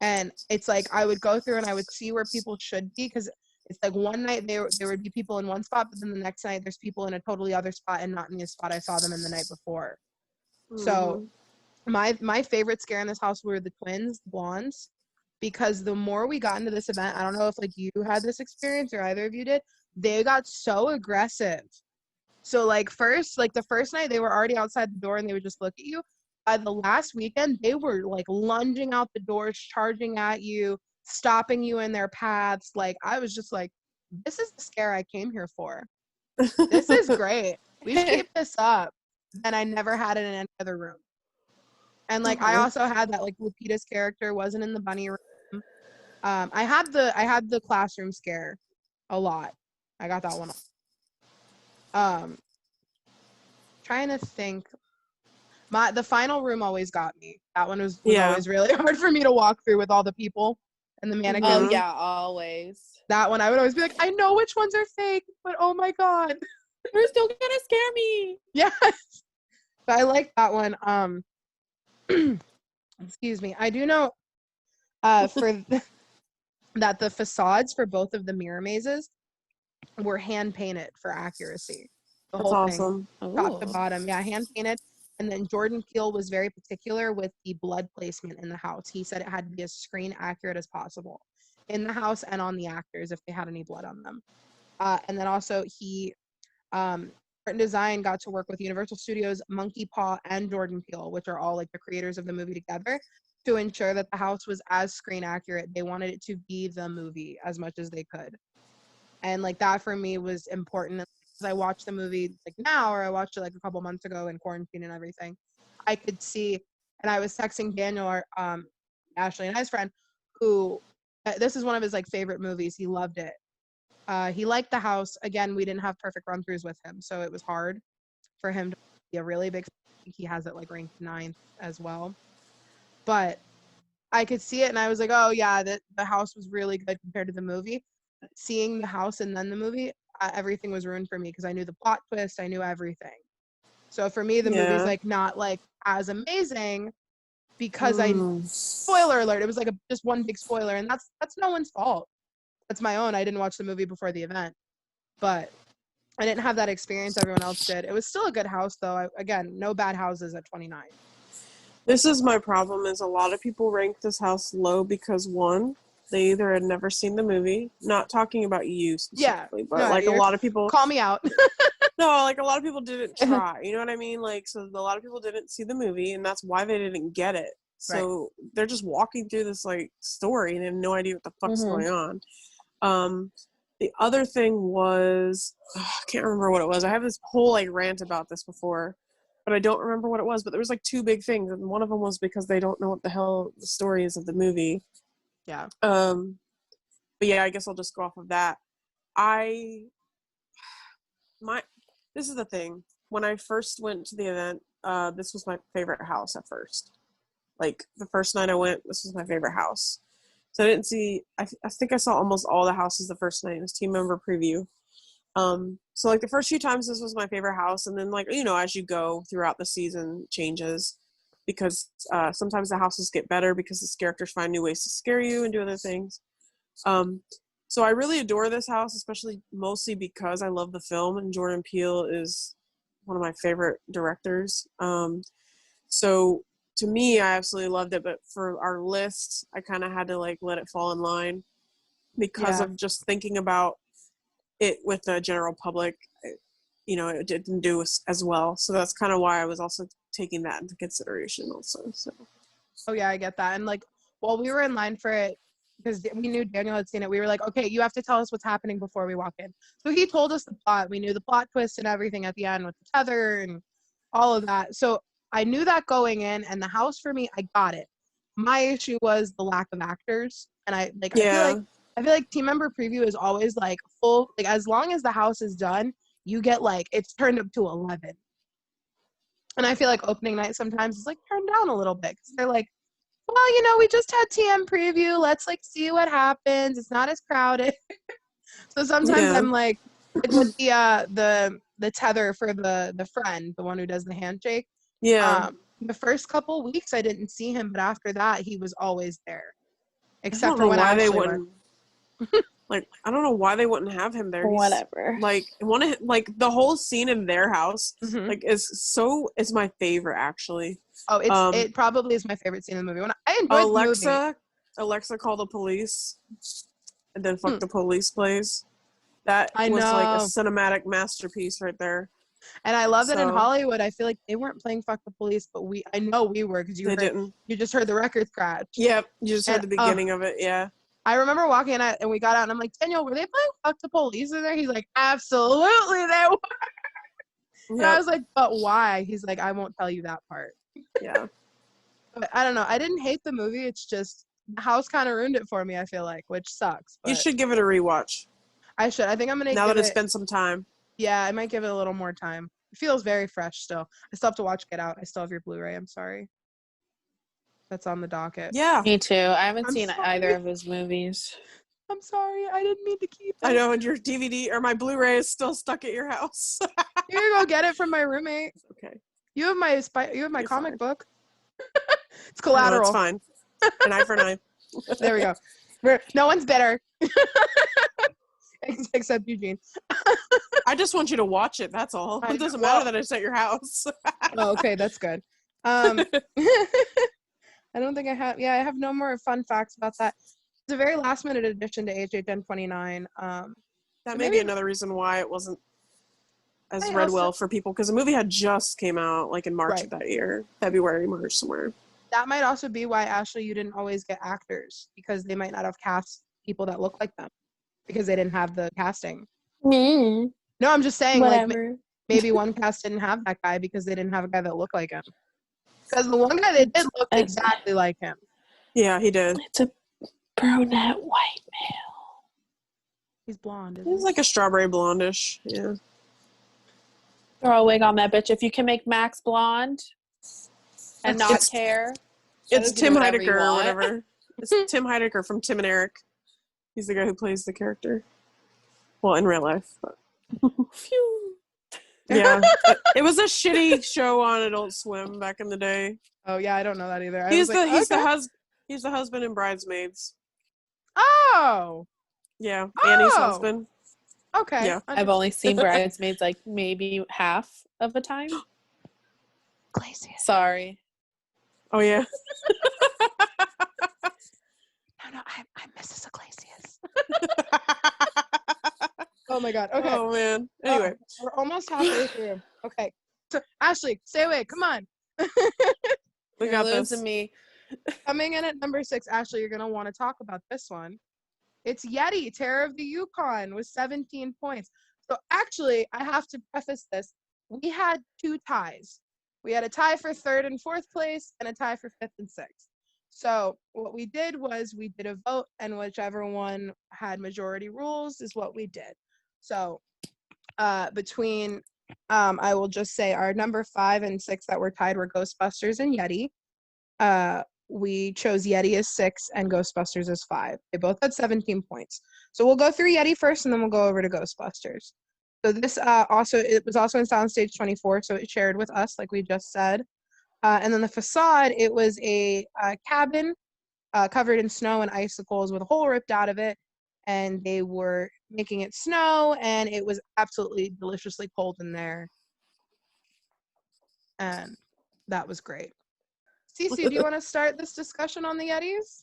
And it's like I would go through and I would see where people should be, because It's like one night there would be people in one spot, but then the next night there's people in a totally other spot and not in the spot I saw them in the night before. So my favorite scare in this house were the twins, the blondes, because the more we got into this event, I don't know if like you had this experience or either of you did, they got so aggressive. So like the first night they were already outside the door and they would just look at you. By the last weekend, they were like lunging out the doors, charging at you, stopping you in their paths. Like I was just like, this is the scare I came here for. This is great. We should keep this up. And I never had it in any other room. And like I also had that, like Lupita's character wasn't in the bunny room. I had the classroom scare a lot. I got that one. Trying to think. The final room always got me. That one was always really hard for me to walk through with all the people and the mannequins. Oh yeah, always. That one I would always be like, I know which ones are fake, but oh my god, they're still gonna scare me. Yes, but I like that one. Excuse me. I do know that the facades for both of the mirror mazes were hand painted for accuracy. The That's whole awesome. thing, top to bottom. Yeah, hand painted. And then Jordan Peele was very particular with the blood placement in the house. He said it had to be as screen accurate as possible in the house and on the actors if they had any blood on them. And then also he, art and design, got to work with Universal Studios, Monkey Paw, and Jordan Peele, which are all like the creators of the movie together, to ensure that the house was as screen accurate. They wanted it to be the movie as much as they could. And like that for me was important. As I watched the movie like now, or I watched it like a couple months ago in quarantine and everything, I could see, and I was texting Daniel, our Ashley and I's friend, who this is one of his like favorite movies. He loved it. He liked the house. Again, we didn't have perfect run-throughs with him, so it was hard for him to be a really big fan. I think he has it like ranked 9th as well. But I could see it, and I was like, oh yeah, the house was really good compared to the movie. Seeing the house and then the movie, everything was ruined for me because I knew the plot twist, I knew everything. So for me, the movie's like not like as amazing because spoiler alert, it was like just one big spoiler, and that's no one's fault. That's my own. I didn't watch the movie before the event, but I didn't have that experience everyone else did. It was still a good house though. Again, no bad houses at 29. This is my problem, is a lot of people rank this house low because one, they either had never seen the movie, not talking about you specifically, but like a lot of people call me out. No, like a lot of people didn't try, you know what I mean? Like, so a lot of people didn't see the movie, and that's why they didn't get it. So they're just walking through this like story and they have no idea what the fuck's going on. The other thing was, I can't remember what it was. I have this whole like rant about this before, but I don't remember what it was. But there was like 2 big things, and one of them was because they don't know what the hell the story is of the movie. Yeah. But yeah, I guess I'll just go off of that. This is the thing. When I first went to the event, this was my favorite house at first. Like the first night I went, this was my favorite house. So I didn't see, I think I saw almost all the houses the first night. It was team member preview. So like the first few times this was my favorite house, and then like, you know, as you go throughout the season changes, because sometimes the houses get better because the characters find new ways to scare you and do other things. So I really adore this house, especially mostly because I love the film, and Jordan Peele is one of my favorite directors. So to me, I absolutely loved it, but for our list, I kind of had to like let it fall in line because of just thinking about it with the general public. You know, it didn't do as well. So that's kind of why I was also taking that into consideration also. So. Oh yeah, I get that. And like, while we were in line for it, because we knew Daniel had seen it, we were like, okay, you have to tell us what's happening before we walk in. So he told us the plot. We knew the plot twist and everything at the end with the tether and all of that. So I knew that going in, and the house for me, I got it. My issue was the lack of actors. And I feel like team member preview is always like full, like as long as the house is done, you get like, it's turned up to 11. And I feel like opening night sometimes is like turned down a little bit because they're like, well, you know, we just had TM preview. Let's like see what happens. It's not as crowded. So sometimes I'm like with the tether for the friend, the one who does the handshake. Yeah. The first couple weeks I didn't see him, but after that he was always there. Except for when Ashley went. Like, I don't know why they wouldn't have him there. Whatever. Like the whole scene in their house, Mhm. like, is my favorite actually. Oh, it probably is my favorite scene in the movie. When I enjoyed the movie. Alexa call the police, and then fuck the police plays. That I was like a know. cinematic masterpiece right there. And I love that in So- Hollywood, I feel like they weren't playing "Fuck the Police," but I know we were because Didn't. you just heard the record scratch. Yep, you just heard And, the beginning of it. Yeah. I remember walking in and we got out and I'm like, Daniel, were they playing "Fuck the Police" in there? He's like, absolutely they were. And I Yep. was like, but why? He's like, I won't tell you that part. Yeah. But I don't know. I didn't hate the movie. It's just the house kind of ruined it for me, I feel like, which sucks. But You should give it a rewatch. I should. I think I'm going to Now give that it's it. been some time. Yeah, I might give it a little more time. It feels very fresh still. I still have to watch Get Out. I still have your Blu-ray. I'm sorry. That's on the docket. Yeah. Me too. I haven't I'm seen sorry. either of his movies. I'm sorry. I didn't mean to keep it. I know, and your DVD or my Blu-ray is still stuck at your house. Here you go. Get it from my roommate. Okay. You have my You're comic fine. book. It's No, collateral. it's fine. An eye for an eye. There we go. No one's better. Except Eugene. I just want you to watch it. That's all. I It doesn't know. matter that it's at your house. Oh, okay, that's good. I don't think I have. Yeah, I have no more fun facts about that. It's a very last minute addition to HHN 29. That may maybe- be another reason why it wasn't as I read also- well for people, because the movie had just came out like in March Right. of that year, February, March somewhere. That might also be why, Ashley, you didn't always get actors, because they might not have cast people that look like them because they didn't have the casting. Me. No, I'm just saying, like, Whatever. maybe one cast didn't have that guy because they didn't have a guy that looked like him. Because the one guy they did look exactly like him. Yeah, he did. It's a brunette white male. He's blonde. He was like a strawberry blondish. Yeah. Throw a wig on that bitch. If you can make Max blonde and not It's- care. It's You can Tim do whatever you Heidecker or want. whatever. It's Tim Heidecker from Tim and Eric. He's the guy who plays the character. Well, in real life. But. Phew. Yeah. It was a shitty show on Adult Swim back in the day. Oh yeah, I don't know that either. I He's was like, okay. he's the husband in Bridesmaids. Oh, Yeah, Annie's Oh. husband. okay. Yeah. I've only seen Bridesmaids like maybe half of the time. Glacius. Sorry. Oh yeah. No, I'm Mrs. Iglesias. Oh my god. Okay. Oh man. Anyway, We're almost halfway through. Okay. So, Ashley, stay away. Come on. we You're got this. losing me. Coming in at number 6, Ashley, you're gonna want to talk about this one. It's Yeti, Terror of the Yukon, with 17 points. So actually, I have to preface this. We had 2 ties. We had a tie for 3rd and 4th place, and a tie for 5th and 6th. So what we did was we did a vote, and whichever one had majority rules is what we did. So between, I will just say our number 5 and 6 that were tied were Ghostbusters and Yeti. We chose Yeti as 6 and Ghostbusters as 5. They both had 17 points. So we'll go through Yeti first, and then we'll go over to Ghostbusters. So this it was also in Soundstage 24, so it shared with us, like we just said. And then the facade, it was a cabin covered in snow and icicles with a hole ripped out of it, and they were making it snow, and it was absolutely deliciously cold in there. And that was great. Cece, do you want to start this discussion on the Yetis?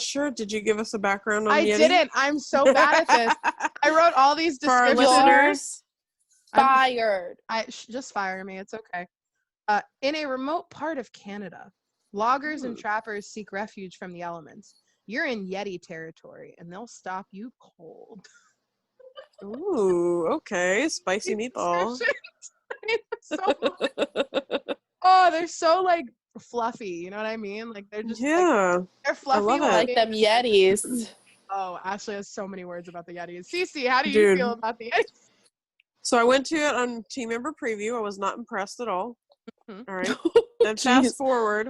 Sure. Did you give us a background on I Yeti? didn't. I'm so bad at this. I wrote all these For our descriptions. listeners. Fired. Just fire me. It's okay. In a remote part of Canada, loggers and trappers seek refuge from the elements. You're in Yeti territory, and they'll stop you cold. Ooh, okay. Spicy meatball. Oh, they're so like fluffy. You know what I mean? Like they're just Yeah. they're fluffy. love it. Like them Yetis. Oh, Ashley has so many words about the Yetis. Cece, how do you Dude. feel about the Yetis? So I went to it on team member preview. I was not impressed at all. Mhm. All right. Then fast forward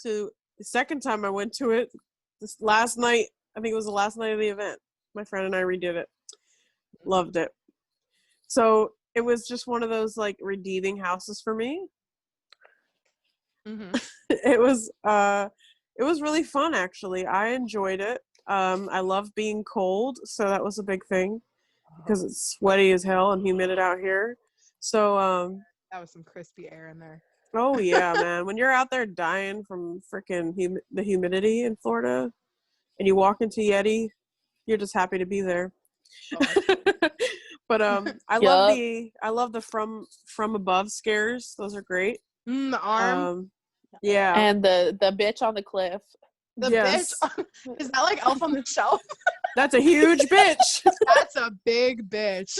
to the second time I went to it. This last night, I think it was the last night of the event. My friend and I redid it. Loved it. So it was just one of those like redeeming houses for me. Mm-hmm. It was really fun actually. I enjoyed it. I love being cold, so that was a big thing because it's sweaty as hell and humid out here. So, That was some crispy air in there. oh yeah, man. When you're out there dying from freaking the humidity in Florida and you walk into Yeti, you're just happy to be there. Oh, But I love the from above scares. Those are great. the arm. Yeah. And the bitch on the cliff. The yes. bitch. Is that like Elf on the Shelf? That's a huge bitch. That's a big bitch.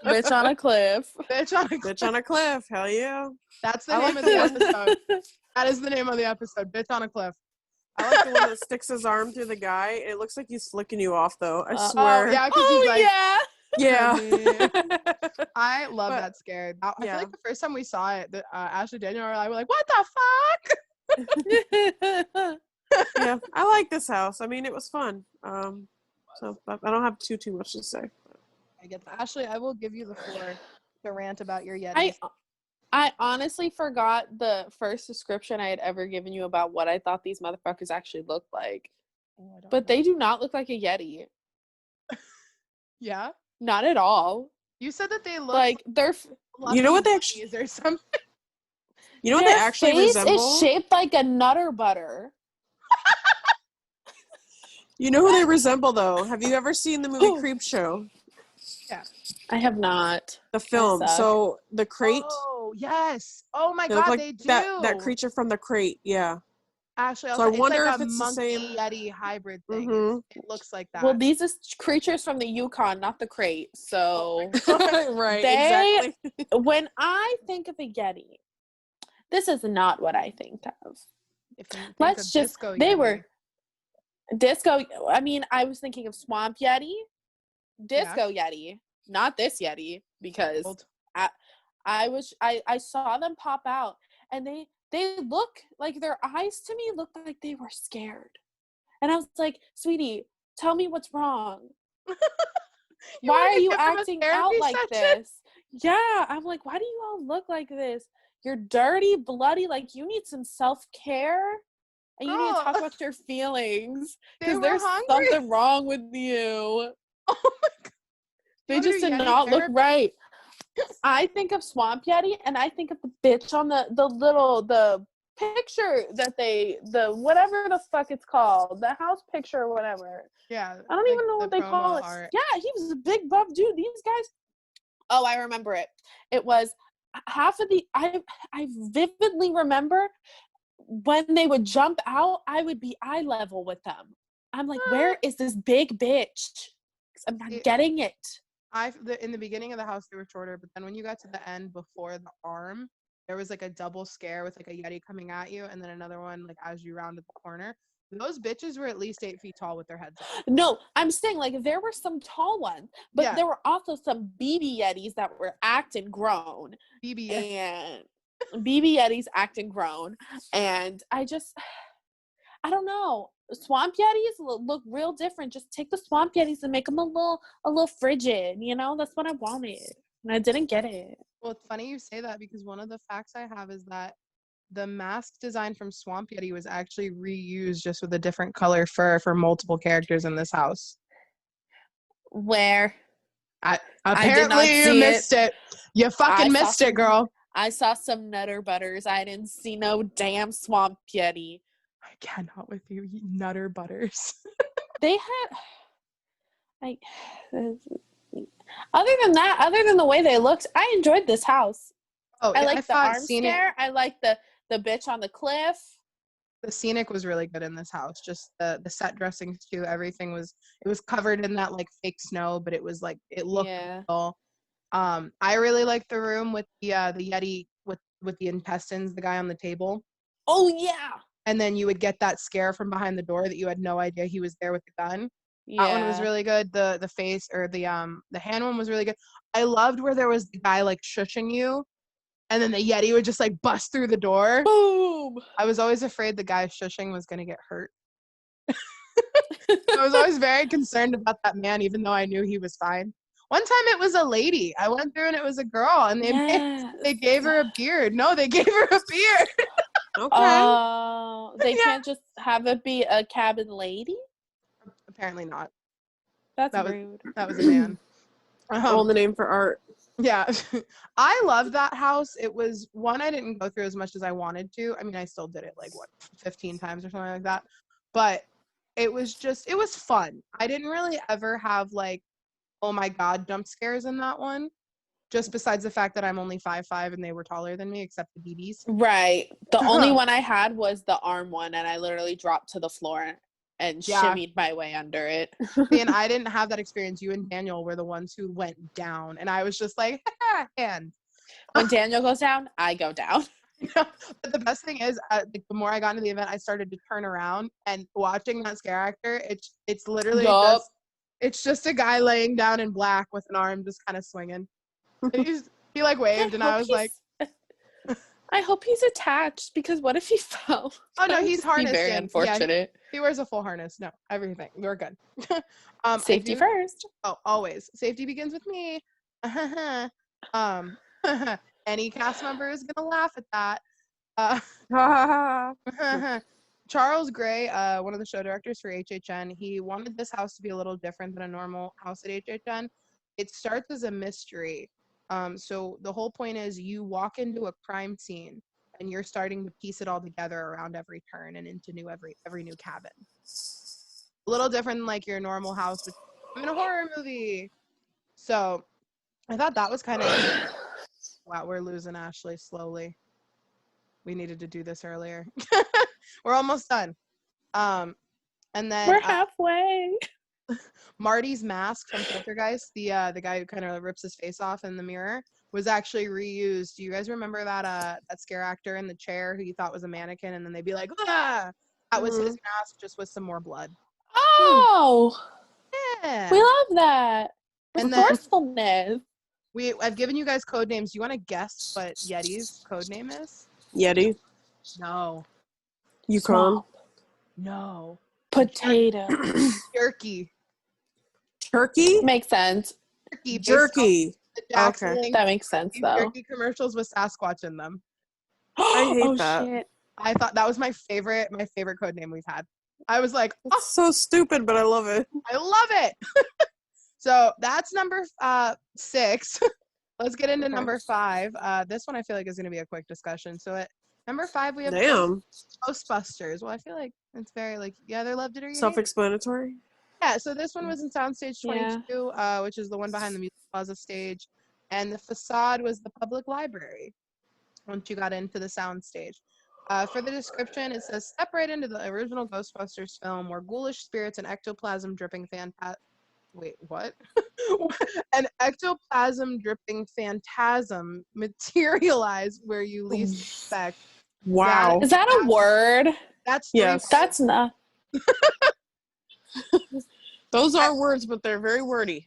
Bitch on a cliff. Bitch on a Bitch on a cliff. Hell yeah. That's the I name like of the the one- episode. That is the name of the episode. Bitch on a cliff. I like the one that sticks his arm through the guy. It looks like he's flicking you off, though. I Oh, swear. Oh yeah, because he's like, Yeah. I love But- that scare. I feel yeah. like the first time we saw it, Ashley, Daniel, and I were like, "What the fuck?" Yeah. I like this house. I mean, it was fun. So but I don't have too much to say. I get that. Ashley, I will give you the floor to rant about your Yeti. I honestly forgot the first description I had ever given you about what I thought these motherfuckers actually looked like. But they do not look like a Yeti. Yeah. Not at all. You said that they look Like their You know what they fluffy bunnies or something. You know what they their actually face resemble? is shaped like a Nutter Butter. You know who they resemble, though? Have you ever seen the movie Creep Show? I have not. The film. suck. So the crate. Oh yes. Oh my They look god, like they do. that creature from the crate. Yeah. Ashley, So I wonder it's like if a it's the monkey same- Yeti hybrid thing. Mhm. It looks like that. Well, these is creatures from the Yukon, not the crate. So Right. They- Exactly. when I think of a Yeti, this is not what I think of. If you think Let's of just Disco they Yeti, were disco. I mean, I was thinking of Swamp Yeti, Disco Yeti, not this Yeti, because old. I saw them pop out and they look like their eyes to me looked like they were scared. And I was like, sweetie, tell me what's wrong. Why wanna are you give them a acting therapy out like session? this? Yeah, I'm like, why do you all look like this? You're dirty, bloody, like you need some self-care. And you need to Girl. talk about your feelings. They Because were there's hungry. something wrong with you. Oh my god. They You just want did a Yeti not look therapy? right. I think of Swamp Yeti and I think of the bitch on the picture that the whatever the fuck it's called, the house picture or whatever. Yeah. I don't like even know the what they call promo it. art. Yeah, he was a big buff dude. These guys. Oh, I remember it. It was half of the I vividly remember when they would jump out, I would be eye level with them. I'm like, where is this big bitch? 'Cause I'm not getting it. In the beginning of the house they were shorter, but then when you got to the end before the arm, there was like a double scare with like a Yeti coming at you, and then another one like as you rounded the corner. Those bitches were at least 8 feet tall with their heads up. No, I'm saying like there were some tall ones, but Yeah. there were also some BB Yetis that were acting grown. BB. And BB Yetis acting grown. And I don't know. Swamp Yetis look real different. Just take the Swamp Yetis and make them a little frigid, you know? That's what I wanted. And I didn't get it. Well, it's funny you say that because one of the facts I have is that the mask design from Swamp Yeti was actually reused just with a different color fur for multiple characters in this house. Where? Apparently you see missed it. You fucking I saw missed it, some- girl. I saw some Nutter Butters. I didn't see no damn Swamp Yeti. I cannot with you, you Nutter Butters. They had like other than that, other than the way they looked, I enjoyed this house. Oh, I yeah, like the thought arm scare. I like the bitch on the cliff. The scenic was really good in this house. Just the set dressings too. Everything was covered in that like fake snow, but it was like it looked Yeah. real. I really liked the room with the Yeti with the intestines, the guy on the table. Oh yeah. And then you would get that scare from behind the door that you had no idea he was there with the gun. Yeah. That one was really good. The face or the hand one was really good. I loved where there was the guy like shushing you, and then the Yeti would just like bust through the door. Boom. I was always afraid the guy shushing was gonna get hurt. I was always very concerned about that man, even though I knew he was fine. One time it was a lady. I went through and it was a girl, and they gave her a beard. No, they gave her a beard. Okay. Oh, they Yeah. can't just have it be a cabin lady? Apparently not. That's That rude. was a man. All in the name for art. Yeah. I love that house. It was one I didn't go through as much as I wanted to. I mean, I still did it like 15 times or something like that. But it was fun. I didn't really ever have like, oh my God, jump scares in that one. Just besides the fact that I'm only 5'5" and they were taller than me, except the BBs. Right. The only one I had was the arm one, and I literally dropped to the floor and shimmied my way under it. And I didn't have that experience. You and Daniel were the ones who went down, and I was just like, and When Daniel goes down, I go down. But the best thing is, the more I got into the event, I started to turn around and watching that scare actor. It's literally just a guy laying down in black with an arm just kind of swinging. He like waved, and I was like, I hope he's attached, because what if he fell? oh no, he's harnessed. Very unfortunate. Yeah, he wears a full harness. No, everything. We're good. Safety first. Oh, always. Safety begins with me. Any cast member is gonna laugh at that. Charles Gray, one of the show directors for HHN, he wanted this house to be a little different than a normal house at HHN. It starts as a mystery. So the whole point is you walk into a crime scene and you're starting to piece it all together around every turn and into every new cabin. A little different than like your normal house, which is in a horror movie. So I thought that was kind of wow, we're losing Ashley slowly. We needed to do this earlier. We're almost done. And then we're halfway. Marty's mask from Poltergeist, the guy who kind of rips his face off in the mirror, was actually reused. Do you guys remember that scare actor in the chair who you thought was a mannequin, and then they'd be like, ah! That was his mask, just with some more blood. Oh, yeah, we love that. And Resourcefulness. I've given you guys code names. Do you want to guess what Yeti's code name is? Yeti. No. Yukon. No. Potato. Jerky. Turkey? Makes sense. Jerky. Okay. That makes sense, though. Jerky commercials with Sasquatch in them. I hate that. Shit. I thought that was my favorite code name we've had. I was like, oh, it's so stupid, but I love it. I love it. So that's number 6. Let's get into number 5. This one I feel like is going to be a quick discussion. So at number 5, we have Ghostbusters. Well, I feel like it's very like, you either loved it or you self-explanatory. Yeah, so this one was in Soundstage 22, which is the one behind the Music Plaza stage. And the facade was the public library once you got into the soundstage. For the description, it says, step right into the original Ghostbusters film where ghoulish spirits and ectoplasm dripping Wait, what? An ectoplasm dripping phantasm materialize where you least expect. Wow. Is that a word? That's yes. That's not. Those are words, but they're very wordy.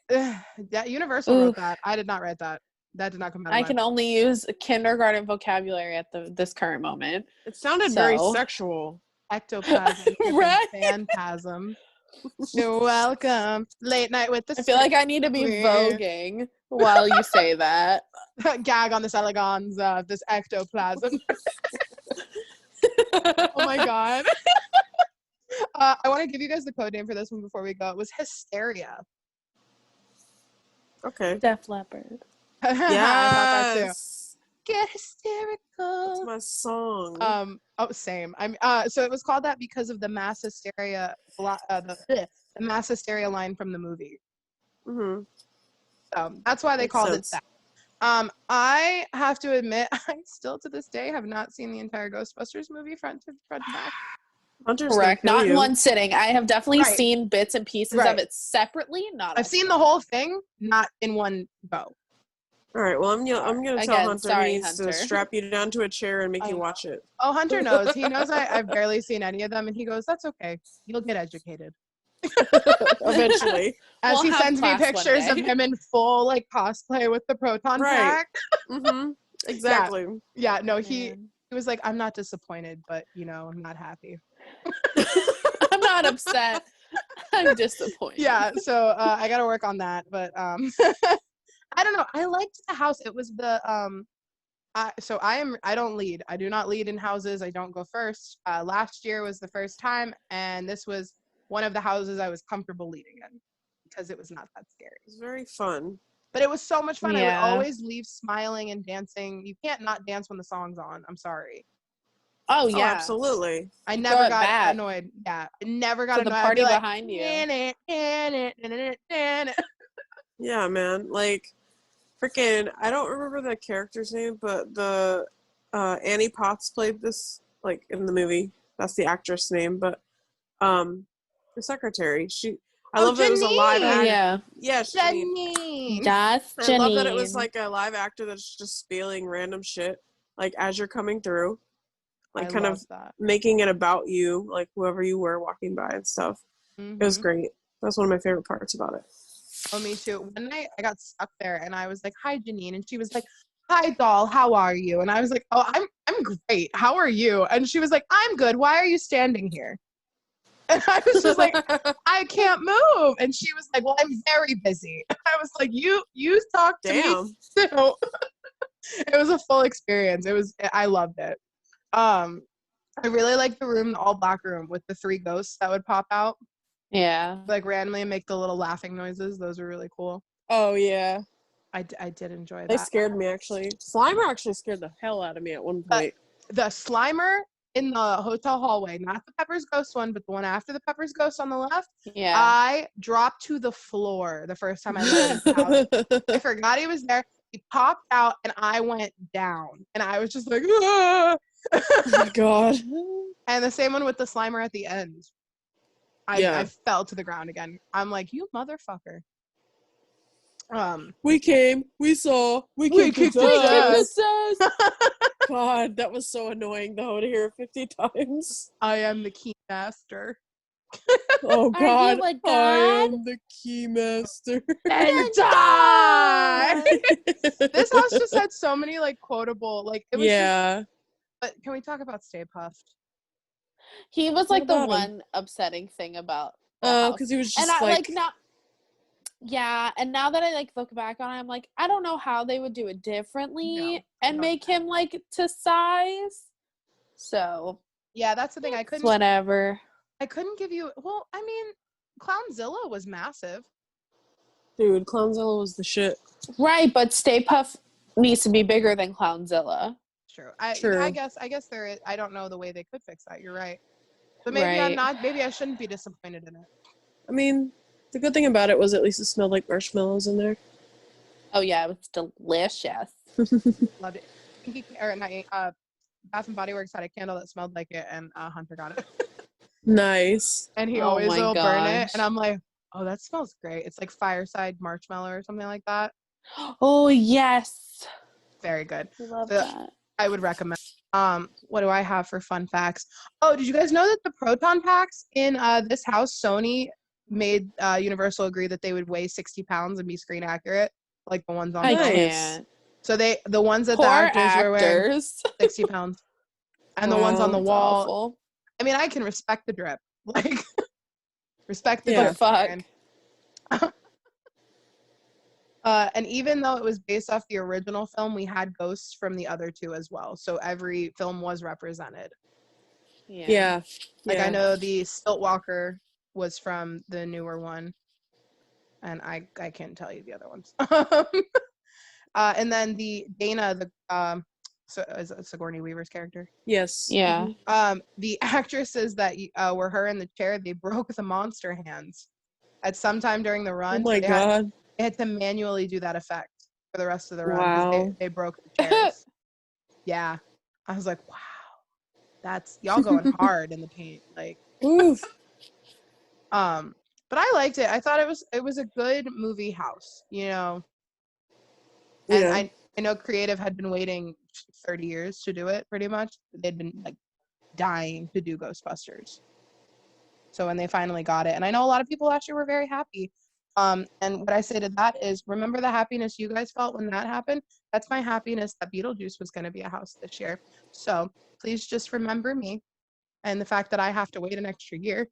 That Universal wrote that. I did not write that. That did not come out of I can only use kindergarten vocabulary at this current moment. It sounded very sexual. Ectoplasm. Right? Phantasm. You're welcome. Late night with the I feel like I need to be voguing while you say that. Gag on this elegance of this ectoplasm. Oh my god. I want to give you guys the code name for this one before we go. It was Hysteria. Okay. Def Leppard. Yeah. I thought that too. Get hysterical. That's my song. Same. So it was called that because of the mass hysteria, the mass hysteria line from the movie. Mm-hmm. So that's why they called it that. I have to admit, I still to this day have not seen the entire Ghostbusters movie front to back. Correct. Not in one sitting. I have definitely seen bits and pieces of it separately. I've seen the whole thing, not in one go. All right. Well, I'm gonna tell Hunter he needs to strap you down to a chair and make you watch it. Oh, Hunter knows. He knows I've barely seen any of them, and he goes, "That's okay. You'll get educated." Eventually, as he sends me pictures of him in full like cosplay with the proton pack. Mm-hmm. Exactly. Yeah. No, he was like, "I'm not disappointed, but I'm not happy." I'm not upset. I'm disappointed. Yeah. So I got to work on that, but I don't know. I liked the house. It was the I don't lead. I do not lead in houses. I don't go first. Last year was the first time, and this was one of the houses I was comfortable leaving in because it was not that scary. It's very fun. But it was so much fun. I would Yeah. always leave smiling and dancing. You can't not dance when the song's on. I'm sorry. Oh Oh, yeah. absolutely. I never it got back. annoyed. Yeah, I never got To annoyed. the I'd party be like, behind you. Yeah, man. Like, freaking, I don't remember the character's name, but the Annie Potts played this, like, in the movie. That's the actress name, but the secretary. I love that it was a live Janine! Oh actor. yeah. Yes, Janine. That's I love that it was Janine. like a live actor that's just spieling random shit, like as you're coming through, like kind of that. making it about you, like whoever you were walking by and stuff. It was great. That's one of my favorite parts about it. Oh, me too. One night I got stuck there and I was like, "Hi, Janine," and she was like, "Hi, doll. How are you?" And I was like, "Oh, I'm great. How are you?" And she was like, "I'm good. Why are you standing here?" And I was just like, "I can't move." And she was like, "Well, I'm very busy." I was like, "You talk to me Damn. too." It was a full experience. I loved it. I really liked the room, the all black room with the 3 ghosts that would pop out Yeah. like randomly and make the little laughing noises. Those were really cool. Oh yeah, I did enjoy they that. scared me actually. Slimer actually scared the hell out of me at one point. The Slimer in the hotel hallway, not the Pepper's Ghost one, but the one after the Pepper's Ghost on the left, Yeah. I dropped to the floor the first time I let him out. I forgot he was there. He popped out and I went down. And I was just like, ah! Oh my god. And the same one with the Slimer at the end. I fell to the ground again. I'm like, you motherfucker. We came, we saw, we kicked kicked his his ass. ass. God, that was so annoying though to hear 50 times. I am the key master. Oh Are you god, a I god? am the keymaster. And die! This house just had so many like quotable, like it was just, but can we talk about Stay Puffed? He was What like the about him? one upsetting thing about the Oh, house. because he was And just I like now and now that I like look back on it, I'm like, I don't know how they would do it differently and make him like to size. So Yeah, that's the thing. whatever. I couldn't give you. Well, I mean, Clownzilla was massive. dude, Clownzilla was the shit. Right, but Stay Puft needs to be bigger than Clownzilla. True. True. I guess there is. I don't know the way they could fix that. You're right. But maybe I'm Right. not. Maybe I shouldn't be disappointed in it. I mean, the good thing about it was at least it smelled like marshmallows in there. Oh yeah, it was delicious. Loved it. Bath and Body Works had a candle that smelled like it, and Hunter got it. Nice. And he Oh always my will burn it, gosh. and I'm like, oh, that smells great. It's like fireside marshmallow or something like that. Oh yes. Very good. Love So that. I would recommend. What do I have for fun facts? Oh, did you guys know that the proton packs in this house, Sony made Universal agree that they would weigh 60 pounds and be screen accurate, like the ones on I film? can't. So the ones that Poor the actors were wearing, actors. 60 pounds, and the ones on the That's wall. awful. I mean, I can respect the drip, like respect the Yeah. drip. Fuck. man. And even though it was based off the original film, we had ghosts from the other 2 as well. So every film was represented. Yeah. Like I know the Stilt Walker was from the newer one, and I can't tell you the other ones. And then the Dana, is it Sigourney Weaver's character? Yes. Yeah. The actresses that were her in the chair, they broke the monster hands at some time during the run. Oh my so god. they had to manually do that effect for the rest of the run Wow. because they broke the chairs. Yeah, I was like, wow, that's y'all going hard in the paint, like. Oof. But I liked it. I thought it was a good movie house, you know. And Yeah. I know creative had been waiting 30 years to do it, pretty much. They'd been like dying to do Ghostbusters. So when they finally got it, and I know a lot of people last year were very happy. And what I say to that is, remember the happiness you guys felt when that happened? That's my happiness that Beetlejuice was going to be a house this year. So please just remember me and the fact that I have to wait an extra year.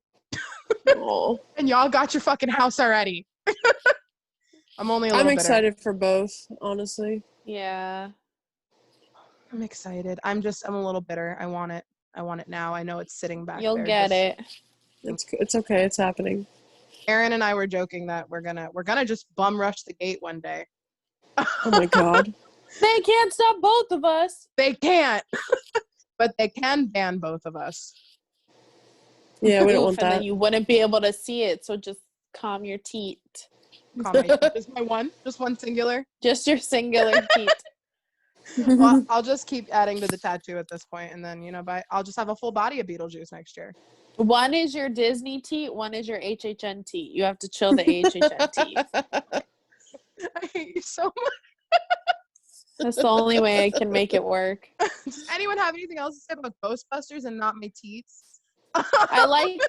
Oh. And y'all got your fucking house already. I'm only a little I'm bitter. excited for both, honestly. Yeah. I'm excited. I'm a little bitter. I want it now. I know it's sitting back You'll there. get it. It's okay. It's happening. Aaron and I were joking that we're gonna just bum rush the gate one day. Oh my god. They can't stop both of us. They can't, but they can ban both of us. Yeah, we don't want And that. then you wouldn't be able to see it, so just calm your teeth. Just one singular. Just your singular teeth. Well, I'll just keep adding to the tattoo at this point, and then I'll just have a full body of Beetlejuice next year. One is your Disney teeth, one is your HHN teeth. You have to chill the HHN teeth. I hate you so much. That's the only way I can make it work. Does anyone have anything else to say about Ghostbusters and not my teeth? I like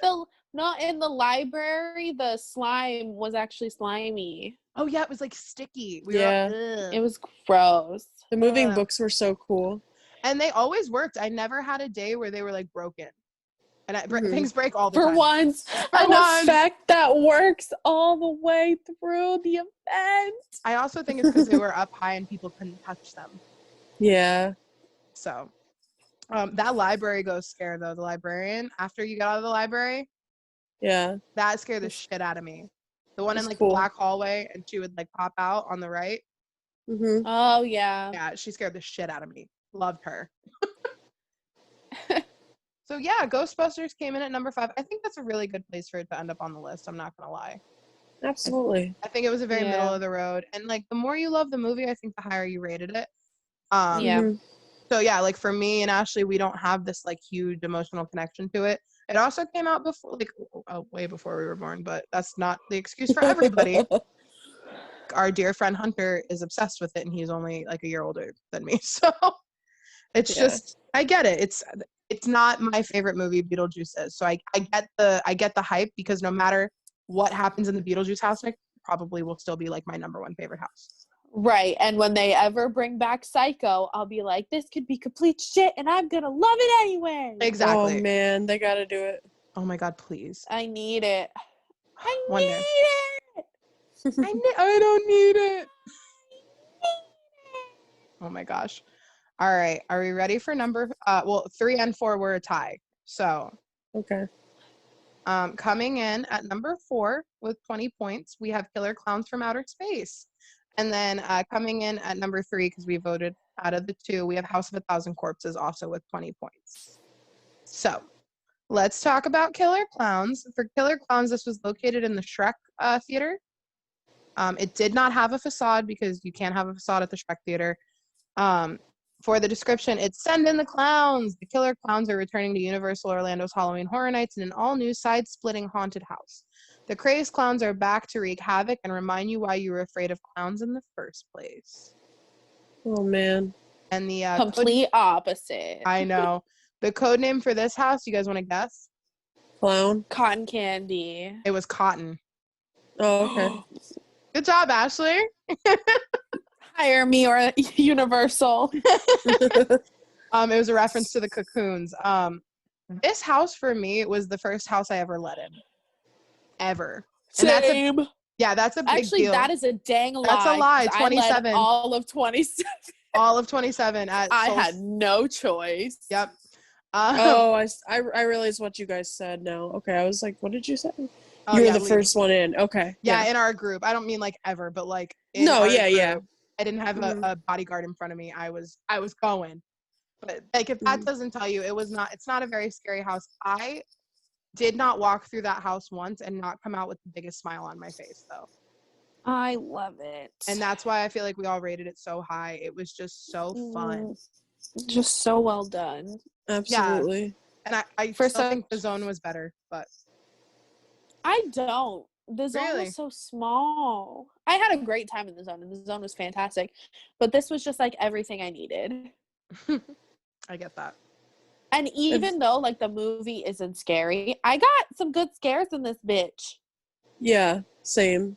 not in the library, the slime was actually slimy. Oh yeah, it was like sticky. It was gross. The moving books were so cool. And they always worked. I never had a day where they were like broken. And things break all the For time. once, an effect that works all the way through the event. I also think it's because they were up high and people couldn't touch them. Yeah. So, that library ghost scare though, the librarian, after you got out of the library, Yeah. that scared the shit out of me. The one in like cool. the black hallway, and she would like pop out on the right. Mm-hmm. Oh, yeah. Yeah, she scared the shit out of me. Loved her. So yeah, Ghostbusters came in at number 5. I think that's a really good place for it to end up on the list. I'm not gonna lie. Absolutely. I think it was a very middle of the road, and like the more you love the movie, I think the higher you rated it. Yeah. So yeah, like for me and Ashley, we don't have this like huge emotional connection to it. It also came out before, like way before we were born, but that's not the excuse for everybody. Our dear friend Hunter is obsessed with it, and he's only like a year older than me, so it's just I get it. It's not my favorite movie, Beetlejuice is. So I get the hype, because no matter what happens in the Beetlejuice house, it probably will still be like my number 1 favorite house. Right. And when they ever bring back Psycho, I'll be like, this could be complete shit and I'm gonna love it anyway. Exactly. Oh man, they gotta do it. Oh my god, please. I need it. I One need day. it. I don't need it. Oh my gosh. All right. Are we ready for number 3 and 4 were a tie. So Okay. coming in at number 4 with 20 points, we have Killer Clowns from Outer Space. And then coming in at number 3, because we voted out of the 2, we have House of a Thousand Corpses also with 20 points. So let's talk about Killer Clowns. For Killer Clowns, this was located in the Shrek Theater. It did not have a facade, because you can't have a facade at the Shrek Theater. For the description, it's Send in the Clowns! The Killer Clowns are returning to Universal Orlando's Halloween Horror Nights in an all-new side-splitting haunted house. The crazed clowns are back to wreak havoc and remind you why you were afraid of clowns in the first place. Oh man. And the complete opposite. I know. The code name for this house, you guys want to guess? Clown. Cotton candy. It was Cotton. Oh, okay. Good job, Ashley. Hire me or Universal. It was a reference to the cocoons. This house for me was the first house I ever let in. Ever. Same. And that's a big Actually, deal. that is a dang lie. That's a lie. 27. I led all of 27. All of 27 at I had no choice. Yep. I realized what you guys said now. Okay, I was like, what did you say? Oh, you were the first one in. Okay. Yeah, in our group. I don't mean like ever, but like in No, our yeah, group, yeah. I didn't have a bodyguard in front of me. I was going. But like if that doesn't tell you, it's not a very scary house. I did not walk through that house once and not come out with the biggest smile on my face though. I love it. And that's why I feel like we all rated it so high. It was just so fun. Just so well done. Absolutely. Yeah. And I still think the zone was better, but I don't. The zone Really? was so small. I had a great time in the zone, and the zone was fantastic. But this was just like everything I needed. I get that. And even though like the movie isn't scary, I got some good scares in this bitch. Yeah, same.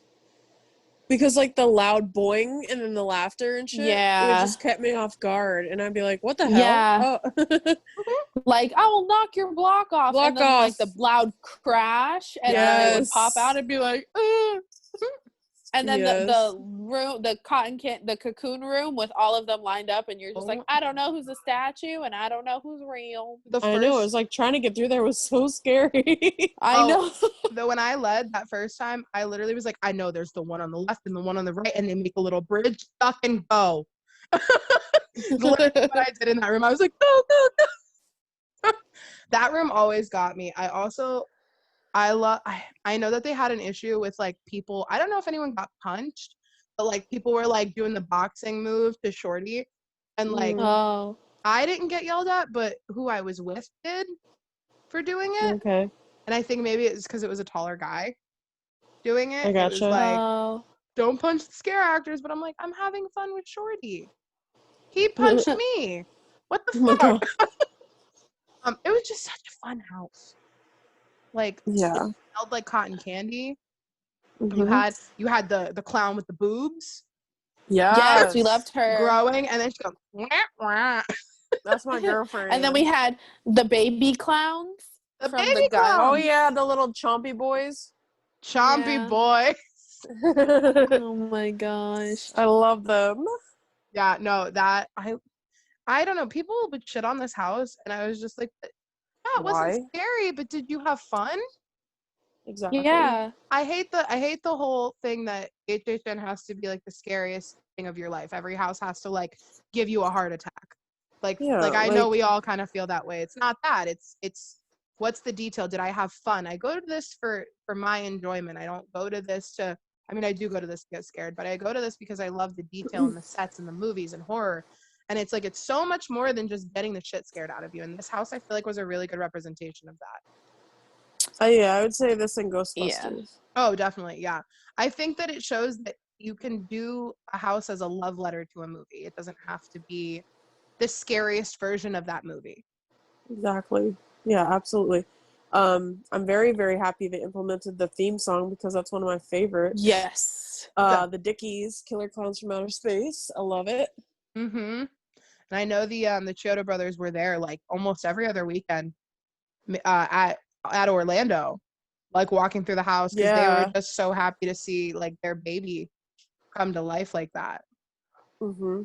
Because like the loud boing and then the laughter and shit, it just kept me off guard, and I'd be like, "What the hell?" Yeah. Oh. Like, I will knock your block off. And then, like, the loud crash, and then it would pop out and be like, And then Yes. the room, the cocoon room with all of them lined up, and you're just like, I don't know who's a statue, and I don't know who's real. I know. It was like trying to get through there was so scary. I know. Though when I led that first time, I literally was like, I know there's the one on the left and the one on the right, and they make a little bridge. Duck and go. Literally what I did in that room. I was like, go, go, go. That room always got me. I know that they had an issue with like people. I don't know if anyone got punched, but like people were like doing the boxing move to Shorty, and like Oh. I didn't get yelled at, but who I was with did for doing it. Okay. And I think maybe it's because it was a taller guy doing it. I It was gotcha. like, don't punch the scare actors, but I'm like, I'm having fun with Shorty. He punched me. What the Oh my fuck? God. It was just such a fun house. Like, Yeah. it smelled like cotton candy. Mhm. You had the clown with the boobs Yes, we loved her. growing, and then she goes, wah, wah. That's my girlfriend. And then we had the baby clowns The from baby the gun. clown. Oh yeah, the little chompy boys. Chompy Yeah. boy. Oh my gosh. I love them. Yeah, no, that I don't know. People would shit on this house, and I was just like, yeah, it Why? wasn't scary, but did you have fun? Exactly. Yeah. I hate the whole thing that HHN has to be like the scariest thing of your life. Every house has to like give you a heart attack. Like I know we all kind of feel that way. It's not that. It's what's the detail? Did I have fun? I go to this for my enjoyment. I don't go to this to I mean I do go to this to get scared, but I go to this because I love the detail and the sets and the movies and horror. And it's like it's so much more than just getting the shit scared out of you. And this house I feel like was a really good representation of that. Yeah, I would say this and Ghostbusters. Yeah. Oh, definitely. Yeah. I think that it shows that you can do a house as a love letter to a movie. It doesn't have to be the scariest version of that movie. Exactly. Yeah, absolutely. I'm very, very happy they implemented the theme song because that's one of my favorites. Yes. The Dickies, Killer Clowns from Outer Space. I love it. Mm-hmm. And I know the Chiodo brothers were there like almost every other weekend at Orlando, like walking through the house because they were just so happy to see like their baby come to life like that. Mm-hmm.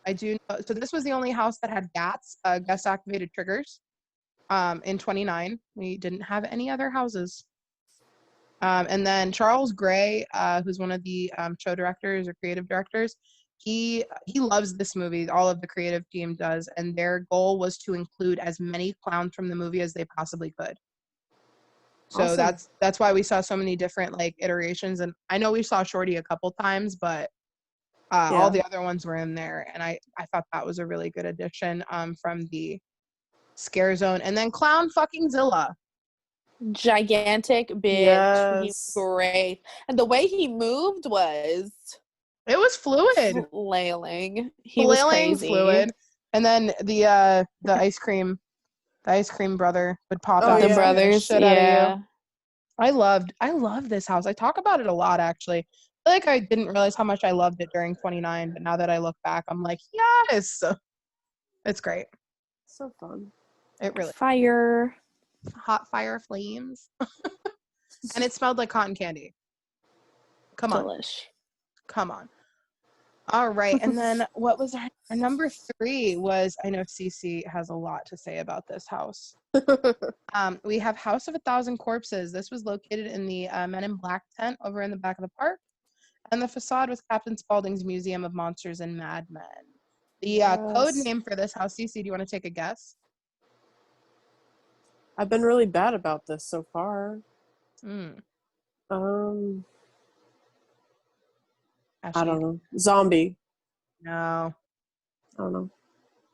I do know, so this was the only house that had GATS, guest activated triggers. In 29, we didn't have any other houses. And then Charles Gray, who's one of the show directors or creative directors, he loves this movie. All of the creative team does, and their goal was to include as many clowns from the movie as they possibly could. So Awesome. that's why we saw so many different like iterations. And I know we saw Shorty a couple times, but all the other ones were in there, and I thought that was a really good addition from the Scare Zone. And then Clown fucking Zilla. Gigantic bitch. Yes. He was great. And the way he moved was It was fluid. flailing. He was crazy. Fluid. And then the ice cream brother would pop out The and scare brothers, shit out of you. I love this house. I talk about it a lot actually. I feel like I didn't realize how much I loved it during 29, but now that I look back, I'm like, yes. It's great. So fun. It really Fire. hot fire flames. And it smelled like cotton candy. Come on. All right. And then what was our number 3 was, I know Cece has a lot to say about this house. We have House of 1,000 Corpses. This was located in the Men in Black tent over in the back of the park. And the facade was Captain Spaulding's Museum of Monsters and Madmen. The code name for this house, Cece, do you want to take a guess? I've been really bad about this so far. Ashley, I don't know. Zombie. No. I don't know.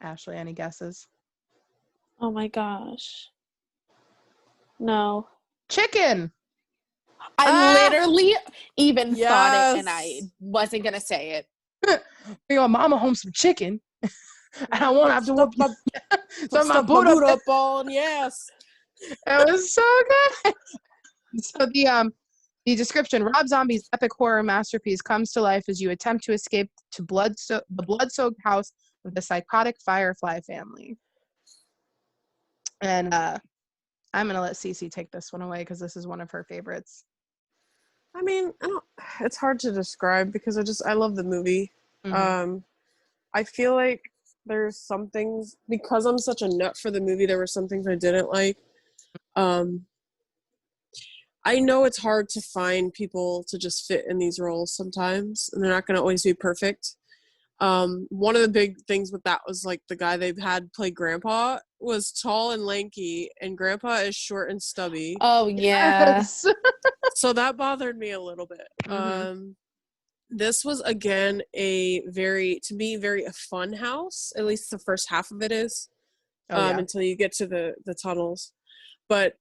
Ashley, any guesses? Oh my gosh. No. Chicken. I literally even thought it, and I Yes. wasn't gonna say it. Bring your mama home some chicken. And I won't have to whoop you. Stuff my boot up on, yes. It was so good. So the description: Rob Zombie's epic horror masterpiece comes to life as you attempt to escape to the blood-soaked house of the psychotic Firefly family. And I'm gonna let Cece take this one away because this is one of her favorites. I mean, it's hard to describe because I love the movie. Mhm. I feel like there's some things, because I'm such a nut for the movie, there were some things I didn't like. Um, I know it's hard to find people to just fit in these roles sometimes, and they're not going to always be perfect. One of the big things with that was like the guy they had play Grandpa was tall and lanky, and Grandpa is short and stubby. Oh yeah. Yes. So that bothered me a little bit. Mhm. This was again to me, very a fun house. At least the first half of it is, Oh yeah. until you get to the tunnels. But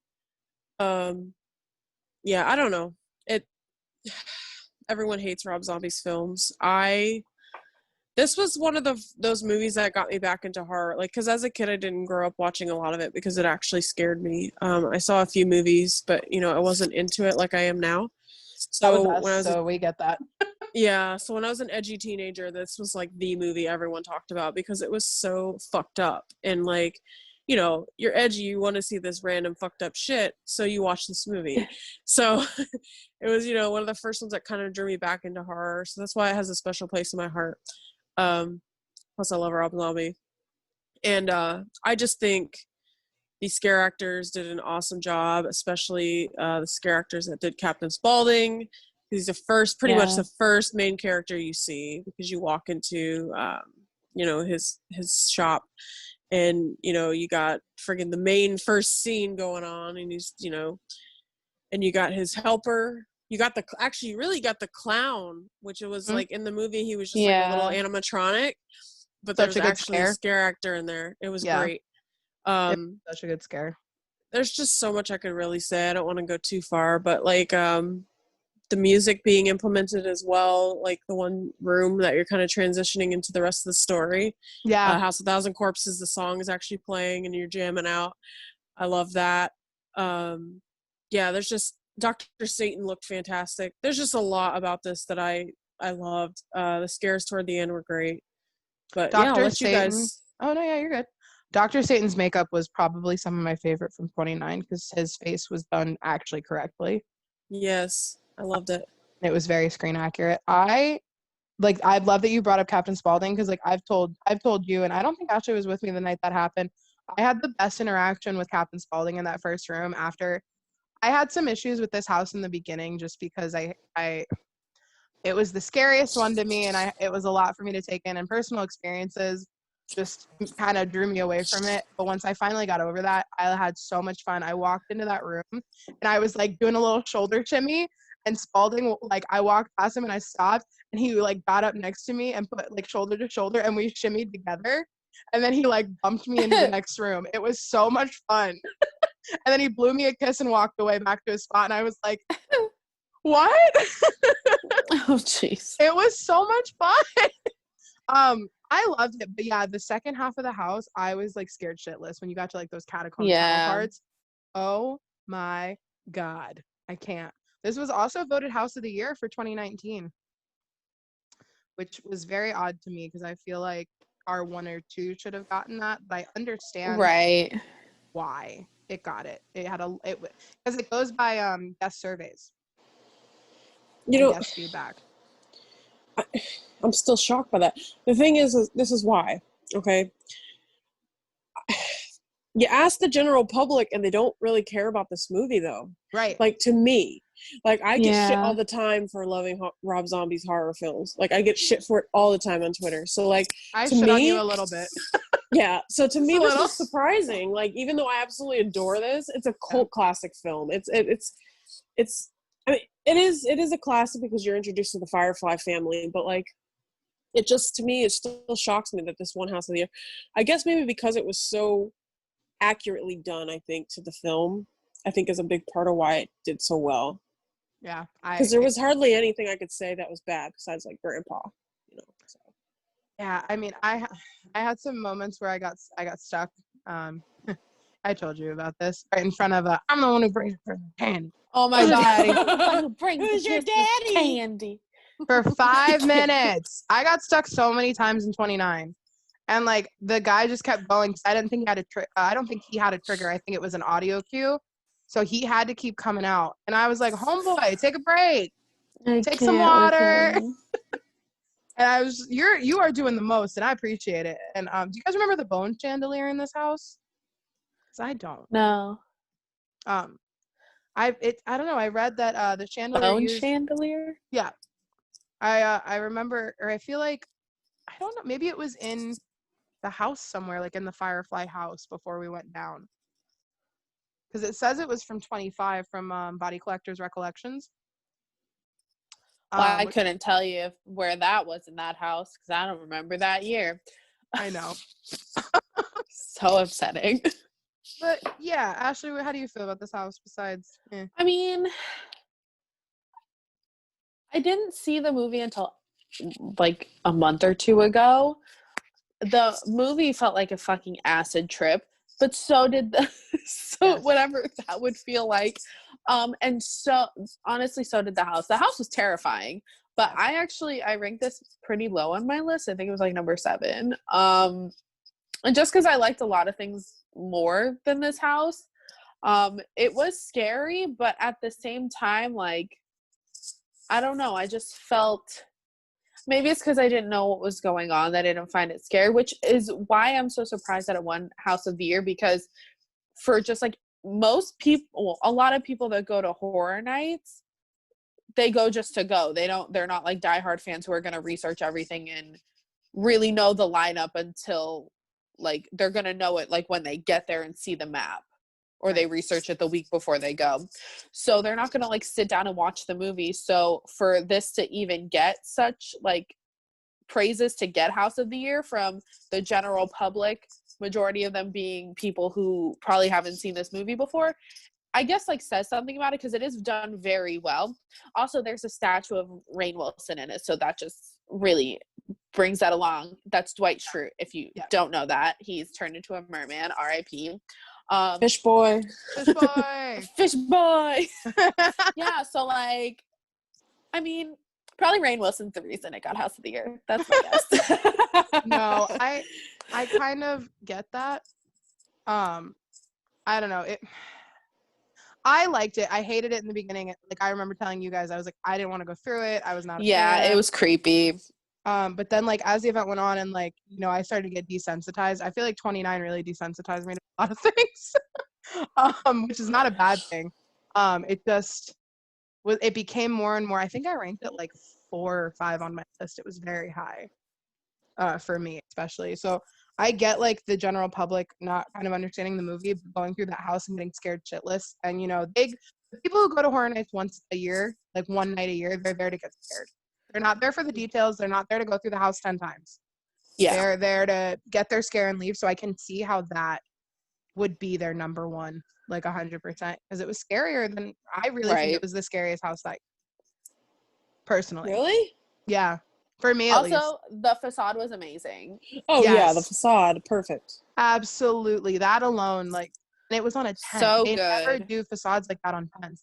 yeah, I don't know. It Everyone hates Rob Zombie's films. This was one of those movies that got me back into horror. Like, because as a kid, I didn't grow up watching a lot of it because it actually scared me. I saw a few movies, but I wasn't into it like I am now. So we get that. so when I was an edgy teenager, this was like the movie everyone talked about because it was so fucked up. And like, you're edgy, you want to see this random fucked up shit, so you watch this movie. So it was, one of the first ones that kind of drew me back into horror. So that's why it has a special place in my heart. Plus I love Rob Zombie. And I just think the scare actors did an awesome job, especially the scare actors that did Captain Spaulding. He's pretty much the first main character you see, because you walk into, his shop, and you got friggin' the main first scene going on, and he's, and you got his helper. You really got the clown, which it was like in the movie he was just like a little animatronic, but Such there's a good actually scare. a scare actor in there. It was great. Such a good scare. There's just so much I could really say. I don't want to go too far, but like the music being implemented as well, like the one room that you're kind of transitioning into the rest of the story. Yeah. House of Thousand Corpses, the song is actually playing and you're jamming out. I love that. There's just Dr. Satan looked fantastic. There's just a lot about this that I loved. The scares toward the end were great. But Dr. I'll let you Satan. guys. Oh no, yeah, you're good. Dr. Satan's makeup was probably some of my favorite from 29 because his face was done actually correctly. Yes, I loved it. It was very screen accurate. I love that you brought up Captain Spaulding because like I've told you, and I don't think Ashley was with me the night that happened. I had the best interaction with Captain Spaulding in that first room. After I had some issues with this house in the beginning just because it was the scariest one to me, and it was a lot for me to take in, and personal experiences just kind of drew me away from it. But once I finally got over that, I had so much fun. I walked into that room and I was like doing a little shoulder shimmy, and Spaulding, like I walked past him and I stopped, and he like got up next to me and put like shoulder to shoulder, and we shimmied together, and then he like bumped me into the next room. It was so much fun. And then he blew me a kiss and walked away back to his spot, and I was like, what? Oh jeez. It was so much fun. I loved it, but yeah, the second half of the house, I was like scared shitless when you got to like those catacomb tunnel parts. Oh my god, I can't. This was also voted House of the Year for 2019, which was very odd to me because I feel like our one or two should have gotten that, but I understand why it got it. It had because it goes by guest surveys. Guest feedback. I'm still shocked by that. The thing is this is why, okay? You ask the general public and they don't really care about this movie, though. Right. Like, to me, like, I get shit all the time for loving Rob Zombie's horror films. Like, I get shit for it all the time on Twitter. So, like, I shit on you a little bit. Yeah. So to me, this was surprising. Like, even though I absolutely adore this, it's a cult classic film. It's. I mean, it is a classic because you're introduced to the Firefly family, but like, it just, to me, it still shocks me that this won House of the Year. I guess maybe because it was so accurately done, I think, to the film, I think is a big part of why it did so well. Yeah. Because there was hardly anything I could say that was bad besides like Grandpa, so. Yeah, I mean, I had some moments where I got stuck. I told you about this right in front of I'm the one who brings the candy. Oh my god. Who's your daddy? Candy. For 5 minutes. I got stuck so many times in 29. And like the guy just kept going because I didn't think he had I don't think he had a trigger. I think it was an audio cue. So he had to keep coming out. And I was like, homeboy, take a break. Take some water. And you are doing the most, and I appreciate it. And do you guys remember the bone chandelier in this house? Because I don't. No. I don't know. I read that the chandelier Bone used. chandelier? Yeah. I remember, or I feel like, I don't know, maybe it was in the house somewhere, like in the Firefly house before we went down. Because it says it was from 25 from Body Collector's Recollections. Well, I couldn't tell you where that was in that house because I don't remember that year. I know. So upsetting. But yeah, Ashley, how do you feel about this house besides? I mean, I didn't see the movie until like a month or two ago. The movie felt like a fucking acid trip, but so did the Yes. whatever that would feel like. And so honestly, so did the house. The house was terrifying, but I ranked this pretty low on my list. I think it was like number 7. And just because I liked a lot of things more than this house. It was scary, but at the same time, like, I don't know, I just felt, maybe it's because I didn't know what was going on that I didn't find it scary, which is why I'm so surprised that it won House of the Year, because for just like most people, a lot of people that go to horror nights, they go just to go. They're not like diehard fans who are going to research everything and really know the lineup until like they're going to know it like when they get there and see the map, or they research it the week before they go. So they're not going to like sit down and watch the movie. So for this to even get such like praises to get House of the Year from the general public, majority of them being people who probably haven't seen this movie before, I guess like says something about it because it is done very well. Also, there's a statue of Rainn Wilson in it, so that just really brings that along. That's Dwight Schrute. If you don't know that, he's turned into a merman. R.I.P. Fish boy. Fish boy. Yeah, so like, I mean, probably Rainn Wilson's the reason it got House of the Year. That's my guess. No, I kind of get that. I don't know. I liked it. I hated it in the beginning. Like, I remember telling you guys, I was like, I didn't want to go through it. I was not a fan. It was creepy. But then, like, as the event went on and, like, you know, I started to get desensitized. I feel like 29 really desensitized me to a lot of things, which is not a bad thing. It became more and more. I think I ranked it like 4 or 5 on my list. It was very high for me, especially. So I get like the general public not kind of understanding the movie, going through that house and getting scared shitless. And you know, the people who go to horror nights once a year, like one night a year, they're there to get scared. They're not there for the details. They're not there to go through the house 10 times. Yeah. They're there to get their scare and leave. So I can see how that would be their number one, like 100%, because it was scarier than I really think it was the scariest house night. Personally. Really? Yeah. For me, at least. Also, the facade was amazing. Oh, yeah, the facade. Perfect. Absolutely. That alone, like, and it was on a 10. So they good. never do facades like that on 10s.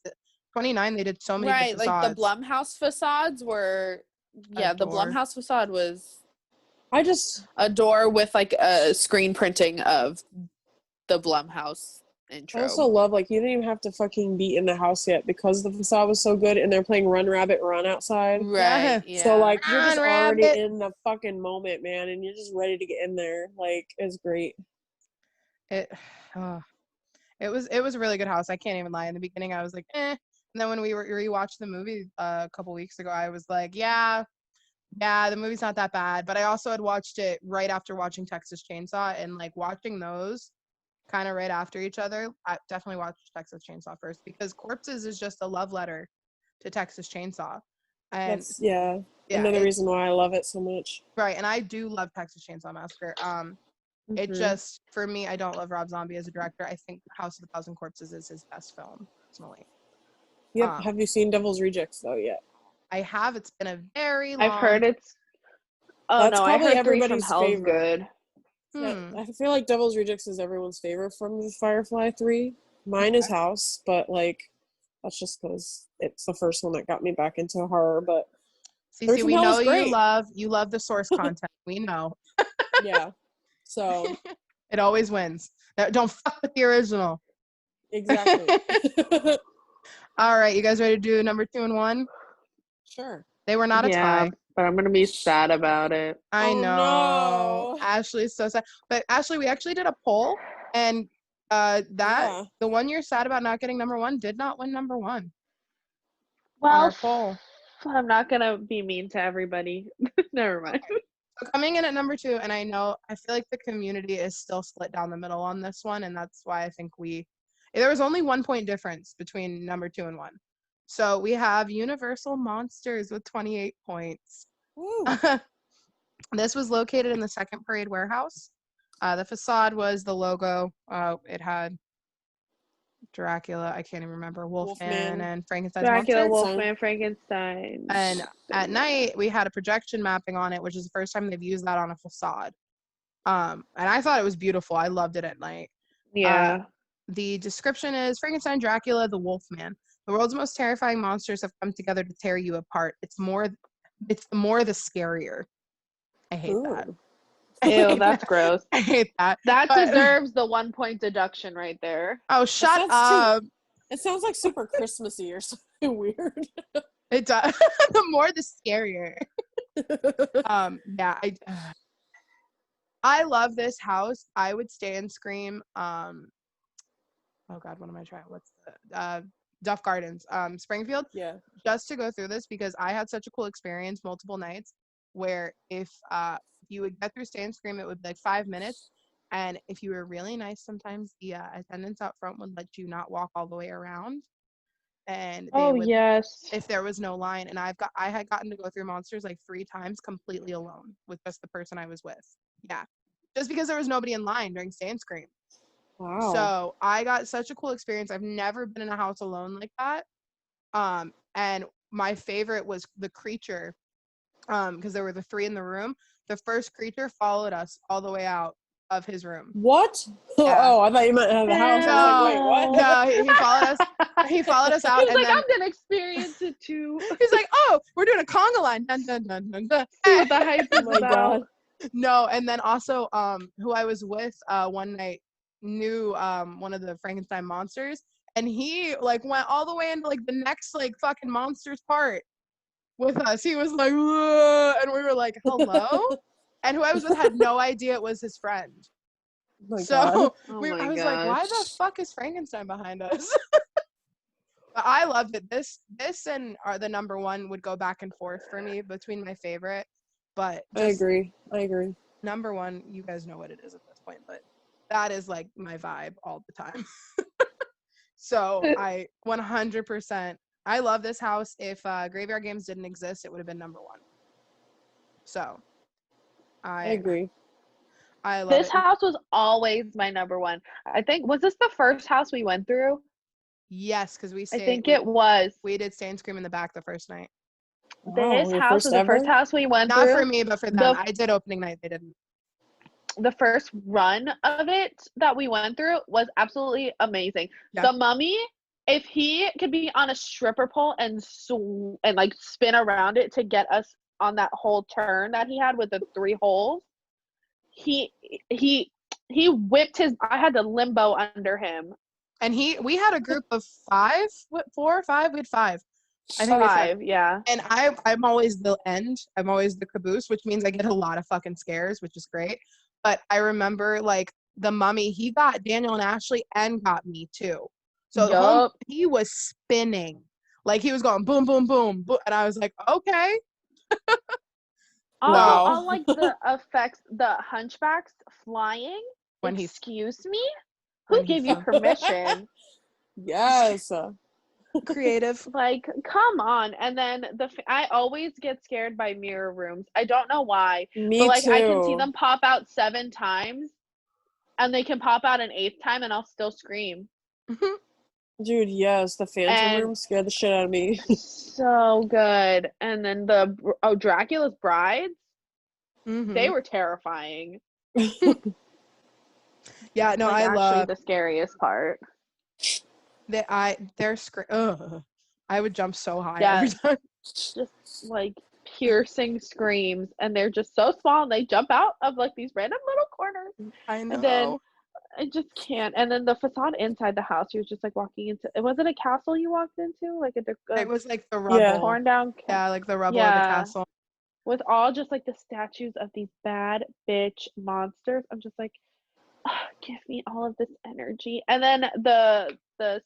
29, they did so many good facades. Like the Blumhouse facades were, the Blumhouse facade was a door with like a screen printing of the Blumhouse intro. I also love, like, you didn't even have to fucking be in the house yet because the facade was so good and they're playing Run Rabbit Run outside. Right. Yeah. So, like, you're just already in the fucking moment, man, and you're just ready to get in there. Like, it's great. It was a really good house. I can't even lie. In the beginning, I was like, eh. And then when we rewatched the movie a couple weeks ago, I was like, yeah, the movie's not that bad. But I also had watched it right after watching Texas Chainsaw, and like watching those kind of right after each other, I definitely watched Texas Chainsaw first because Corpses is just a love letter to Texas Chainsaw. And that's another reason why I love it so much. Right, and I do love Texas Chainsaw Massacre. It just, for me, I don't love Rob Zombie as a director. I think House of a Thousand Corpses is his best film, personally. Yep. Have you seen Devil's Rejects though yet? I have. It's been a very long. I've heard it's. Oh That's no, probably I heard everybody's favorite. Good. Yeah, I feel like Devil's Rejects is everyone's favorite from the Firefly 3. Mine is House, but like that's just because it's the first one that got me back into horror. But Cece, we know you love the source content. We know. Yeah. So it always wins. Don't fuck with the original. Exactly. All right, you guys ready to do number 2 and 1? Sure. They were not a tie. But I'm gonna be sad about it. I Oh, know. no. Ashley's so sad. But Ashley, we actually did a poll, and the one you're sad about not getting number 1 did not win number 1 on Well, our poll. I'm not gonna be mean to everybody. Never mind. So coming in at number 2, and I feel like the community is still split down the middle on this one, and that's why I think there was only 1 point difference between number 2 and 1. So we have Universal Monsters with 28 points. This was located in the Second Parade warehouse. The facade was the logo. It had Dracula, I can't even remember, Wolfman and Frankenstein's Dracula, monster. Wolfman, Frankenstein. And at night, we had a projection mapping on it, which is the first time they've used that on a facade. And I thought it was beautiful. I loved it at night. Yeah. The description is Frankenstein, Dracula, the Wolfman. The world's most terrifying monsters have come together to tear you apart. It's the more the scarier. I hate that. Ew, that's gross. I hate that. That deserves the 1 point deduction right there. Oh, shut up. It sounds like super Christmassy or something weird. It does. The more the scarier. Yeah, I love this house. I would stay and scream. Oh God, what am I trying? What's the Duff Gardens, Springfield? Yeah. Just to go through this because I had such a cool experience multiple nights where if you would get through stay and scream, it would be like 5 minutes. And if you were really nice, sometimes the attendants out front would let you not walk all the way around. And they would, yes. if there was no line. And I had gotten to go through monsters like 3 times completely alone with just the person I was with. Yeah. Just because there was nobody in line during stay and scream. Wow. So I got such a cool experience. I've never been in a house alone like that. And my favorite was the creature. Because there were the 3 in the room. The first creature followed us all the way out of his room. What? Yeah. Oh, I thought you meant the house. No, I was like, wait, what? No, he followed us. He followed us out. He's and like, then, I'm gonna experience it too. He's like, oh, we're doing a conga line. Dun, dun, dun, dun, dun. See what the hype is Oh my about. God. No, and then also, who I was with one night knew one of the Frankenstein monsters, and he like went all the way into like the next like fucking monsters part with us. He was like, whoa, and we were like, hello. And who I was with had no idea it was his friend. Oh my So God. I was like, why the fuck is Frankenstein behind us? But I loved it. This and the number 1 would go back and forth for me between my favorite. But I agree. Number 1, you guys know what it is at this point, but that is like my vibe all the time. So I 100%, I love this house. If Graveyard Games didn't exist, it would have been number 1. So I agree. I love this it. house was always my number 1. I think, was this the first house we went through? Yes, because it was. We did Stay and Scream in the back the first night. This house was the first house we went Not through. for me, but for them. I did opening night. They didn't. The first run of it that we went through was absolutely amazing. Yeah. The Mummy, if he could be on a stripper pole and like spin around it to get us on that whole turn that he had with the 3 holes, he whipped his. I had to limbo under him. And we had a group of 5, 4 or 5. We had 5. I think 5, yeah. And I'm always the end. I'm always the caboose, which means I get a lot of fucking scares, which is great. But I remember the Mummy, he got Daniel and Ashley and got me too. So he was spinning. Like he was going boom, boom, boom, boom. And I was like, okay. Wow. All like the effects, the hunchbacks flying. Excuse me? Who gave you permission? Yes. Creative. Like, come on. And then I always get scared by mirror rooms. I don't know why. Me but too. I can see them pop out 7 times and they can pop out an 8th time and I'll still scream. Dude, yes, the Phantom room scared the shit out of me. So good. And then Dracula's brides, they were terrifying. Yeah, no, like, I love the scariest part. I would jump so high every time. Just like piercing screams, and they're just so small and they jump out of like these random little corners. I know. And then I just can't. And then the facade inside the house, you was just like walking into. Was it a castle you walked into? Like It was like the rubble. torn down. Yeah, like the rubble of the castle. With all just like the statues of these bad bitch monsters. I'm just like, give me all of this energy. And then the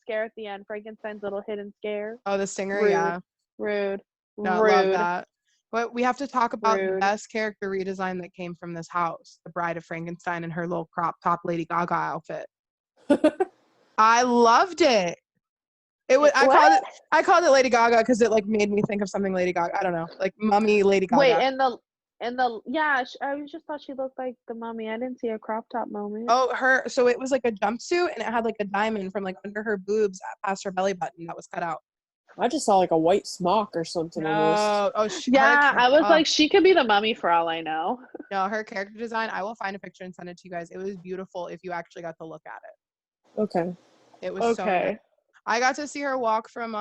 scare at the end, Frankenstein's little hidden scare. Oh, the stinger, Rude. yeah. Rude. No, Rude. love that. But we have to talk about the Rude. best character redesign that came from this house, the Bride of Frankenstein and her little crop top Lady Gaga outfit. I loved it. It was I called it Lady Gaga because it like made me think of something Lady Gaga. I don't know, like mummy Lady Gaga. Wait, and the I just thought she looked like the mummy. I didn't see a crop top moment. Oh, so it was like a jumpsuit and it had like a diamond from like under her boobs past her belly button that was cut out. I just saw like a white smock or something almost. I was like, she could be the mummy for all I know. No, her character design, I will find a picture and send it to you guys. It was beautiful if you actually got to look at it. Okay. It was so good. I got to see her walk from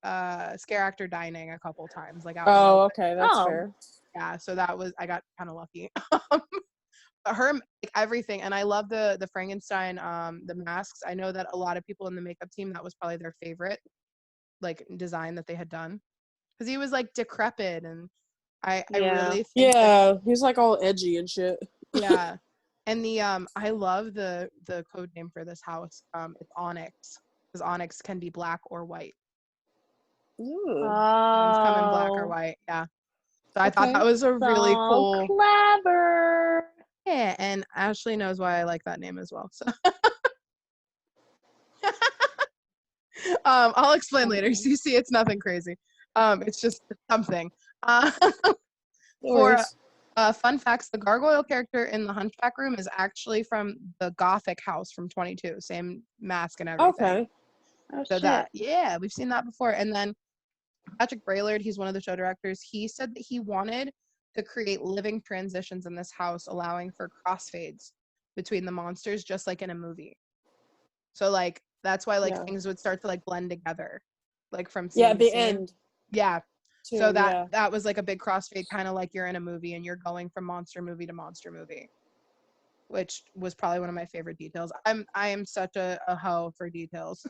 Scare Actor Dining a couple times. Like out okay, that's fair. Yeah, so I got kind of lucky. Her like, everything, and I love the Frankenstein the masks. I know that a lot of people in the makeup team, that was probably their favorite like design that they had done, because he was like decrepit, and I really think he's like all edgy and shit. Yeah. And the I love the code name for this house. It's Onyx, because Onyx can be black or white. Ooh. One's coming black or white. Yeah. So I thought that was a really cool. Clever. Yeah, and Ashley knows why I like that name as well. So I'll explain later. So you see, it's nothing crazy. It's just something. For fun facts, the gargoyle character in the Hunchback room is actually from the Gothic house from 22. Same mask and everything. Okay. So we've seen that before. And then Patrick Braillard, he's one of the show directors. He said that he wanted to create living transitions in this house, allowing for crossfades between the monsters, just like in a movie. So like that's why things would start to like blend together, like from scene at the scene. end. Yeah. Too, so that was like a big crossfade, kind of like you're in a movie and you're going from monster movie to monster movie, which was probably one of my favorite details. I am such a hoe for details.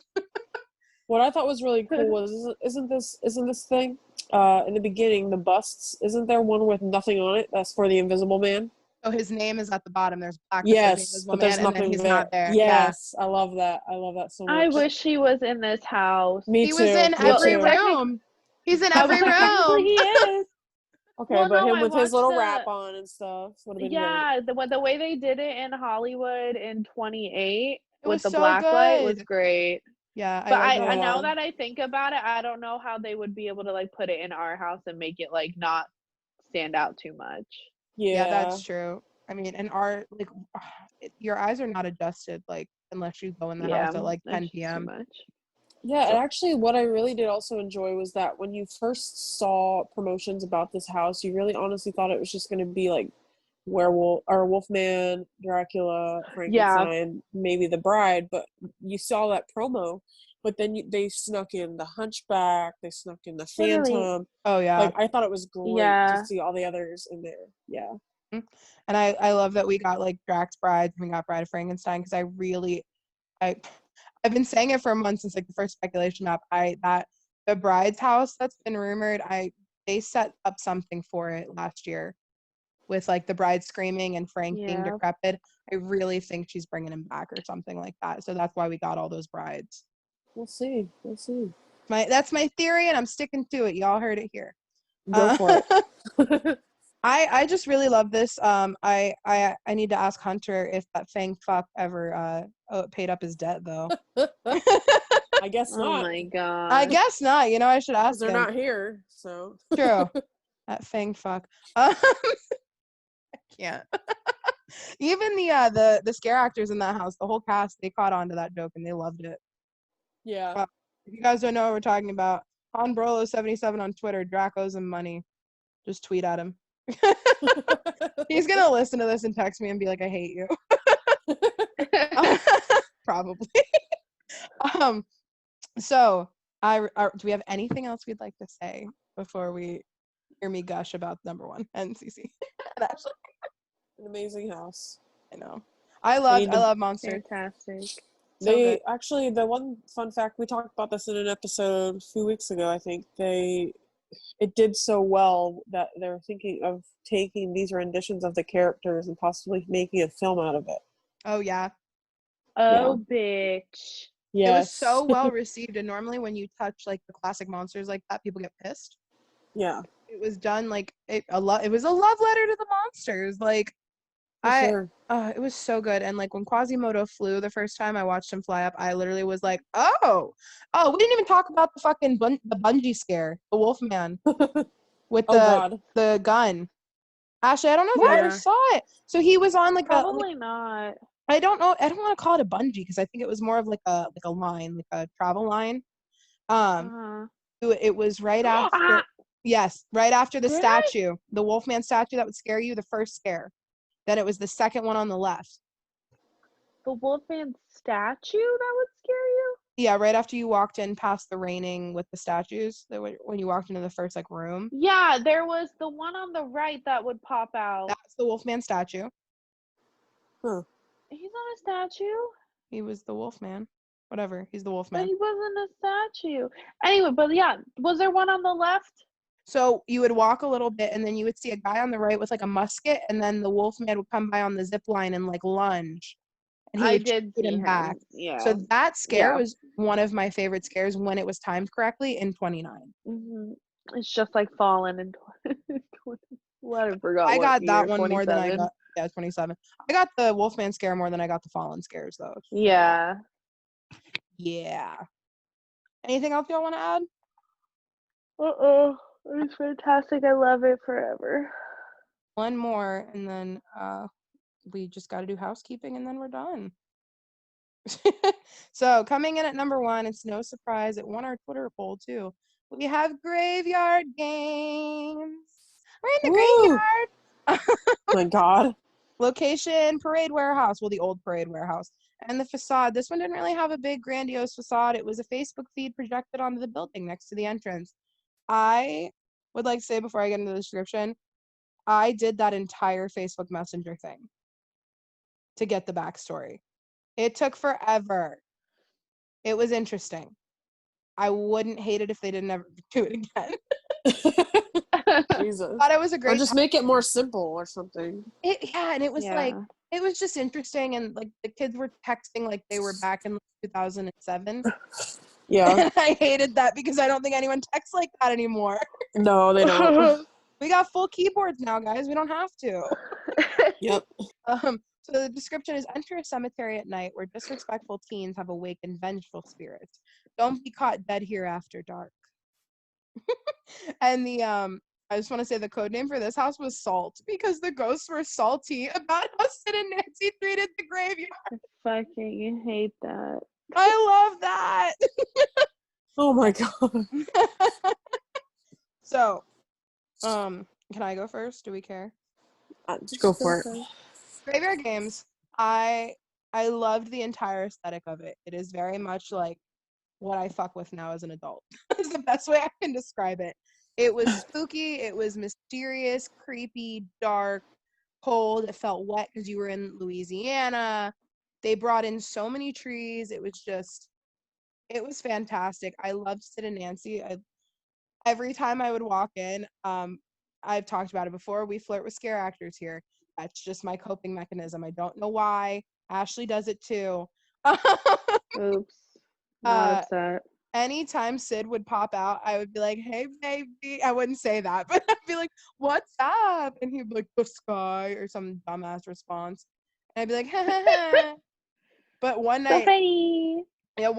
What I thought was really cool was isn't this thing in the beginning, the busts, isn't there one with nothing on it? That's for the Invisible Man. So his name is at the bottom. There's black. Yes, but there's nothing and he's there. not there. Yes, yeah. I love that so much. I wish he was in this house. Me too. He was in every room. He's in every room. He is. Okay, well, but him with his little wrap on and stuff. The way they did it in Hollywood in 28 with the so black good. light was great. Yeah, but I now that I think about it, I don't know how they would be able to like put it in our house and make it like not stand out too much. Yeah, that's true. I mean, and our like your eyes are not adjusted like unless you go in the house at like 10 p.m. Too much. Yeah, and actually what I really did also enjoy was that when you first saw promotions about this house, you really honestly thought it was just going to be like werewolf or Wolfman, Dracula, Frankenstein, maybe the Bride, but you saw that promo, but then they snuck in the Hunchback, they snuck in the Phantom. Oh yeah. Like I thought it was great to see all the others in there. Yeah. And I love that we got like Drax Bride, we got Bride of Frankenstein, because I've been saying it for a month since like the first speculation up. That the Bride's house that's been rumored, they set up something for it last year with like the Bride screaming and Frank being decrepit. I really think she's bringing him back or something like that. So that's why we got all those brides. We'll see. That's my theory, and I'm sticking to it. Y'all heard it here. Go for it. I just really love this. I need to ask Hunter if that Fang fuck ever paid up his debt though. I guess not. Oh my god. I guess not. You know, I should ask. They're not here, so true. That Fang fuck. I can't. Even the scare actors in that house, the whole cast, they caught on to that joke and they loved it. Yeah. If you guys don't know what we're talking about, Han Brolo 77 on Twitter, Draco's and money. Just tweet at him. He's gonna listen to this and text me and be like, I hate you. Probably. So do we have anything else we'd like to say before we hear me gush about number one and Cece? An amazing house. I know. I love Monster. Fantastic. So They good. actually, the one fun fact, we talked about this in an episode a few weeks ago, I think, it did so well that they're thinking of taking these renditions of the characters and possibly making a film out of it. Oh yeah. Oh, bitch. Yes. It was so well received, and normally when you touch like the classic monsters like that, people get pissed. Yeah. It was done like it was a love letter to the monsters. Like For sure. it was so good. And like when Quasimodo flew the first time I watched him fly up, I literally was like, oh, we didn't even talk about the fucking the bungee scare, the Wolfman with the gun. Ashley, I don't know if you ever saw it. So he was on like Probably not. I don't know. I don't want to call it a bungee because I think it was more of like a line, like a travel line. It was right after. Yes, right after the statue, the Wolfman statue that would scare you, the first scare. Then it was the second one on the left. The Wolfman statue that would scare you? Yeah, right after you walked in past the raining with the statues, when you walked into the first like room. Yeah, there was the one on the right that would pop out. That's the Wolfman statue. Huh. He's not a statue. He was the Wolfman. Whatever, he's the Wolfman. But he wasn't a statue. Anyway, but yeah, was there one on the left? So you would walk a little bit, and then you would see a guy on the right with like a musket, and then the Wolfman would come by on the zip line and like lunge, and he would shoot him back. Yeah. So that scare was one of my favorite scares when it was timed correctly in 29. Mm-hmm. It's just like falling in 20. I forgot. I got that one 27? more than I got. Yeah, 27. I got the Wolfman scare more than I got the Fallen scares though. Yeah. Yeah. Anything else y'all want to add? It's fantastic. I love it forever. One more, and then we just got to do housekeeping, and then we're done. So coming in at number 1, it's no surprise it won our Twitter poll too. We have graveyard games. We're in the graveyard. Oh my God. Location, Parade Warehouse. Well, the old Parade Warehouse. And the facade. This one didn't really have a big, grandiose facade. It was a Facebook feed projected onto the building next to the entrance. I would like to say before I get into the description, I did that entire Facebook Messenger thing to get the backstory. It took forever. It was interesting. I wouldn't hate it if they didn't ever do it again. Jesus. Thought it was a great. Or just make it more simple or something. And it was like, it was just interesting, and like the kids were texting like they were back in 2007. Yeah. And I hated that because I don't think anyone texts like that anymore. No, they don't. We got full keyboards now, guys. We don't have to. Yep. So the description is: enter a cemetery at night where disrespectful teens have awakened vengeful spirits. Don't be caught dead here after dark. And the I just want to say the code name for this house was Salt because the ghosts were salty about how Sid and Nancy treated the graveyard. I fucking hate that. I love that. Oh my God. So, can I go first? Do we care? Just go for it. Graveyard games. I loved the entire aesthetic of it. It is very much like what I fuck with now as an adult. Is the best way I can describe it. It was spooky. It was mysterious, creepy, dark, cold. It felt wet because you were in Louisiana. They brought in so many trees. It was fantastic. I loved Sid and Nancy. Every time I would walk in, I've talked about it before. We flirt with scare actors here. That's just my coping mechanism. I don't know why. Ashley does it too. Oops. Not upset. Anytime Sid would pop out, I would be like, hey, baby. I wouldn't say that, but I'd be like, what's up? And he'd be like, the sky, or some dumbass response. And I'd be like, ha, ha, ha. But one night, so funny. Yeah,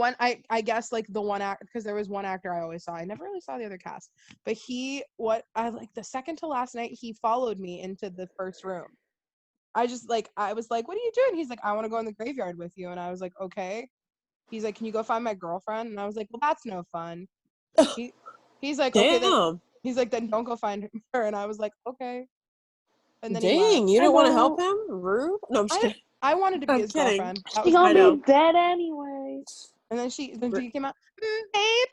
I guess like the one actor, because there was one actor I always saw. I never really saw the other cast. But the second to last night, he followed me into the first room. I was like, what are you doing? He's like, I want to go in the graveyard with you. And I was like, okay. He's like, can you go find my girlfriend? And I was like, well, that's no fun. He's like, okay. He's like, then don't go find her. And I was like, okay. And then Dang, you didn't want to help him? Rude? No, I'm just kidding. I wanted to be his girlfriend. She's gonna be dead anyway. And then she came out, babe.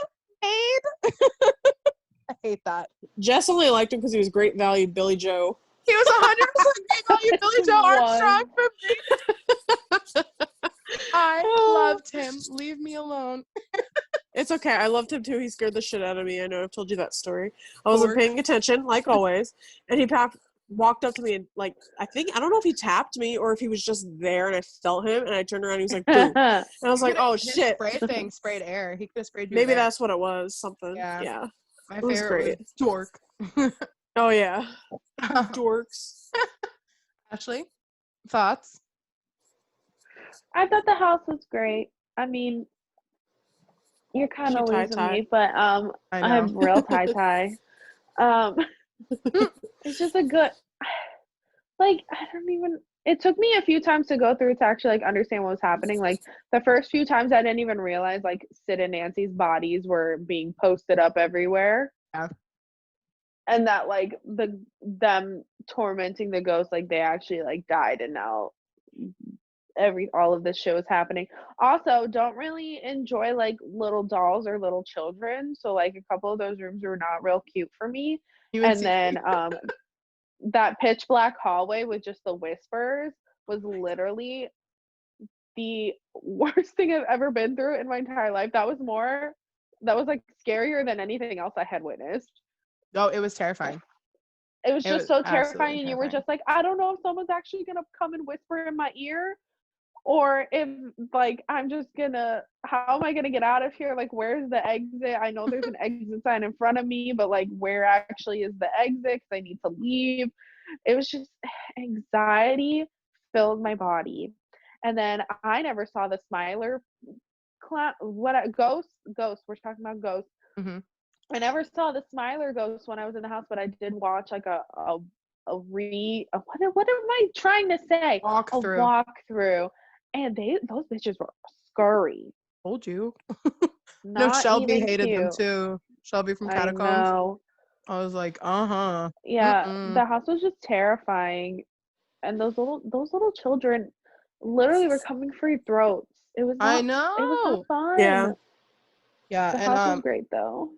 I hate that. Jess only liked him because he was great value Billy Joe. He was 100% great value Billy Joe Armstrong for me. I loved him. Leave me alone. It's okay. I loved him too. He scared the shit out of me. I know I've told you that story. I wasn't paying attention, like always. And he walked up to me and, like, I don't know if he tapped me or if he was just there and I felt him and I turned around and he was like, boom. And I was like, oh, shit. Spray thing sprayed air. He could have sprayed you. Maybe that's what it was. Something. Yeah. My favorite was dork. Oh, yeah. Dorks. Ashley, thoughts? I thought the house was great. I mean, you're kind of losing me, but I'm real tie. It's just a good, like, it took me a few times to go through to actually, like, understand what was happening. Like, the first few times I didn't even realize, like, Sid and Nancy's bodies were being posted up everywhere. Yeah. And that, like, them tormenting the ghosts, like, they actually, like, died, and now all of this shit was happening. Also, don't really enjoy, like, little dolls or little children, so, like, a couple of those rooms were not real cute for me. And then that pitch black hallway with just the whispers was literally the worst thing I've ever been through in my entire life. That was like scarier than anything else I had witnessed. Oh, it was terrifying. It was just so terrifying, and you were just like, I don't know if someone's actually gonna come and whisper in my ear, or if, like, how am I gonna get out of here? Like, where's the exit? I know there's an exit sign in front of me, but, like, where actually is the exit? 'Cause I need to leave. It was just anxiety filled my body. And then I never saw the Smiler ghost. We're talking about ghosts. Mm-hmm. I never saw the Smiler ghost when I was in the house, but I did watch, like, what am I trying to say? Walkthrough. And those bitches were scurry. Told you. No, Shelby hated them too. Shelby from Catacombs. I was like, Yeah, the house was just terrifying, and those little children literally were coming for your throats. It was not, I know. It was not fun. Yeah. The house was great though.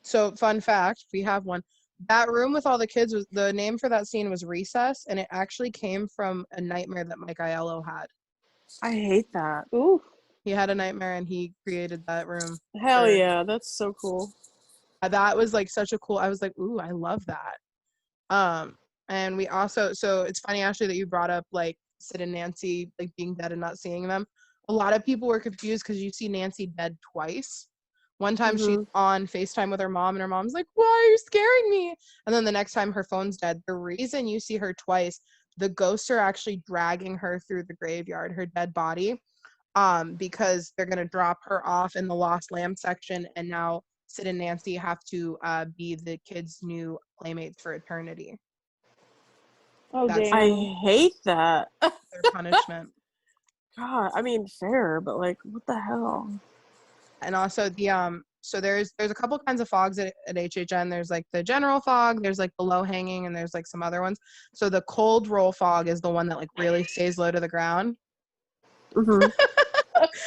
So, fun fact, we have one. That room with all the kids the name for that scene was Recess, and it actually came from a nightmare that Mike Aiello had. I hate that. Ooh. He had a nightmare and he created that room. Hell yeah, that's so cool. That was, like, such a cool, I was like, ooh, I love that. And we also, so it's funny, Ashley, that you brought up, like, Sid and Nancy, like, being dead and not seeing them. A lot of people were confused because you see Nancy dead twice. One time she's on FaceTime with her mom, and her mom's like, why are you scaring me? And then the next time her phone's dead. The reason you see her twice, the ghosts are actually dragging her through the graveyard, her dead body, because they're going to drop her off in the Lost Lamb section, and now Sid and Nancy have to be the kids' new playmates for eternity. Oh, damn. I hate that. Their punishment. God, I mean, fair, but, like, what the hell? And also so there's a couple kinds of fogs at HHN. There's, like, the general fog, there's, like, the low hanging, and there's, like, some other ones. So the cold roll fog is the one that, like, really stays low to the ground. Mm-hmm.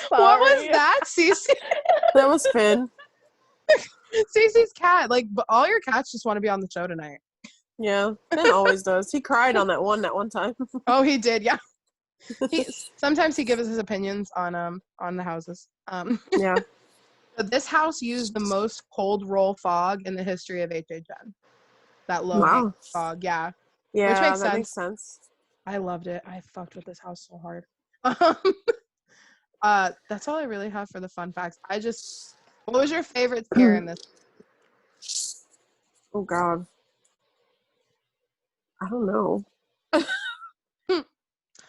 What was that, Cece? That was Finn. Cece's cat. Like, but all your cats just want to be on the show tonight. Yeah, Finn always does. He cried on that one time. Oh, he did, yeah. Sometimes he gives his opinions on the houses. Yeah. But this house used the most cold roll fog in the history of HHN. That low fog, yeah. Yeah, which makes that sense. Makes sense. I loved it. I fucked with this house so hard. That's all I really have for the fun facts. What was your favorite scare in this? Oh God. I don't know.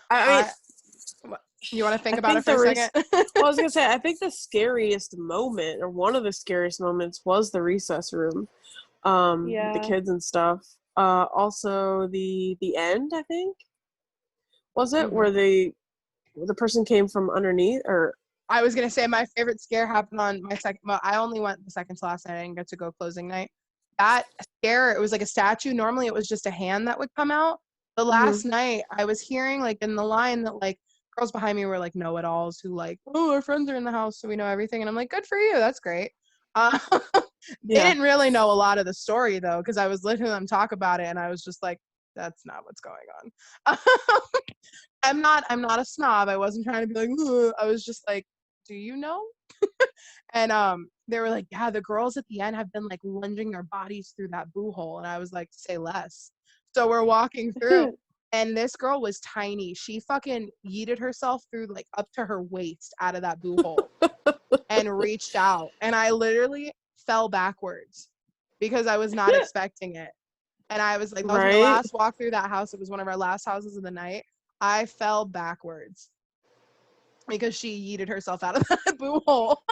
I mean, you want to think about it for a second? I was gonna say, I think the scariest moment, or one of the scariest moments, was the recess room. The kids and stuff. Also the end, I think. Was it where the person came from underneath? Or I was gonna say my favorite scare happened on my second. Well, I only went the second to last night. I didn't get to go closing night. That scare, it was like a statue. Normally, it was just a hand that would come out. The last night, I was hearing, like, in the line that, like, girls behind me were, like, know-it-alls who, like, oh, our friends are in the house, so we know everything. And I'm like, good for you. That's great. They didn't really know a lot of the story, though, because I was listening to them talk about it, and I was just like, that's not what's going on. I'm not a snob. I wasn't trying to be like, ugh. I was just like, do you know? And they were like, yeah, the girls at the end have been like lunging their bodies through that boo hole. And I was like, say less. So we're walking through, and this girl was tiny. She fucking yeeted herself through like up to her waist out of that boo hole and reached out. And I literally fell backwards because I was not expecting it. And I was like, that was my last walk through that house. It was one of our last houses of the night. I fell backwards because she yeeted herself out of that boo hole.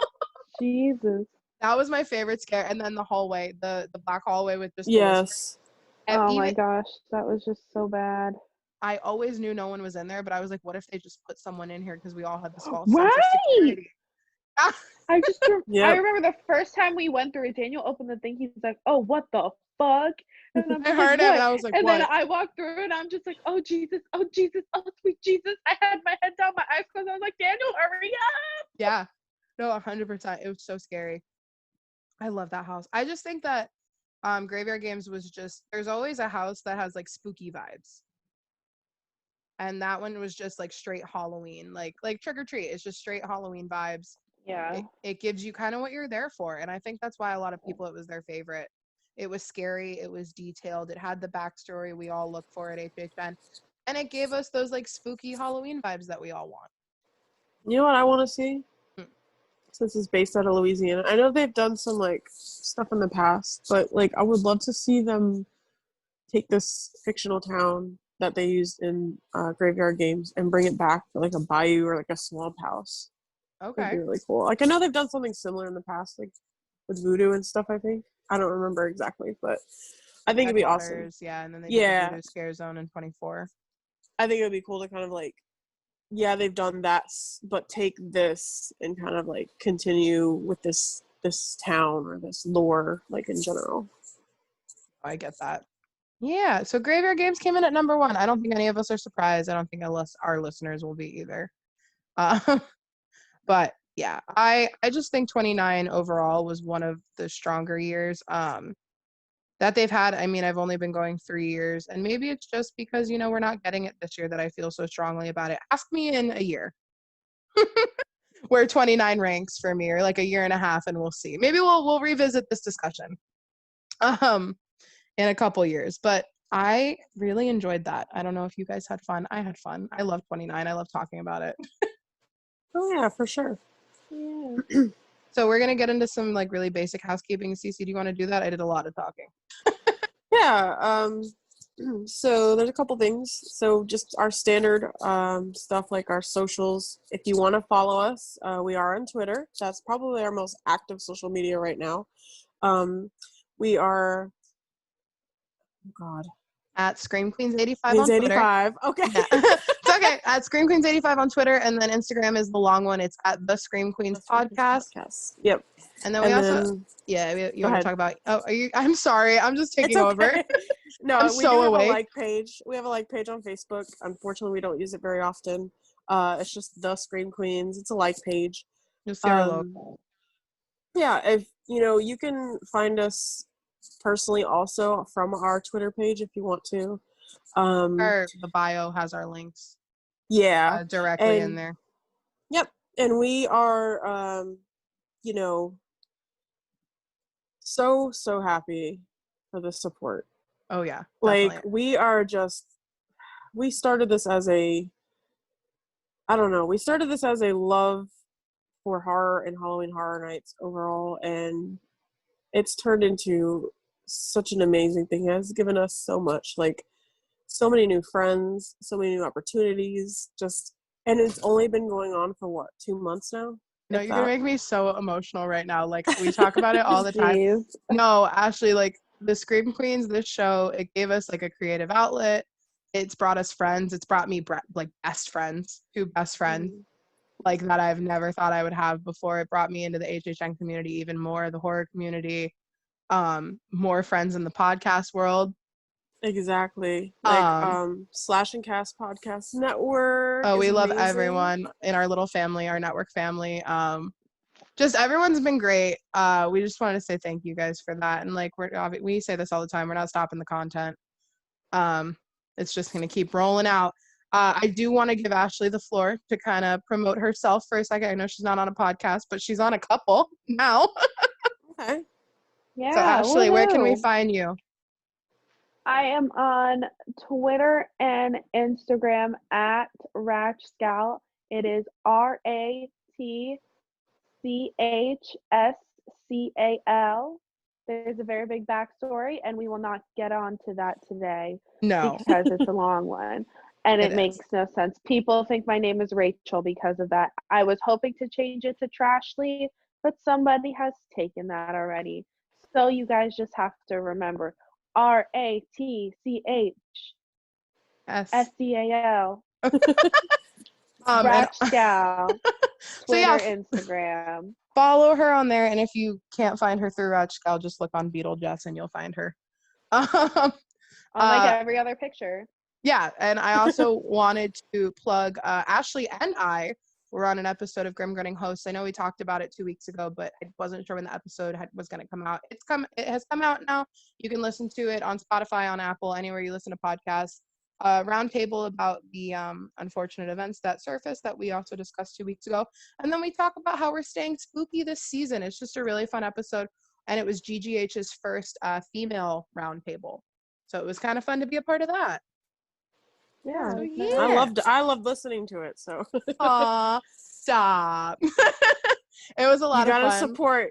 Jesus. That was my favorite scare. And then the hallway, the black hallway with just Yes. Oh my gosh, that was just so bad. I always knew no one was in there, but I was like, what if they just put someone in here because we all had this false Right. sense of security. I remember the first time we went through it, Daniel opened the thing, he's like, oh, what the fuck? And I'm I just heard like, him what? and I was like, and what? then I walked through and I'm just like, oh Jesus, oh Jesus, oh sweet Jesus. I had my head down, my eyes closed. I was like, Daniel, hurry up. Yeah. No, 100%. It was so scary. I love that house. I just think that Graveyard Games was just, there's always a house that has like spooky vibes. And that one was just like straight Halloween, like trick or treat. It's just straight Halloween vibes. Yeah. It gives you kind of what you're there for. And I think that's why a lot of people, it was their favorite. It was scary. It was detailed. It had the backstory we all look for at HHN. And it gave us those like spooky Halloween vibes that we all want. You know what I want to see? Since it's based out of Louisiana. I know they've done some like stuff in the past, but like I would love to see them take this fictional town that they used in Graveyard Games and bring it back to like a bayou or like a swamp house. Okay. That'd be really cool. Like I know they've done something similar in the past, like with voodoo and stuff, I think. I don't remember exactly, but I think it'd be awesome. Yeah, and then they did the voodoo scare zone in 24. I think it would be cool to kind of like, yeah, they've done that, but take this and kind of like continue with this town or this lore, like in general. I get that. Yeah, so Graveyard Games came in at number 1. I don't think any of us are surprised. I don't think unless our listeners will be either. But yeah, I just think 29 overall was one of the stronger years that they've had. I mean, I've only been going 3 years, and maybe it's just because, you know, we're not getting it this year that I feel so strongly about it. Ask me in a year where 29 ranks for me, or like a year and a half, and we'll see. Maybe we'll revisit this discussion in a couple years. But I really enjoyed that. I don't know if you guys had fun. I had fun. I love 29. I love talking about it. Oh yeah, for sure. Yeah. So we're gonna get into some like really basic housekeeping. Cece, do you want to do that? I did a lot of talking. Yeah. So there's a couple things. So just our standard stuff like our socials. If you want to follow us, we are on Twitter. That's probably our most active social media right now. We are, oh God. At Scream Queens 85 Queens on 85. Twitter. Okay. Yeah. It's okay. At Scream Queens 85 on Twitter, and then Instagram is the long one. It's at the Scream Queens podcast. Yep. And then we also you want to talk about? Oh, are you? I'm sorry. I'm just taking over. No, I'm we so do have awake. a like page. We have a like page on Facebook. Unfortunately, we don't use it very often. It's just the Scream Queens. It's a like page. Just say our logo. Yeah, if you can find us personally also from our Twitter page if you want to. The bio has our links. Yeah, directly in there. Yep, and we are, so happy for the support. Oh yeah, like we started this as a love for horror and Halloween Horror Nights overall, and it's turned into such an amazing thing. It has given us so much, like so many new friends, so many new opportunities, and it's only been going on for what, 2 months now? No, you're gonna make me so emotional right now. Like we talk about it all the time. No, Ashley, like the Scream Queens, this show, it gave us like a creative outlet. It's brought us friends. It's brought me like best friends, 2 best friends, like that I've never thought I would have before. It brought me into the HHN community even more, the horror community, more friends in the podcast world. Exactly. Like Slash and Cast Podcast Network. Oh, we love amazing. everyone in our little family, our network family. Just everyone's been great. We just wanted to say thank you guys for that. And like we say this all the time, we're not stopping the content. It's just gonna keep rolling out. I do want to give Ashley the floor to kind of promote herself for a second. I know she's not on a podcast, but she's on a couple now. Okay. Yeah. So Ashley, where can we woohoo. find you? I am on Twitter and Instagram at Ratchscal. It is RATCHSCAL. There's a very big backstory, and we will not get on to that today No, because it's a long one. And It it makes no sense. People think my name is Rachel because of that. I was hoping to change it to Trashly, but somebody has taken that already. So you guys just have to remember RATCHSCAL. yes. And Ratchscal. so yeah, Twitter, Instagram. follow her on there, and if you can't find her through Ratchgal, just look on Beetlejuice and you'll find her. On like every other picture. Yeah, and I also wanted to plug Ashley and I were on an episode of Grim Grinning Hosts. I know we talked about it 2 weeks ago, but I wasn't sure when the episode was going to come out. It has come out now. You can listen to it on Spotify, on Apple, anywhere you listen to podcasts. Roundtable about the unfortunate events that surfaced that we also discussed 2 weeks ago. And then we talk about how we're staying spooky this season. It's just a really fun episode. And it was GGH's first female roundtable. So it was kind of fun to be a part of that. Yeah. So, nice. yeah. I loved listening to it. So Aw, stop. It was a lot of fun.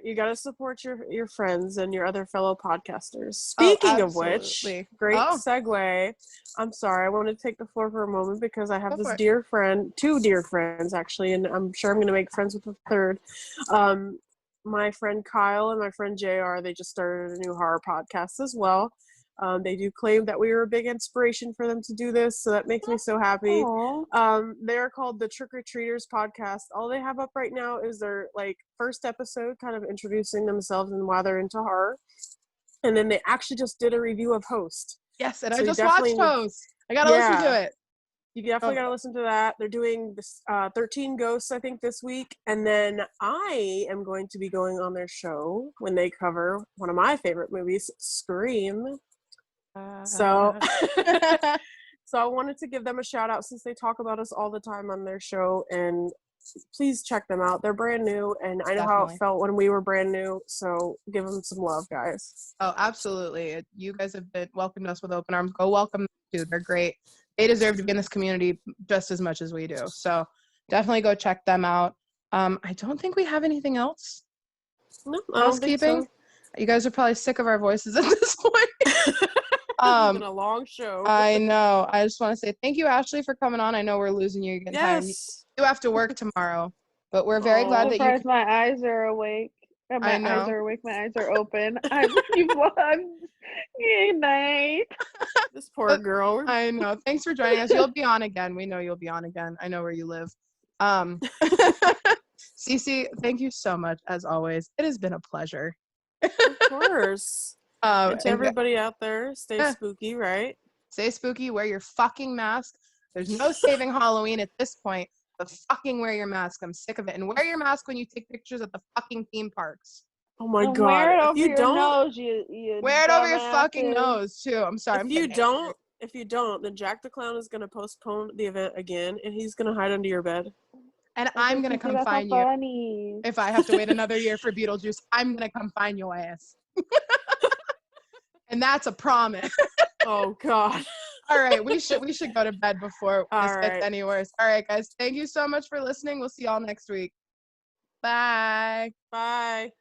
You gotta support your friends and your other fellow podcasters. Speaking of which, absolutely. great Oh. segue. I'm sorry, I want to take the floor for a moment because I have Go this for it. dear friend, two dear friends actually, and I'm sure I'm gonna make friends with a third. My friend Kyle and my friend JR, they just started a new horror podcast as well. They do claim that we were a big inspiration for them to do this, so that makes me so happy. Aw. They're called the Trick or Treaters podcast. All they have up right now is their first episode, kind of introducing themselves and why they're into horror. And then they actually just did a review of Host. Yes, and So I just watched Host. I gotta listen to it. You definitely gotta listen to that. They're doing this 13 Ghosts, I think, this week. And then I am going to be going on their show when they cover one of my favorite movies, Scream. So I wanted to give them a shout out since they talk about us all the time on their show, and please check them out. They're brand new, and I know how it felt when we were brand new, so give them some love, guys. Oh, absolutely. You guys have been welcomed us with open arms. Go welcome them too. They're great. They deserve to be in this community just as much as we do. So definitely go check them out. I don't think we have anything else. No, I don't think so. You guys are probably sick of our voices at this point. It's been a long show. I know. I just want to say thank you, Ashley, for coming on. I know we're losing you. You're getting tired. You have to work tomorrow, but we're very glad that you. My eyes are awake. My eyes are awake. My eyes are open. Good night. This poor girl. I know. Thanks for joining us. You'll be on again. We know you'll be on again. I know where you live. Cece, thank you so much as always. It has been a pleasure. Of course. And to everybody out there, stay spooky, right? Stay spooky, wear your fucking mask. There's no saving Halloween at this point, but fucking wear your mask. I'm sick of it. And wear your mask when you take pictures at the fucking theme parks. Oh my God. Wear it over your nose, you wear it over your fucking nose, too. I'm sorry. If you don't, then Jack the Clown is going to postpone the event again, and he's going to hide under your bed. And I'm going to come find you. If I have to wait another year for Beetlejuice, I'm going to come find your ass. And that's a promise. Oh God. All right, we should go to bed before this gets any worse. All right, guys, thank you so much for listening. We'll see y'all next week. Bye. Bye.